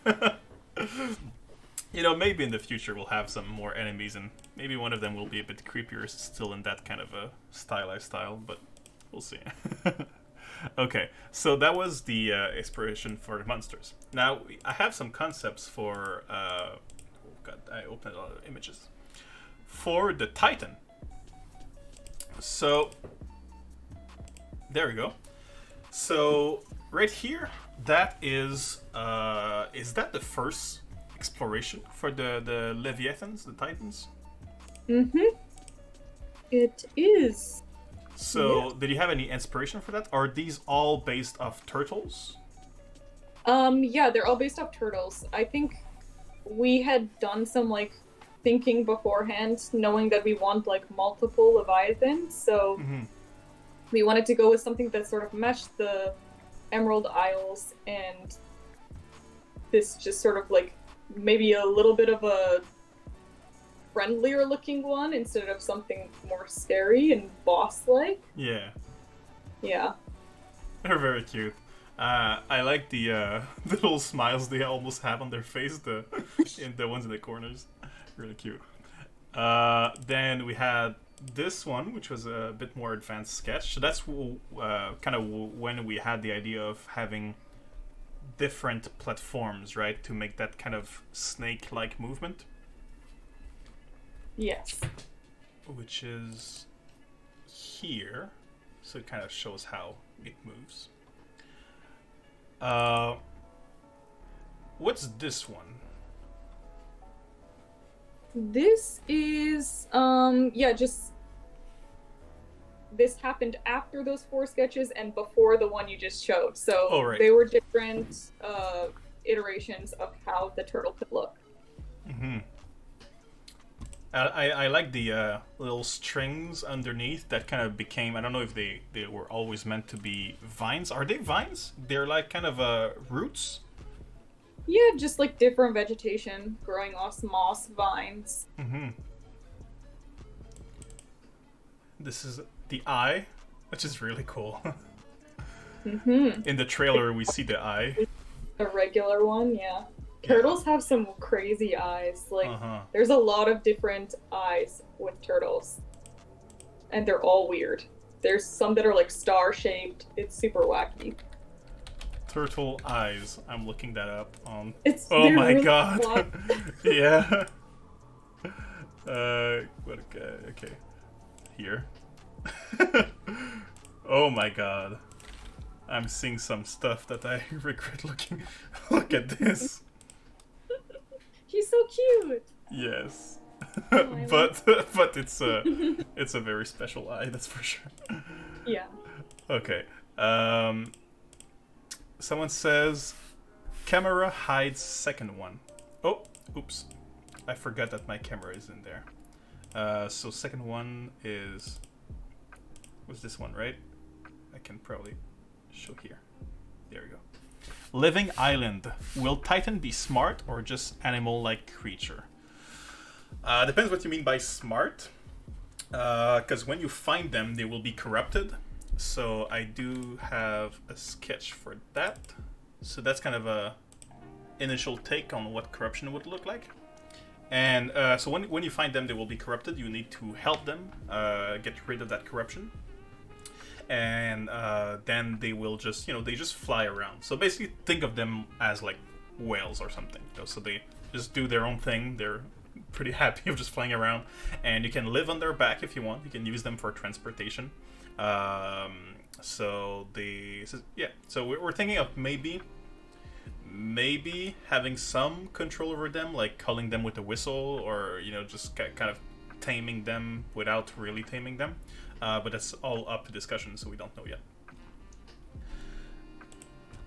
A: Maybe in the future we'll have some more enemies, and maybe one of them will be a bit creepier, still in that kind of a stylized style, but we'll see. Okay, so that was the inspiration for the monsters. Now, I have some concepts for... oh god, I opened a lot of images. For the Titan. So, there we go. So, right here, that is that the first exploration for the Leviathans, the Titans?
B: Mm-hmm. It is.
A: So,
B: Yeah.
A: did you have any inspiration for that? Are these all based off turtles?
B: Yeah, they're all based off turtles. I think we had done some, like, thinking beforehand, knowing that we want, like, multiple Leviathans, so we wanted to go with something that sort of meshed the Emerald Isles and this just sort of, like, maybe a little bit of a friendlier looking one instead of something more scary and boss-like.
A: Yeah.
B: Yeah.
A: They're very cute. I like the little smiles they almost have on their face, the ones in the corners. Really cute. Then we had this one, which was a bit more advanced sketch. So that's kind of when we had the idea of having different platforms, right, to make that kind of snake-like movement.
B: Yes.
A: Which is here, so it kind of shows how it moves. What's this one?
B: This is, just... This happened after those 4 sketches and before the one you just showed. So They were different iterations of how the turtle could look.
A: Mm-hmm. I like the little strings underneath that kind of became... I don't know if they were always meant to be vines. Are they vines? They're like kind of roots?
B: Yeah, just like different vegetation growing off moss vines.
A: Mm-hmm. This is the eye, which is really cool.
B: Mm-hmm.
A: In the trailer, we see the eye.
B: A regular one, yeah. Turtles have some crazy eyes. Like, there's a lot of different eyes with turtles. And they're all weird. There's some that are like star-shaped. It's super wacky.
A: Turtle eyes. I'm looking that up on...
B: Oh my
A: really
B: god.
A: Yeah. Okay. Here. Oh my god. I'm seeing some stuff that I regret looking. Look at this.
B: He's so cute.
A: Yes. but it's a very special eye, that's for sure.
B: Yeah.
A: Okay. Someone says camera hides second one. Oh, oops. I forgot that my camera is in there. So second one was this one, right? I can probably show here. There we go. Living island. Will Titan be smart or just animal-like creature? Depends what you mean by smart. Because when you find them, they will be corrupted. So I do have a sketch for that. So that's kind of a initial take on what corruption would look like. And so when you find them, they will be corrupted. You need to help them get rid of that corruption. And then they will just, they just fly around. So basically think of them as like whales or something. So they just do their own thing. They're pretty happy of just flying around. And you can live on their back if you want. You can use them for transportation. So we're thinking of maybe having some control over them, like culling them with a whistle, or just kind of taming them without really taming them. But that's all up to discussion, so we don't know yet.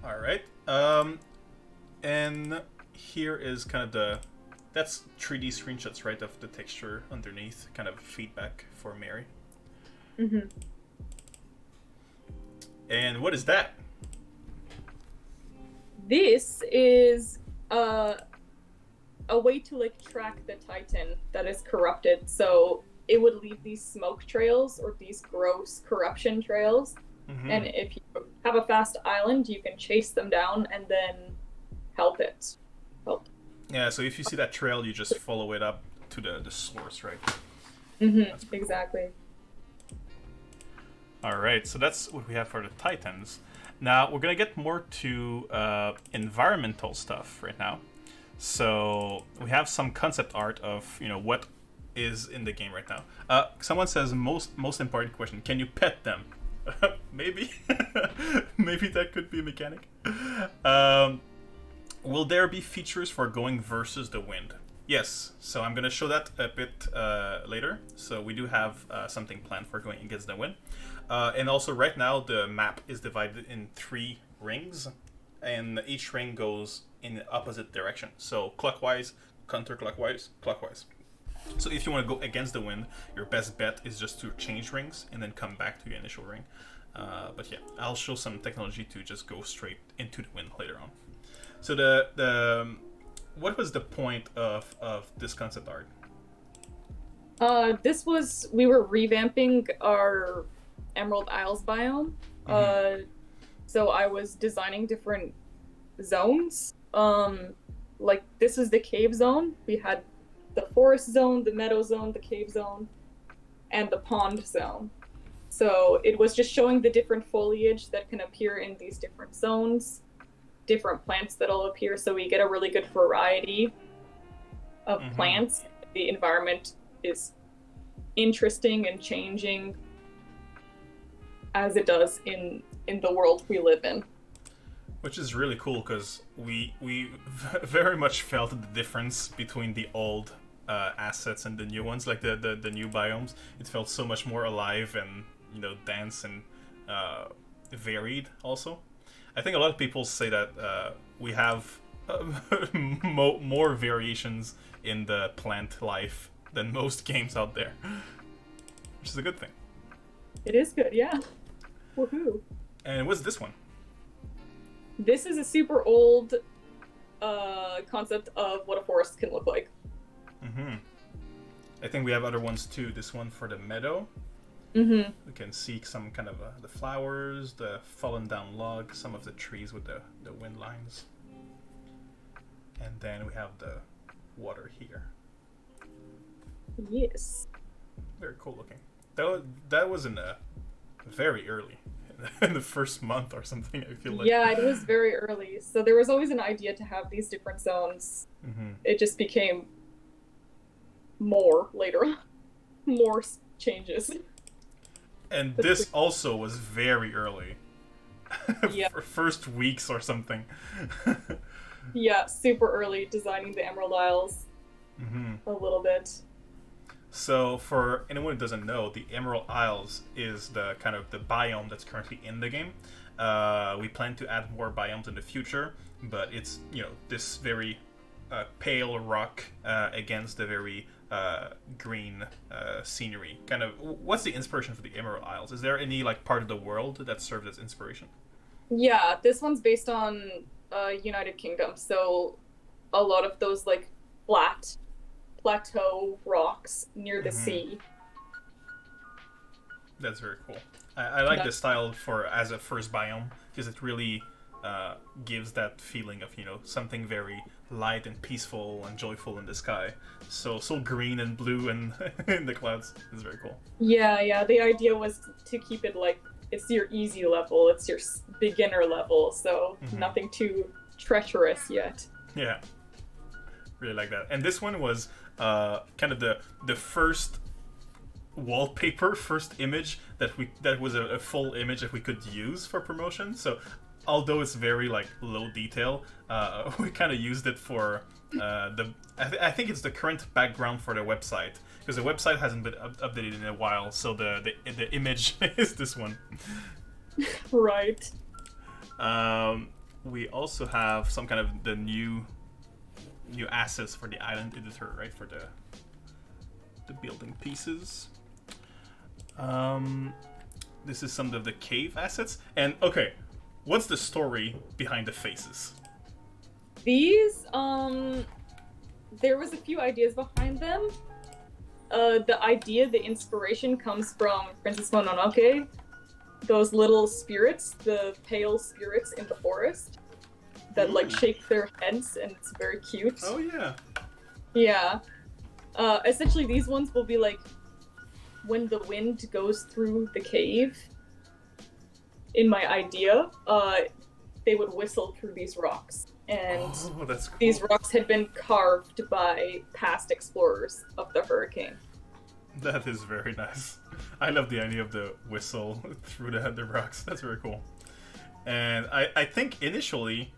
A: All right. And here is kind of that's 3D screenshots, right, of the texture underneath, kind of feedback for Mary.
B: Mm-hmm.
A: And what is that?
B: This is a way to like track the Titan that is corrupted. So it would leave these smoke trails or these gross corruption trails And if you have a fast island, you can chase them down and then help it. Help.
A: Yeah, so if you see that trail, you just follow it up to the source, right?
B: Exactly.
A: All right, so that's what we have for the Titans. Now we're gonna get more to environmental stuff right now. So we have some concept art of what is in the game right now. Someone says most important question: can you pet them? Maybe, maybe that could be a mechanic. Will there be features for going versus the wind? Yes, so I'm gonna show that a bit later. So we do have something planned for going against the wind. And also right now the map is divided in 3 rings, and each ring goes in the opposite direction. So clockwise, counterclockwise, clockwise. So if you want to go against the wind, your best bet is just to change rings and then come back to your initial ring. But yeah, I'll show some technology to just go straight into the wind later on. So the what was the point of this concept art?
B: We were revamping our Emerald Isles biome. So I was designing different zones. Like this is the cave zone. We had the forest zone, the meadow zone, the cave zone, and the pond zone. So it was just showing the different foliage that can appear in these different zones, different plants that'll appear, so we get a really good variety of plants. The environment is interesting and changing as it does in the world we live in.
A: Which is really cool because we very much felt the difference between the old assets and the new ones, like the new biomes. It felt so much more alive and dense and varied. Also, I think a lot of people say that we have more variations in the plant life than most games out there, which is a good thing.
B: It is good, yeah. Woohoo!
A: And what's this one?
B: This is a super old concept of what a forest can look like.
A: I think we have other ones too. This one for the meadow. We can see some kind of the flowers, the fallen down log, some of the trees with the wind lines. And then we have the water here.
B: Yes.
A: Very cool looking. That was in very early. In the first month or something, I feel like.
B: Yeah, it was very early. So there was always an idea to have these different zones. It just became more later on. More changes.
A: And this also was very early.
B: Yeah.
A: For first weeks or something.
B: Yeah, super early designing the Emerald Isles. A little bit.
A: So for anyone who doesn't know, the Emerald Isles is the kind of the biome that's currently in the game. We plan to add more biomes in the future, but it's this very pale rock against the very green scenery. Kind of, what's the inspiration for the Emerald Isles? Is there any part of the world that served as inspiration?
B: Yeah, this one's based on United Kingdom, so a lot of those flat plateau rocks near the sea.
A: That's very cool. I like the style as a first biome because it really gives that feeling of something very light and peaceful and joyful in the sky. So green and blue and in the clouds. It's very cool.
B: Yeah. The idea was to keep it it's your easy level, it's your beginner level, so nothing too treacherous yet.
A: Yeah, really like that. And this one was kind of the first wallpaper, first image that was a full image that we could use for promotion. So although it's very low detail, we kind of used it for I think it's the current background for the website, because the website hasn't been updated in a while, so the image is this one.
B: Right.
A: We also have some kind of the new assets for the island editor, right, for the building pieces. This is some of the cave assets. And okay, what's the story behind the faces?
B: These there was a few ideas behind them. The inspiration comes from Princess Mononoke. those little spirits, the pale spirits in the forest that like shake their heads, and it's very cute.
A: Oh yeah.
B: Yeah. Essentially, these ones will be like when the wind goes through the cave. In my idea, they would whistle through these rocks, and
A: that's cool.
B: these rocks had been carved by past explorers of the hurricane.
A: That is very nice. I love the idea of the whistle through the rocks. That's very cool. And I think initially,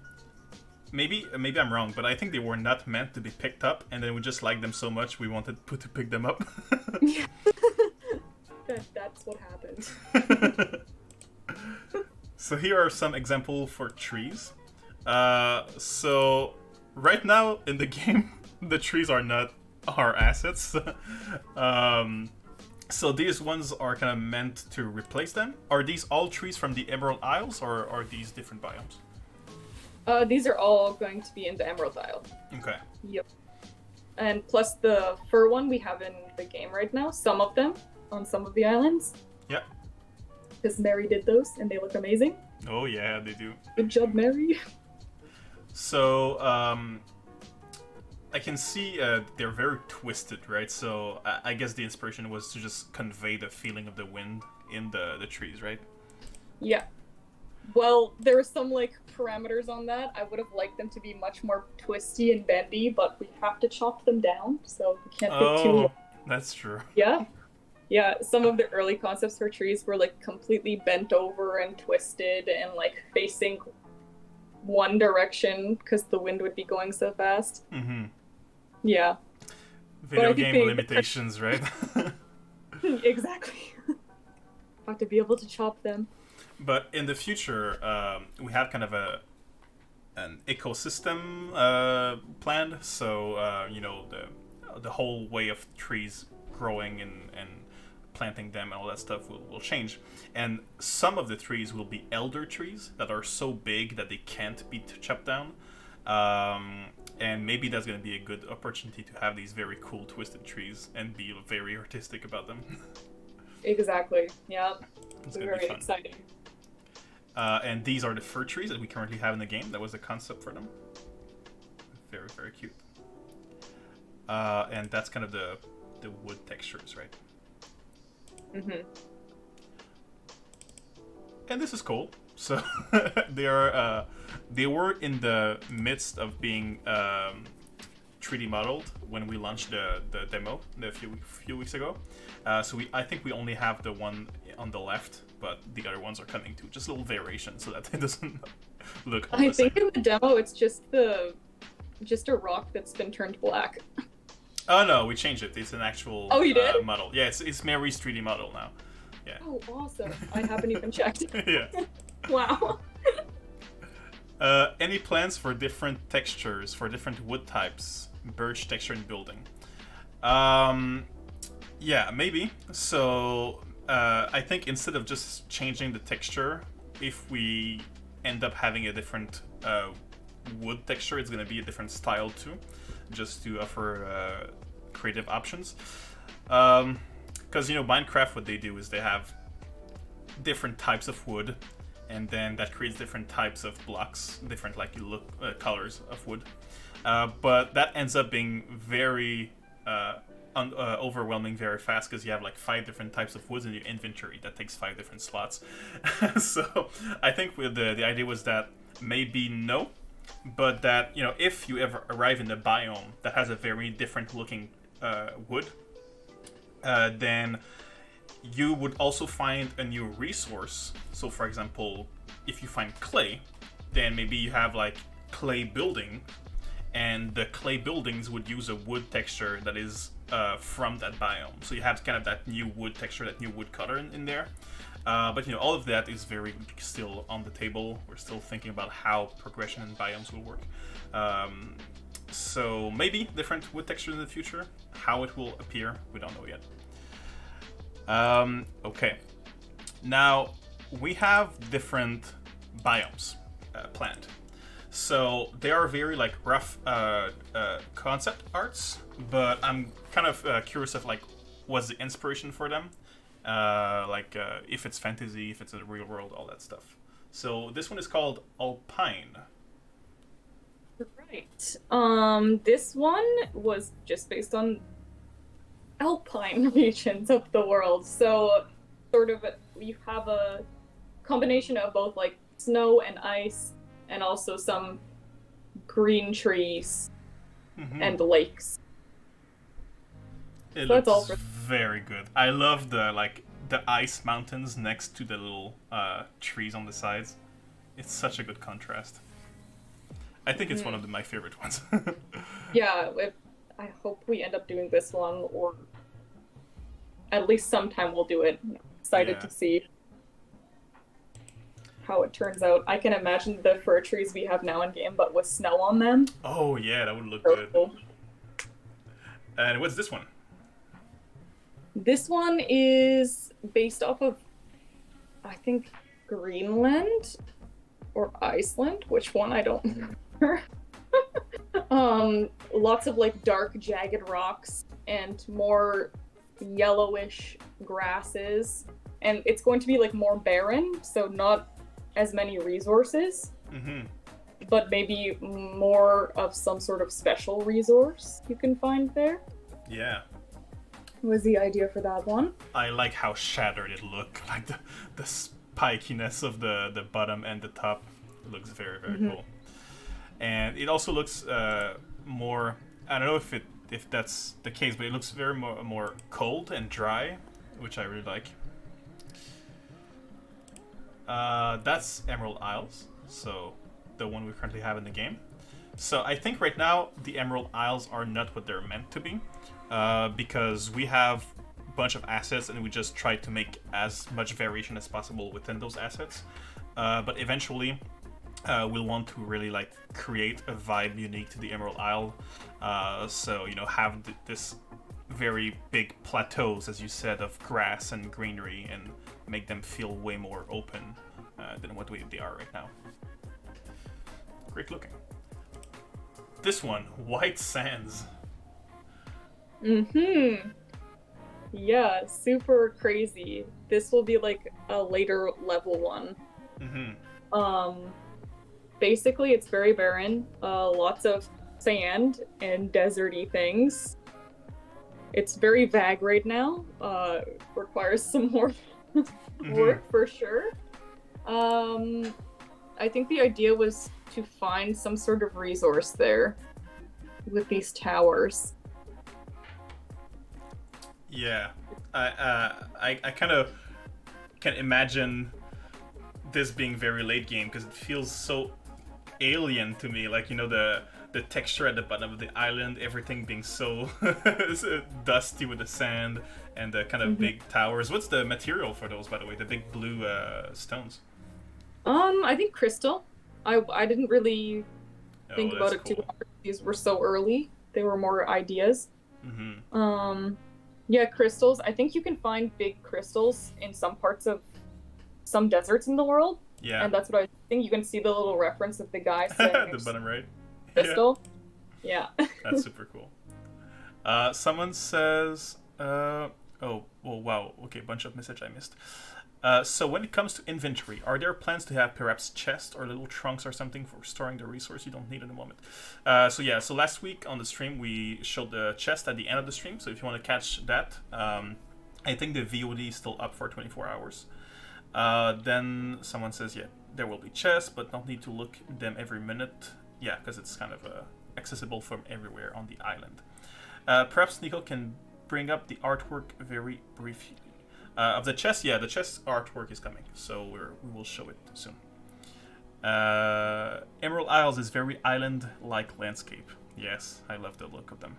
A: maybe I'm wrong, but I think they were not meant to be picked up, and then we just liked them so much we wanted to pick them up.
B: Yeah. That's what happened.
A: So here are some examples for trees. So right now in the game, the trees are not our assets. So these ones are kind of meant to replace them. Are these all trees from the Emerald Isles, or are these different biomes?
B: These are all going to be in the Emerald Isle.
A: Okay.
B: Yep. And plus the fur one we have in the game right now, some of them on some of the islands.
A: Yeah.
B: Because Mary did those, and they look amazing.
A: Oh yeah, they do.
B: Good job, Mary.
A: So, I can see they're very twisted, right? So I guess the inspiration was to just convey the feeling of the wind in the trees, right?
B: Yeah. Well, there are some like parameters on that. I would have liked them to be much more twisty and bendy, but we have to chop them down, so we can't get too long.
A: That's true.
B: Yeah. Yeah, some of the early concepts for trees were like completely bent over and twisted and like facing one direction because the wind would be going so fast.
A: Mm-hmm.
B: Yeah.
A: Video game limitations, right?
B: Exactly. Have to be able to chop them.
A: But in the future, we have kind of an ecosystem planned. So you know, the whole way of trees growing and planting them and all that stuff will change. And some of the trees will be elder trees that are so big that they can't be chopped down. And maybe that's going to be a good opportunity to have these very cool twisted trees and be very artistic about them.
B: Exactly. Yeah.
A: It's
B: very exciting.
A: And these are the fir trees that we currently have in the game. That was the concept for them. Very, very cute. And that's kind of the wood textures, right?
B: Mm-hmm.
A: And this is cool. So they were in the midst of being 3D modeled when we launched the demo a few weeks ago. So I think we only have the one on the left, but the other ones are coming too. Just a little variation so that it doesn't look all the same.
B: I think in the demo it's just a rock that's been turned black.
A: Oh no, we changed it. It's an actual
B: you did?
A: model. Yeah, it's Mary's 3D model now. Yeah.
B: Oh, awesome. I haven't even checked.
A: Yeah.
B: Wow.
A: Any plans for different textures, for different wood types, birch texture in building? Yeah, maybe. So I think instead of just changing the texture, if we end up having a different wood texture, it's going to be a different style too, just to offer creative options. Because, you know, Minecraft, what they do is they have different types of wood, and then that creates different types of blocks, different colors of wood. But that ends up being very overwhelming very fast because you have like 5 different types of woods in your inventory. That takes 5 different slots. So I think with the idea was that maybe no, but that, you know, if you ever arrive in a biome that has a very different looking wood, then you would also find a new resource. So for example, if you find clay, then maybe you have like clay building, and the clay buildings would use a wood texture that is from that biome. So you have kind of that new wood texture, that new wood color in there. But you know, all of that is very still on the table. We're still thinking about how progression in biomes will work. So maybe different wood textures in the future. How it will appear, we don't know yet. Okay. Now, we have different biomes planned. So they are very like rough concept arts, but I'm kind of curious of like what's the inspiration for them. if it's fantasy, if it's a real world, all that stuff. So this one is called Alpine.
B: Right. This one was just based on alpine regions of the world. So sort of you have a combination of both like snow and ice and also some green trees and lakes.
A: It
B: So that's all
A: looks
B: for
A: very good. I love the ice mountains next to the little trees on the sides. It's such a good contrast. I think it's one of my favorite ones.
B: Yeah, I hope we end up doing this one, or at least sometime we'll do it. I'm excited to see how it turns out. I can imagine the fir trees we have now in game, but with snow on them.
A: Oh yeah, that would look
B: So
A: good.
B: cool.
A: And what's this one?
B: This one is based off of, I think, Greenland or Iceland. Which one? I don't remember. Lots of like dark, jagged rocks and more yellowish grasses. And it's going to be like more barren, so not as many resources, but maybe more of some sort of special resource you can find there.
A: Yeah.
B: Was the idea for that one.
A: I like how shattered it looked. Like the spikiness of the bottom and the top. It looks very, very cool. And it also looks more, I don't know if that's the case, but it looks very more cold and dry, which I really like. That's Emerald Isles, so the one we currently have in the game. So I think right now the Emerald Isles are not what they're meant to be, because we have a bunch of assets and we just try to make as much variation as possible within those assets. But eventually we'll want to really like create a vibe unique to the Emerald Isle. So, you know, have this very big plateaus, as you said, of grass and greenery, and make them feel way more open than what they are right now. Great looking. This one, White Sands.
B: Yeah, super crazy. This will be like a later level one. Basically it's very barren, lots of sand and deserty things. It's very vague right now, requires some more work for sure. I think the idea was to find some sort of resource there with these towers.
A: Yeah, I kind of can imagine this being very late game because it feels so alien to me. Like, you know, the texture at the bottom of the island, everything being so dusty with the sand and the kind of big towers. What's the material for those, by the way? The big blue stones. I
B: think crystal. I didn't really think about it too hard. These were so early. They were more ideas. Yeah, crystals. I think you can find big crystals in some parts of some deserts in the world.
A: Yeah.
B: And that's what I think. You can see the little reference of the guy saying
A: the bottom right.
B: Crystal. Yeah.
A: That's super cool. Someone says, oh, wow. Okay, bunch of message I missed. So when it comes to inventory, are there plans to have perhaps chests or little trunks or something for storing the resource you don't need in a moment? So last week on the stream we showed the chest at the end of the stream. So if you want to catch that, I think the VOD is still up for 24 hours. Then someone says, yeah, there will be chests, but don't need to look them every minute. Yeah, because it's kind of accessible from everywhere on the island. Perhaps Nico can bring up the artwork very briefly. Of the chest, yeah, the chest artwork is coming, so we will show it soon. Emerald Isles is very island-like landscape. Yes, I love the look of them.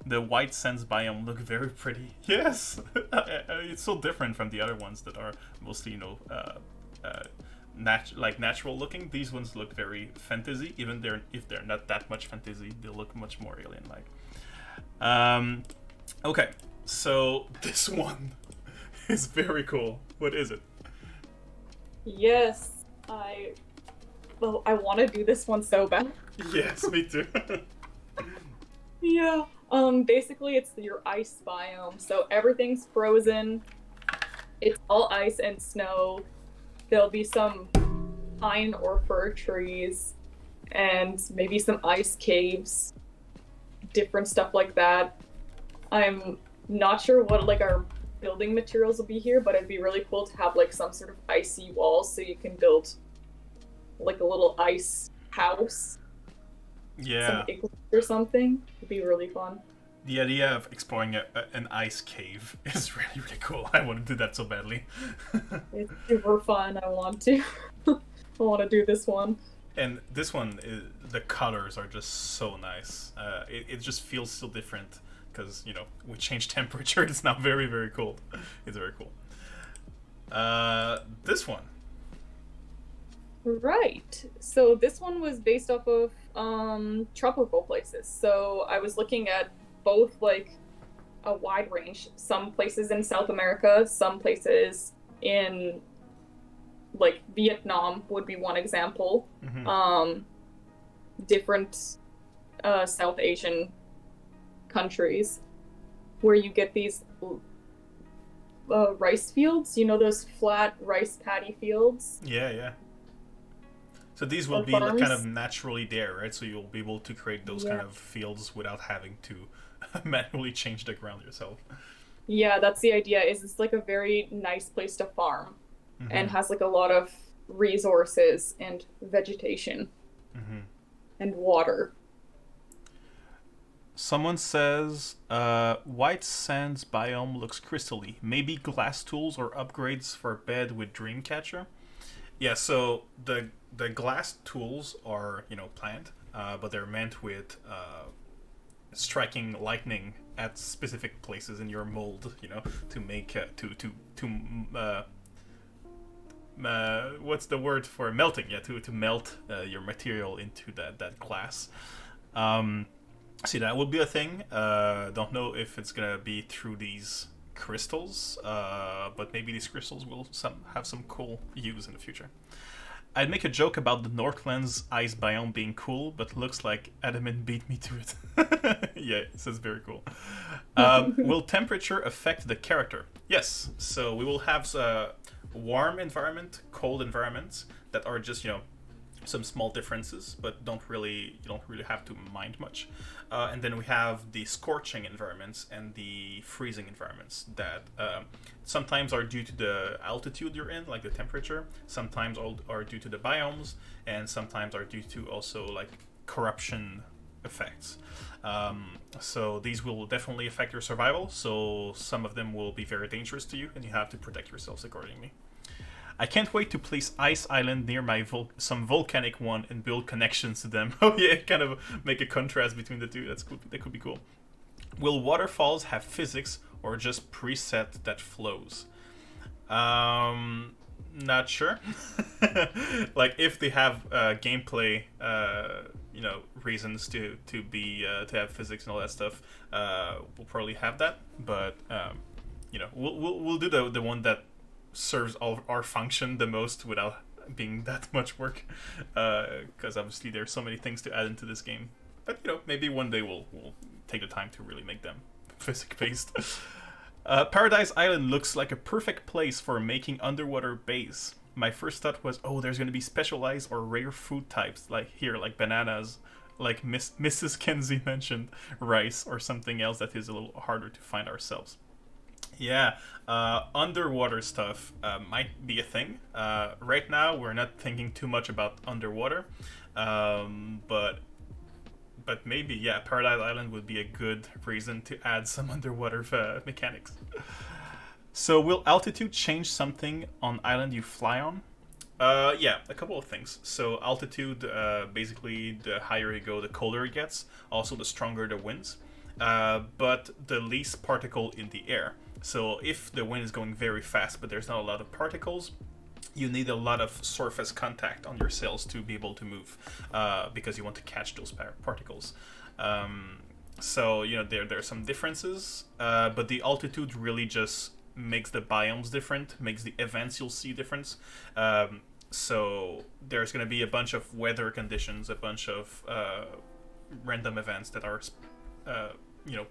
A: The White Sands biome look very pretty. Yes, it's so different from the other ones that are mostly, you know, natural looking. These ones look very fantasy, even if they're not that much fantasy, they look much more alien-like. Okay, so this one is very cool. What is it?
B: Yes, I want to do this one so bad.
A: Yes, me too.
B: Yeah. Basically it's your ice biome, so everything's frozen. It's all ice and snow. There'll be some pine or fir trees and maybe some ice caves, different stuff like that. I'm not sure what like our building materials will be here, but it'd be really cool to have like some sort of icy walls so you can build like a little ice house, some
A: Yeah,
B: igloo or something. It'd be really fun.
A: the idea of exploring an ice cave is really, really cool. I want to do that so badly.
B: It's super fun. I want to. I want to do this one.
A: And this one, the colors are just so nice. It just feels so different because, we changed temperature. It's now very, very cold. It's very cool. This one.
B: Right. So this one was based off of tropical places. So I was looking at both like a wide range. Some places in South America, some places in like Vietnam would be one example.
A: Mm-hmm.
B: Different South Asian countries where you get these rice fields. You know those flat rice paddy fields
A: Yeah, yeah. So these will
B: or
A: be like kind of
B: farms?
A: naturally there, right? So you'll be able to create those kind
B: Yeah.
A: of fields without having to manually change the ground yourself.
B: Yeah, that's the idea. Is it's like a very nice place to farm
A: Mm-hmm.
B: and has like a lot of resources and vegetation
A: Mm-hmm.
B: and water.
A: Someone says, White Sands biome looks crystally. Maybe glass tools or upgrades for bed with Dreamcatcher? Yeah, so the glass tools are, planned, but they're meant with striking lightning at specific places in your mold, to make, what's the word for melting? Yeah, to melt your material into that glass. See, that would be a thing. Don't know if it's gonna be through these crystals, but maybe these crystals will have some cool use in the future. I'd make a joke about the Northlands ice biome being cool, but looks like Adamant beat me to it. Yeah, it says very cool. Will temperature affect the character? Yes. So we will have a warm environment, cold environments that are just some small differences, but you don't really have to mind much. And then we have the scorching environments and the freezing environments that sometimes are due to the altitude you're in, like the temperature. Sometimes are due to the biomes, and sometimes are due to also like corruption effects. So these will definitely affect your survival. So some of them will be very dangerous to you, and you have to protect yourselves accordingly. I can't wait to place Ice Island near my some volcanic one and build connections to them. Oh yeah, kind of make a contrast between the two. That's cool. That could be cool. Will waterfalls have physics or just preset that flows? Not sure. Like if they have gameplay, reasons to have physics and all that stuff, we'll probably have that. But we'll do the one that serves all our function the most without being that much work, because obviously there's so many things to add into this game. But maybe one day we'll take the time to really make them physics based. Paradise Island looks like a perfect place for making underwater base. My first thought was, oh, there's going to be specialized or rare food types like here, like bananas, like Mrs. Kenzie mentioned, rice or something else that is a little harder to find ourselves. Yeah, underwater stuff might be a thing. Right now, we're not thinking too much about underwater, but maybe yeah, Paradise Island would be a good reason to add some underwater mechanics. So, will altitude change something on island you fly on? Yeah, a couple of things. So altitude, basically, the higher you go, the colder it gets. Also, the stronger the winds. But the least particle in the air. So if the wind is going very fast, but there's not a lot of particles, you need a lot of surface contact on your sails to be able to move, because you want to catch those particles. So there are some differences, but the altitude really just makes the biomes different, makes the events you'll see different. So there's going to be a bunch of weather conditions, a bunch of random events that are, you know,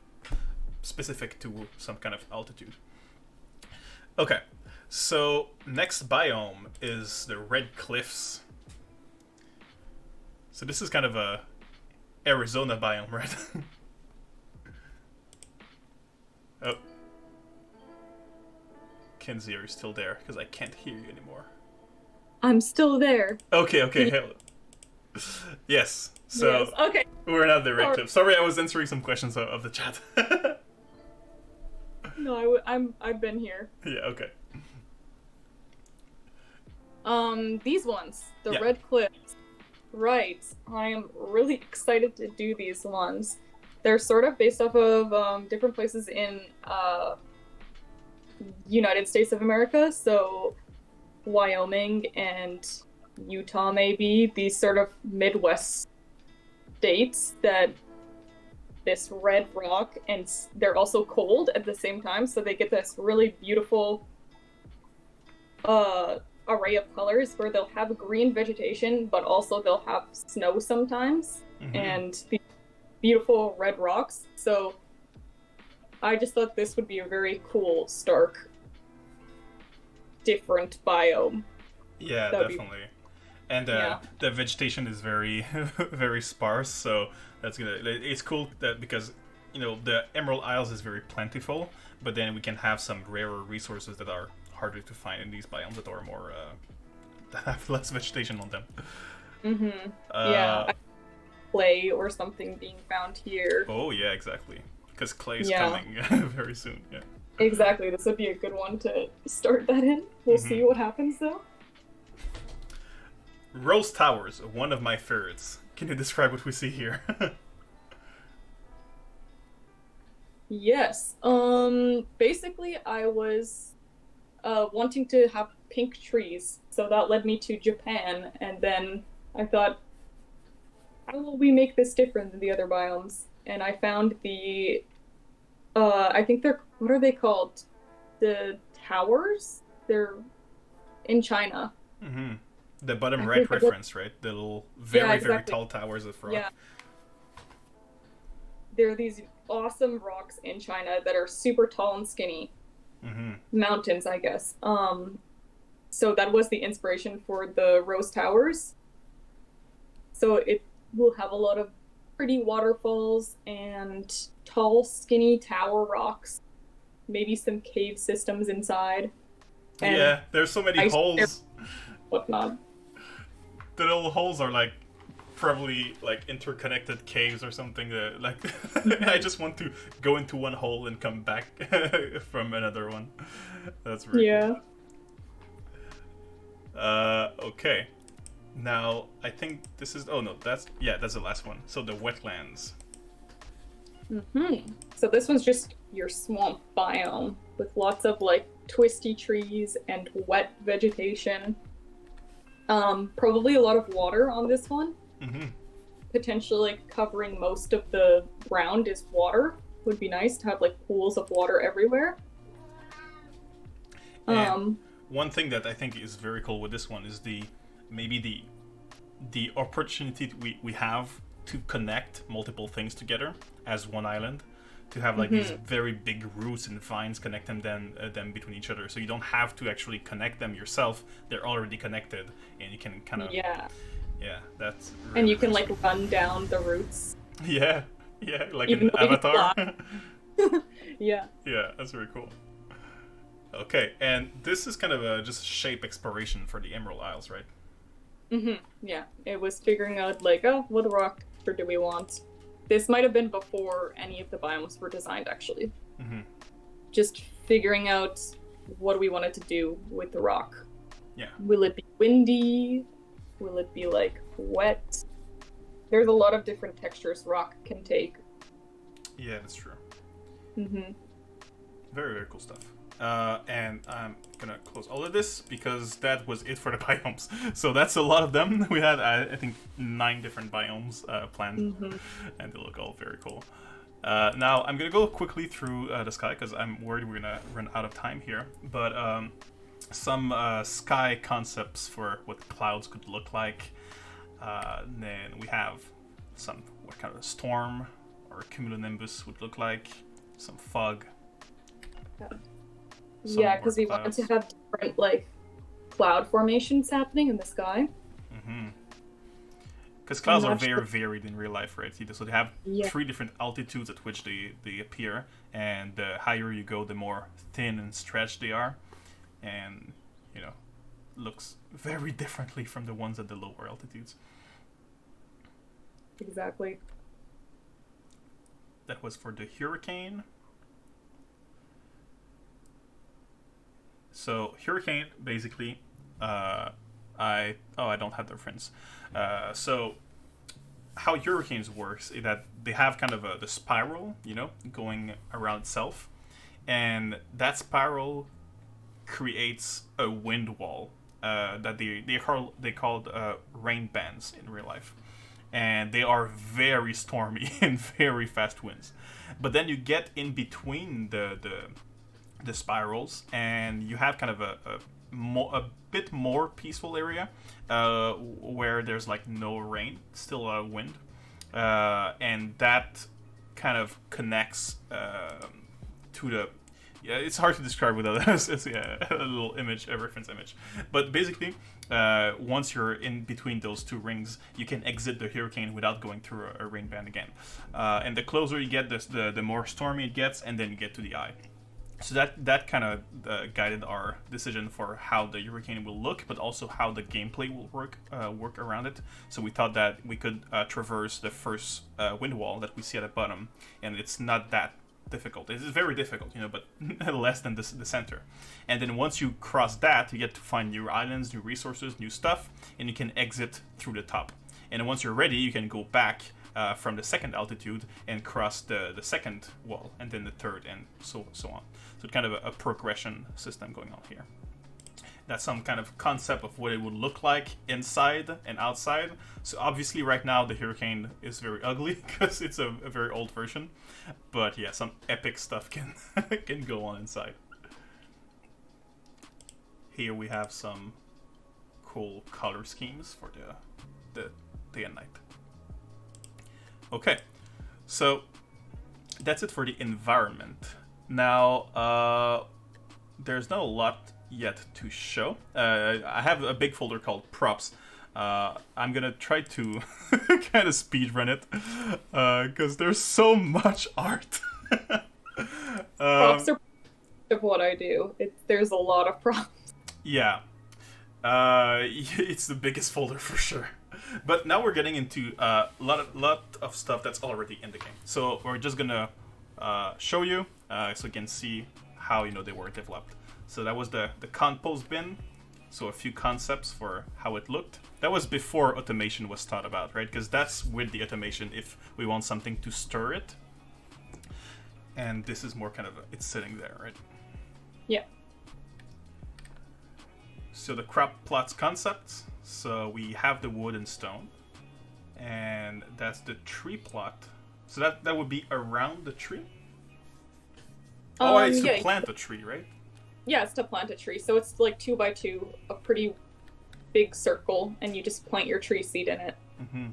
A: specific to some kind of altitude. Okay, So next biome is the red cliffs. So this is kind of a Arizona biome, right? Oh. Kenzie, are you still there? Because I can't hear you anymore.
B: I'm still there.
A: Okay. Yes. So
B: Yes. Okay.
A: we're not the red
B: Sorry.
A: cliff. Sorry, I was answering some questions of the chat.
B: No, I've been here.
A: Yeah. Okay.
B: These ones, the
A: Yeah.
B: red cliffs. Right. I am really excited to do these ones. They're sort of based off of different places in United States of America, so Wyoming and Utah, maybe these sort of Midwest states that this red rock, and they're also cold at the same time, so they get this really beautiful array of colors where they'll have green vegetation, but also they'll have snow sometimes, and these beautiful red rocks. So I just thought this would be a very cool, stark, different biome.
A: Yeah, definitely. And the vegetation is very, very sparse. So that's gonna. It's cool that because the Emerald Isles is very plentiful, but then we can have some rarer resources that are harder to find in these biomes that are more that have less vegetation on them.
B: Yeah, clay or something being found here.
A: Oh yeah, exactly. Because clay is coming very soon. Yeah.
B: Exactly. This would be a good one to start that in. We'll see what happens though.
A: Rose Towers, one of my favorites. Can you describe what we see here?
B: Yes. Basically, I was wanting to have pink trees, so that led me to Japan, and then I thought, how will we make this different than the other biomes? And I found the, I think what are they called? The towers? They're in China.
A: The bottom right reference, right? The little very tall towers of rock.
B: Yeah. There are these awesome rocks in China that are super tall and skinny. Mountains, I guess. So that was the inspiration for the Rose Towers. So it will have a lot of pretty waterfalls and tall, skinny tower rocks. Maybe some cave systems inside. And
A: yeah, there's so many holes.
B: Whatnot.
A: The little holes are like probably like interconnected caves or something. Like I just want to go into one hole and come back from another one. That's really cool. Okay. Now I think this is. Oh no, that's the last one. So the wetlands.
B: So this one's just your swamp biome with lots of like twisty trees and wet vegetation. Probably a lot of water on this one. Potentially like covering most of the ground is water. Would be nice to have like pools of water everywhere.
A: And one thing that I think is very cool with this one is the opportunity we have to connect multiple things together as one island, to have like these very big roots and vines connecting them between each other, so you don't have to actually connect them yourself. They're already connected, and you can kind of that's really,
B: and you can
A: really
B: like run down the roots.
A: Yeah, like an Avatar.
B: Yeah,
A: that's very cool. Okay, and this is kind of just shape exploration for the Emerald Isles, right?
B: Yeah, it was figuring out like, what rock do we want? This might have been before any of the biomes were designed, actually. Just figuring out what we wanted to do with the rock.
A: Yeah.
B: Will it be windy? Will it be like wet? There's a lot of different textures rock can take.
A: Yeah, that's true. Very, very cool stuff. And I'm gonna close all of this because that was it for the biomes. So that's a lot of them. We had, I think, 9 different biomes planned, and they look all very cool. Now I'm gonna go quickly through the sky because I'm worried we're gonna run out of time here. But some sky concepts for what clouds could look like. Then we have what kind of a storm or a cumulonimbus would look like. Some fog.
B: Yeah, because we wanted to have different like cloud formations happening in the sky.
A: Because clouds are very varied in real life, right? So they have 3 different altitudes at which they appear, and the higher you go, the more thin and stretched they are, and looks very differently from the ones at the lower altitudes.
B: Exactly.
A: That was for the hurricane. So hurricane, basically, I don't have the reference. So how hurricanes works is that they have kind of the spiral, going around itself, and that spiral creates a wind wall that they called rain bands in real life, and they are very stormy and very fast winds. But then you get in between the spirals, and you have kind of a bit more peaceful area where there's like no rain, still a lot of wind, and that kind of connects to the. Yeah, it's hard to describe without a little image, a reference image. But basically, once you're in between those 2 rings, you can exit the hurricane without going through a rain band again. And the closer you get, the more stormy it gets, and then you get to the eye. So that kind of guided our decision for how the hurricane will look, but also how the gameplay will work around it. So we thought that we could traverse the first wind wall that we see at the bottom, and it's not that difficult. It is very difficult, but less than the center. And then once you cross that, you get to find new islands, new resources, new stuff, and you can exit through the top. And once you're ready, you can go back from the second altitude and cross the second wall, and then the third, and so on. So it's kind of a progression system going on here. That's some kind of concept of what it would look like inside and outside. So obviously right now the hurricane is very ugly because it's a very old version. But yeah, some epic stuff can go on inside. Here we have some cool color schemes for the day and night. Okay, so that's it for the environment. Now, there's not a lot yet to show. I have a big folder called props. I'm gonna try to kind of speed run it because there's so much art.
B: Props are of what I do. There's a lot of props.
A: Yeah, it's the biggest folder for sure. But now we're getting into a lot of stuff that's already in the game. So we're just gonna show you so you can see how they were developed. So that was the compost bin. So a few concepts for how it looked. That was before automation was thought about, right? Because that's with the automation if we want something to stir it. And this is more kind of it's sitting there, right?
B: Yeah.
A: So the crop plots concepts. So we have the wood and stone. And that's the tree plot. So that would be around the tree? It's to plant a tree, right?
B: Yeah, it's to plant a tree. So it's like 2 by 2, a pretty big circle, and you just plant your tree seed in it.
A: Mm-hmm.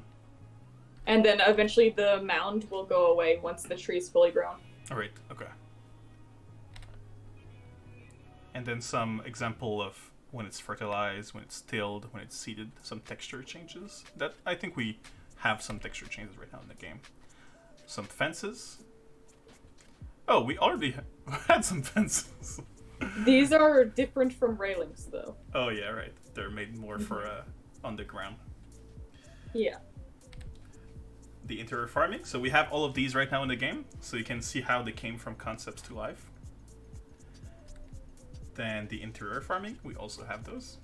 B: And then eventually the mound will go away once the tree is fully grown.
A: All right, okay. And then some example of when it's fertilized, when it's tilled, when it's seeded, some texture changes. That I think we have some texture changes right now in the game. Some fences. Oh, we already had some fences.
B: These are different from railings, though.
A: Oh yeah, right. They're made more for on the ground.
B: Yeah.
A: The interior farming. So we have all of these right now in the game, so you can see how they came from concepts to life. Then the interior farming, we also have those.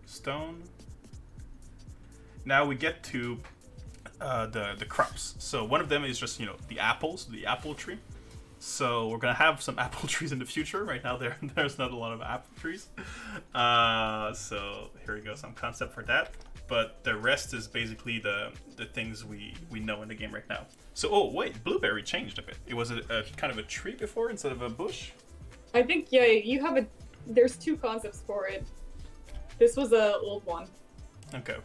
A: Stone. Now we get to the crops. So one of them is just the apples, the apple tree. So we're gonna have some apple trees in the future. Right now there's not a lot of apple trees. So here we go, some concept for that. But the rest is basically the things we know in the game right now. So oh wait, blueberry changed a bit. It was a kind of a tree before instead of a bush.
B: I think you have there's 2 concepts for it. This was a old one.
A: Okay.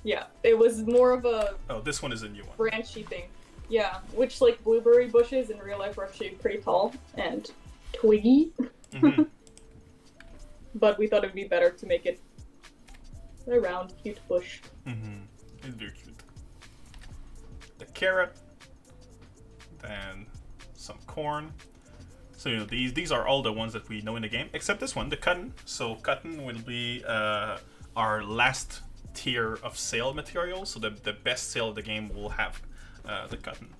B: Yeah, it was more of a.
A: Oh, this one is a new one.
B: Branchy thing. Yeah, which like blueberry bushes in real life are actually pretty tall, and twiggy,
A: Mm-hmm.
B: but we thought it'd be better to make it a round, cute bush.
A: Mm-hmm. It's very cute. The carrot, then some corn. So these are all the ones that we know in the game, except this one, the cotton. So cotton will be our last tier of sail material. So the best sail of the game will have the cotton.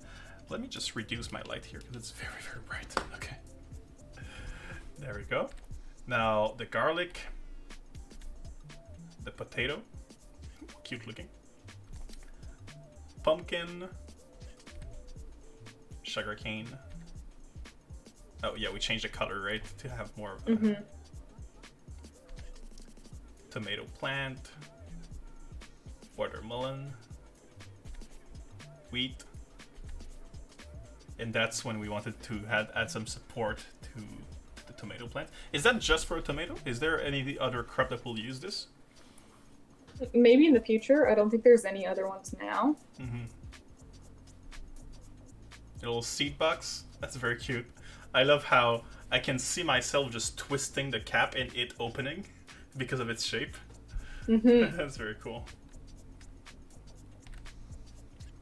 A: Let me just reduce my light here because it's very, very bright. Okay. There we go. Now the garlic, the potato, cute looking, pumpkin, sugarcane. Oh yeah, we changed the color, right, to have more of a tomato plant, watermelon, wheat, and that's when we wanted to add some support to the tomato plant. Is that just for a tomato? Is there any other crop that will use this?
B: Maybe in the future. I don't think there's any other ones now.
A: Mm-hmm. A little seed box. That's very cute. I love how I can see myself just twisting the cap and it opening because of its shape.
B: Mm-hmm.
A: That's very cool.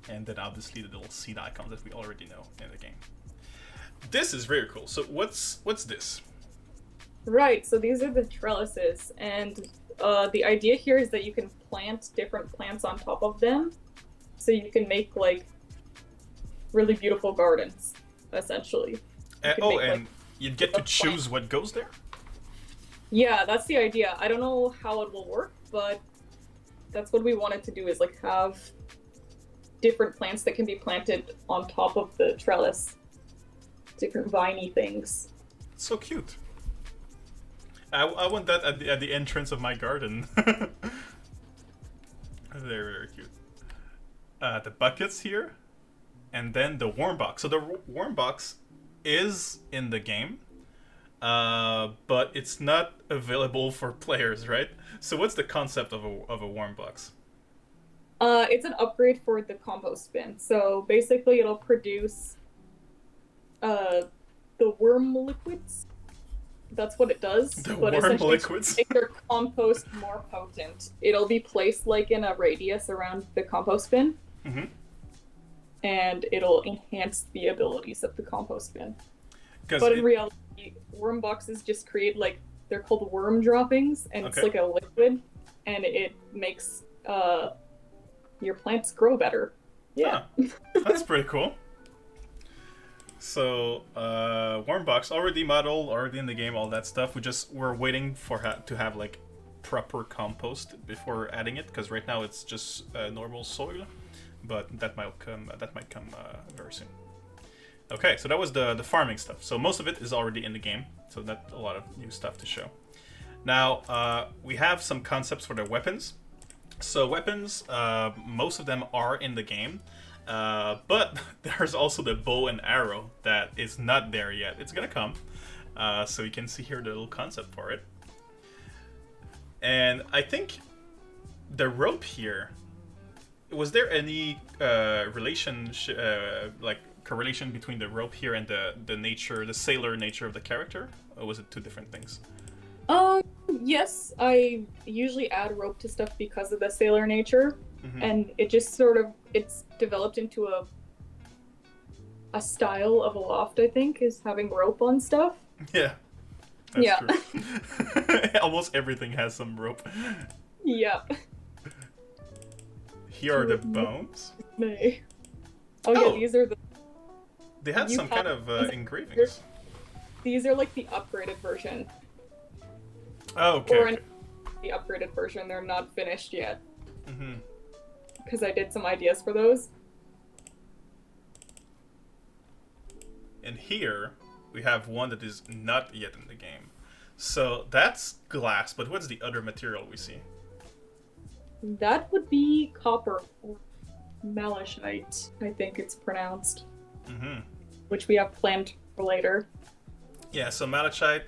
A: And then obviously the little seed icons that we already know in the game. This is very cool. So what's this?
B: Right, so these are the trellises, and the idea here is that you can plant different plants on top of them, so you can make like really beautiful gardens, essentially.
A: And you get to choose what goes there?
B: Yeah, that's the idea. I don't know how it will work, but that's what we wanted to do, is like have different plants that can be planted on top of the trellis. Different viney things.
A: It's so cute. I want that at the entrance of my garden. Very, very cute. The buckets here, and then the warm box. So the warm box is in the game, but it's not available for players, right? So what's the concept of a warm box?
B: It's an upgrade for the compost bin. So basically, it'll produce the worm liquids. That's what it does.
A: The
B: but
A: worm liquids.
B: To make your compost more potent, it'll be placed like in a radius around the compost bin, and it'll enhance the abilities of the compost bin. But in reality, worm boxes just create like, they're called worm droppings, and it's like a liquid, and it makes your plants grow better. Yeah,
A: that's pretty cool. So, warm box already modeled, already in the game, all that stuff. We're waiting for to have like proper compost before adding it, because right now it's just normal soil, but that might come very soon. Okay, so that was the farming stuff. So most of it is already in the game, so that's a lot of new stuff to show. Now we have some concepts for the weapons. So weapons, most of them are in the game. But there's also the bow and arrow that is not there yet. It's gonna come. So you can see here the little concept for it. And I think the rope here, was there any correlation between the rope here and the sailor nature of the character? Or was it two different things?
B: Yes, I usually add rope to stuff because of the sailor nature. And it just it's developed into a style of Aloft, I think, is having rope on stuff.
A: Yeah. That's true. Almost everything has some rope.
B: Yeah.
A: Here are the bones.
B: Oh yeah, these are the...
A: They had some kind of engravings.
B: These are like the upgraded version.
A: Oh, okay.
B: Or the upgraded version, they're not finished yet. Because I did some ideas for those.
A: And here, we have one that is not yet in the game. So that's glass, but what's the other material we see?
B: That would be copper, or malachite, I think it's pronounced. Which we have planned for later.
A: Yeah, so malachite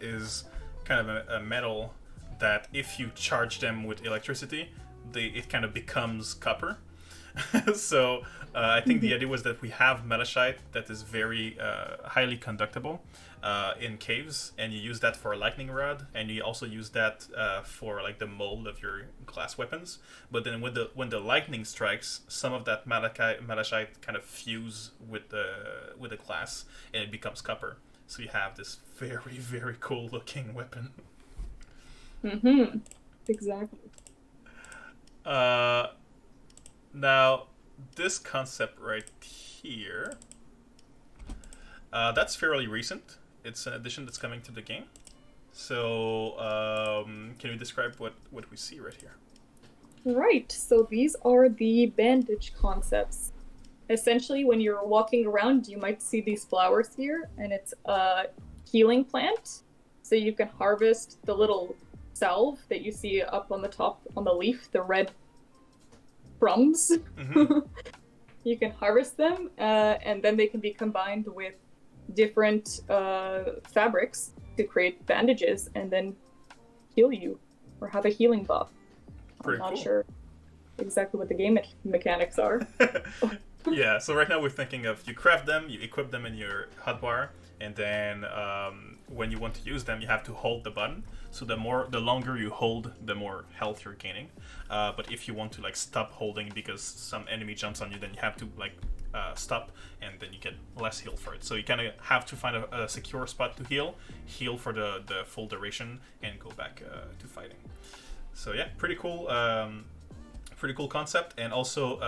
A: is kind of a metal that if you charge them with electricity, it kind of becomes copper. So I think the idea was that we have Metashite that is very highly conductible in caves, and you use that for a lightning rod, and you also use that for like the mold of your glass weapons. But then when the lightning strikes, some of that Metashite kind of fuse with the glass, and it becomes copper. So you have this very, very cool looking weapon.
B: Mm-hmm. Exactly.
A: Now, this concept right here, that's fairly recent. It's an addition that's coming to the game. So, can you describe what we see right here?
B: Right. So these are the bandage concepts. Essentially, when you're walking around, you might see these flowers here, and it's a healing plant. So you can harvest the little salve that you see up on the top on the leaf, the red crumbs.
A: Mm-hmm.
B: You can harvest them, and then they can be combined with different fabrics to create bandages and then heal you or have a healing buff.
A: Pretty
B: I'm not
A: cool.
B: sure exactly what the game mechanics are.
A: Yeah, so right now we're thinking of you craft them, you equip them in your hotbar, and then when you want to use them, you have to hold the button. So the longer you hold, the more health you're gaining. But if you want to like stop holding because some enemy jumps on you, then you have to like stop, and then you get less heal for it. So you kind of have to find a secure spot to heal for the full duration, and go back to fighting. So yeah, pretty cool. Pretty cool concept, and also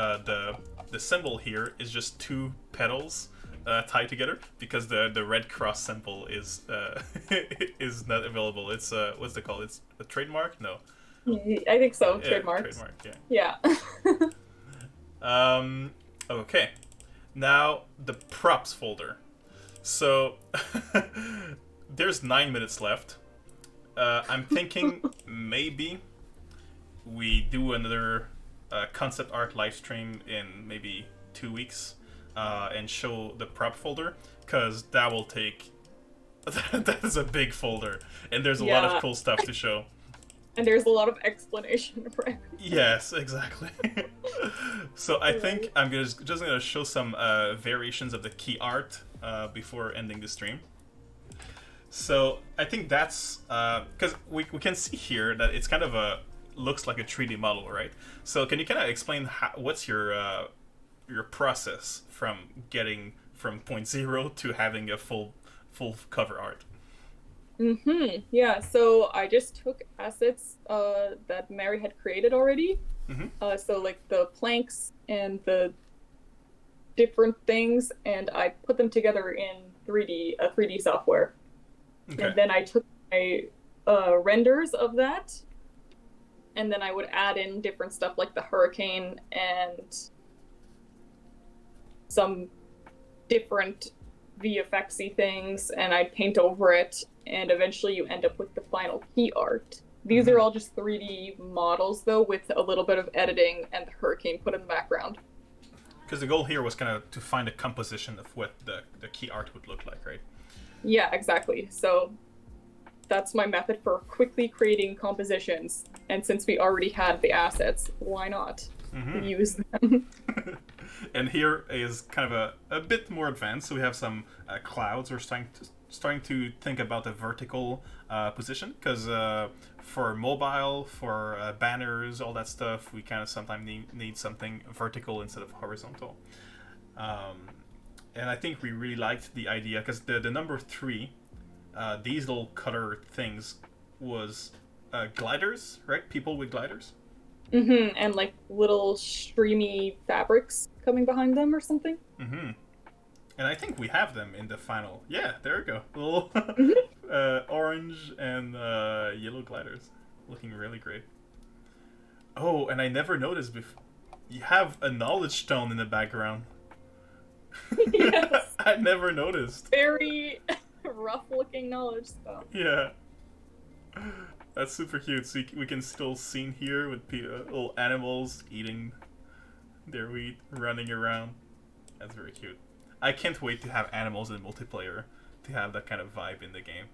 A: the symbol here is just two petals tied together because the red cross symbol is is not available. It's what's it called? It's a trademark? No.
B: I think so.
A: Yeah,
B: Trademarks.
A: trademark. Yeah.
B: Yeah.
A: Okay. Now the props folder. So there's 9 minutes left. I'm thinking maybe we do another concept art live stream in maybe 2 weeks and show the prop folder, because that will take that is a big folder, and there's a lot of cool stuff to show.
B: And there's a lot of explanation for it.
A: Yes, exactly. So I think I'm just gonna show some variations of the key art before ending the stream. So I think that's because we can see here that it's kind of looks like a 3D model, right? So can you kind of explain what's your process from getting from point zero to having a full cover art?
B: Mm-hmm. Yeah, so I just took assets that Mary had created already.
A: Mm-hmm.
B: So like the planks and the different things, and I put them together in 3D software.
A: Okay.
B: And then I took my renders of that, and then I would add in different stuff like the hurricane and some different VFX-y things, and I'd paint over it, and eventually you end up with the final key art. These are all just 3D models, though, with a little bit of editing and the hurricane put in the background.
A: Because the goal here was kind of to find a composition of what the key art would look like, right?
B: Yeah, exactly. So that's my method for quickly creating compositions. And since we already had the assets, why not use them?
A: And here is kind of a bit more advanced. So we have some clouds. We're starting to think about the vertical position, because for mobile, for banners, all that stuff, we kind of sometimes need something vertical instead of horizontal. And I think we really liked the idea, because the number 3, these little cutter things, was gliders, right? People with gliders.
B: Mm-hmm. And like little streamy fabrics coming behind them or something.
A: Mm-hmm. And I think we have them in the final. Yeah, there we go. Little orange and yellow gliders, looking really great. Oh, and I never noticed before. You have a knowledge stone in the background.
B: Yes.
A: I never noticed.
B: Very rough-looking knowledge stuff.
A: Yeah. That's super cute. So we can still see here with little animals eating their wheat, running around. That's very cute. I can't wait to have animals in multiplayer, to have that kind of vibe in the game.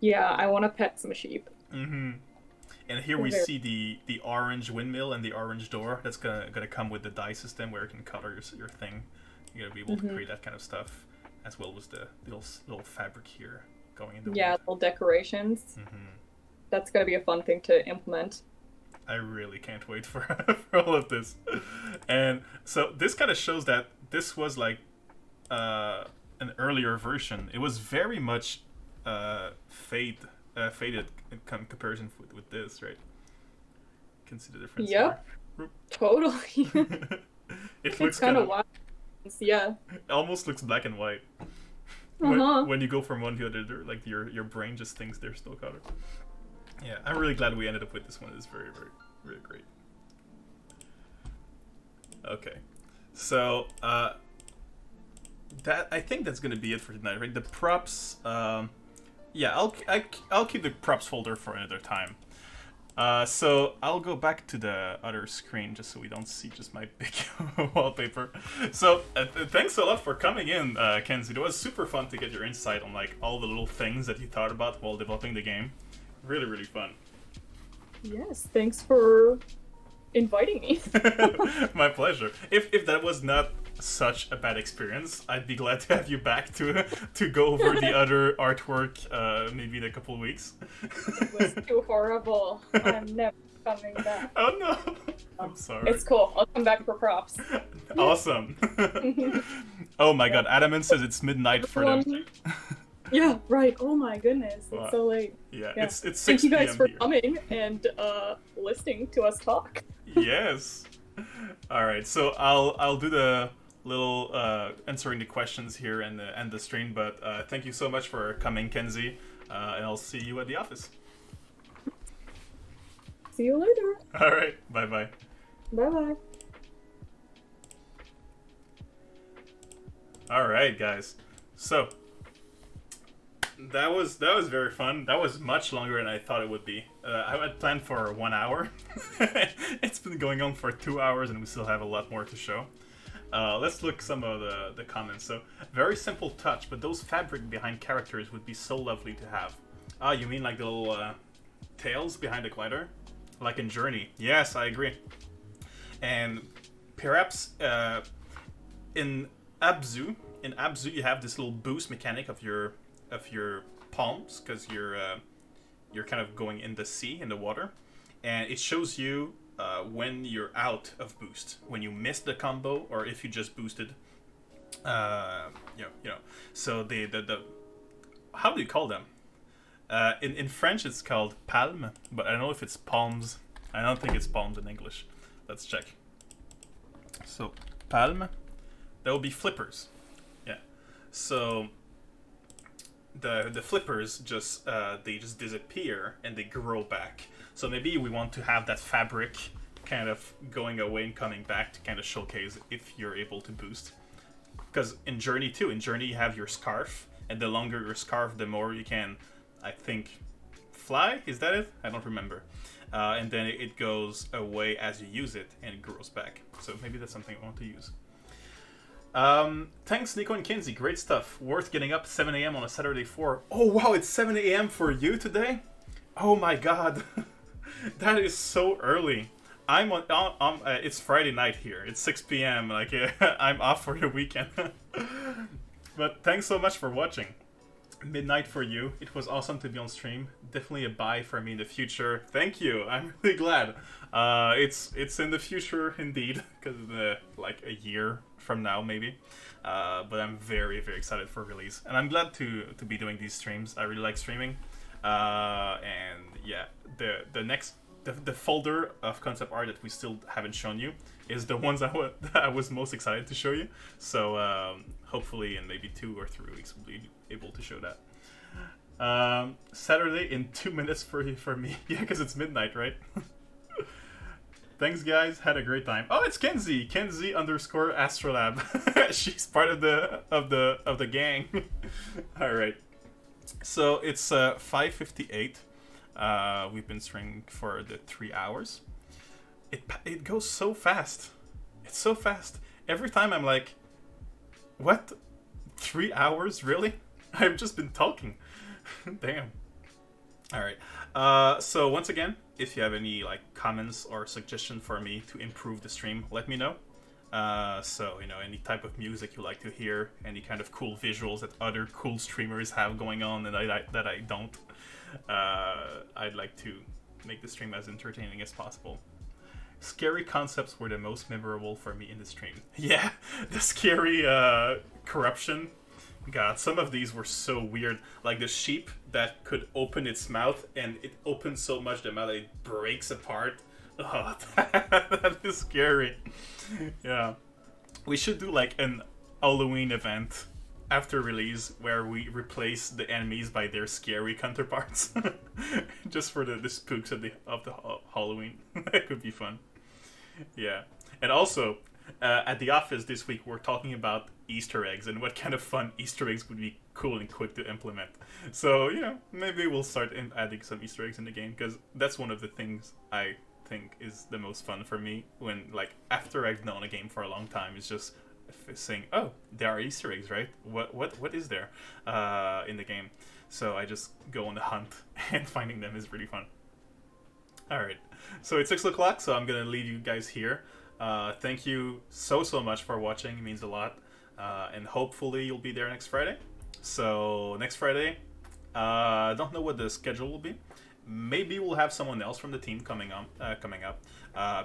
B: Yeah, I want to pet some sheep.
A: Mm-hmm. And here we see the orange windmill and the orange door. That's gonna come with the die system where you can color your thing. You're gonna be able to create that kind of stuff, as well as the little fabric here going in the wood.
B: Little decorations. That's gonna be a fun thing to implement.
A: I really can't wait for, for all of this. And so this kind of shows that this was like an earlier version. It was very much faded in comparison with this, right? You can see the difference.
B: Yep, totally.
A: It looks
B: kind of wild. Yeah.
A: It almost looks black and white. When you go from one to the other, like your brain just thinks they're still color. Yeah, I'm really glad we ended up with this one. It's very, very, really great. Okay, so that I think that's gonna be it for tonight, right? The props. Yeah, I'll keep the props folder for another time. So I'll go back to the other screen just so we don't see just my big wallpaper. So thanks a lot for coming in, Kenzie. It was super fun to get your insight on like all the little things that you thought about while developing the game. Really, really fun.
B: Yes, thanks for inviting me.
A: My pleasure. If that was not such a bad experience, I'd be glad to have you back to go over the other artwork maybe in a couple of weeks.
B: It was too horrible. I'm never coming back.
A: Oh no. I'm sorry.
B: It's cool. I'll come back for props.
A: Awesome. Oh my god, Adamant says it's midnight for them.
B: Yeah, right. Oh my goodness. It's so late.
A: Yeah, it's 6
B: Thank you guys
A: PM
B: for
A: here.
B: coming and listening to us talk.
A: Yes. All right, so I'll do the little answering the questions here and end the stream, but thank you so much for coming, Kenzie, and I'll see you at the office.
B: See you later.
A: All right, bye-bye.
B: Bye-bye.
A: All right, guys. So that was very fun. That was much longer than I thought it would be. I had planned for 1 hour. It's been going on for 2 hours, and we still have a lot more to show. Let's look some of the comments. So, very simple touch, but those fabric behind characters would be so lovely to have. Ah, you mean like the little tails behind the glider? Like in Journey. Yes, I agree. And perhaps in Abzu you have this little boost mechanic of your palms, because you're kind of going in the sea, in the water, and it shows you when you're out of boost, when you missed the combo, or if you just boosted. So the how do you call them? In French it's called palme, but I don't know if it's palms. I don't think it's palms in English. Let's check. So palme, that would be flippers. Yeah. So the flippers just they just disappear and they grow back. So maybe we want to have that fabric kind of going away and coming back to kind of showcase if you're able to boost. Because in Journey too, you have your scarf, and the longer your scarf, the more you can, I think, fly. Is that it? I don't remember. And then it goes away as you use it, and it grows back. So maybe that's something I want to use. Thanks, Nico and Kenzie. Great stuff. Worth getting up 7 a.m. on a Saturday for. Oh wow, it's 7 a.m. for you today? Oh my god, that is so early. I'm on. It's Friday night here. It's 6 p.m. Like I'm off for the weekend. But thanks so much for watching. Midnight for you. It was awesome to be on stream. Definitely a buy for me in the future. Thank you. I'm really glad. It's in the future indeed, because like a year from now maybe. But I'm very, very excited for release, and I'm glad to be doing these streams. I really like streaming. And yeah, the folder of concept art that we still haven't shown you is the ones I was most excited to show you. So hopefully in maybe 2 or 3 weeks we'll be able to show that. Saturday in 2 minutes for me. Yeah, because it's midnight, right? Thanks, guys. Had a great time. Oh, it's Kenzie. Kenzie _ Astrolab. She's part of the gang. All right. So it's 5:58. We've been streaming for the 3 hours. It goes so fast. It's so fast. Every time I'm like, what? 3 hours? Really? I've just been talking. Damn. All right. So once again, if you have any like comments or suggestion for me to improve the stream, let me know. So any type of music you like to hear, any kind of cool visuals that other cool streamers have going on that I don't. I'd like to make the stream as entertaining as possible. Scary concepts were the most memorable for me in the stream. Yeah, the scary corruption. God, some of these were so weird. Like the sheep that could open its mouth, and it opens so much the mouth that it breaks apart. Oh, that is scary. Yeah. We should do like an Halloween event after release where we replace the enemies by their scary counterparts. Just for the spooks of the Halloween. That could be fun. Yeah. And also, at the office this week, we're talking about Easter eggs and what kind of fun Easter eggs would be cool and quick to implement. So, maybe we'll start adding some Easter eggs in the game, because that's one of the things I think is the most fun for me when, like, after I've known a game for a long time, is just saying, oh, there are Easter eggs, right? What is there in the game? So I just go on the hunt, and finding them is really fun. Alright, so it's 6 o'clock, so I'm gonna leave you guys here. Thank you so much for watching. It means a lot. And hopefully you'll be there next Friday. So next Friday, I don't know what the schedule will be. Maybe we'll have someone else from the team coming up.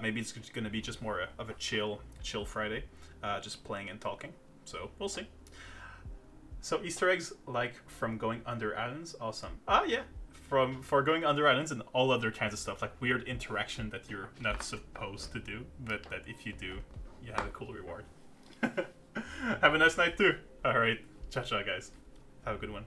A: Maybe it's going to be just more of a chill Friday, just playing and talking. So we'll see. So Easter eggs, like from going under islands, awesome. Yeah. For going under islands and all other kinds of stuff, like weird interaction that you're not supposed to do, but that if you do, you have a cool reward. Have a nice night too. All right, ciao, guys. Have a good one.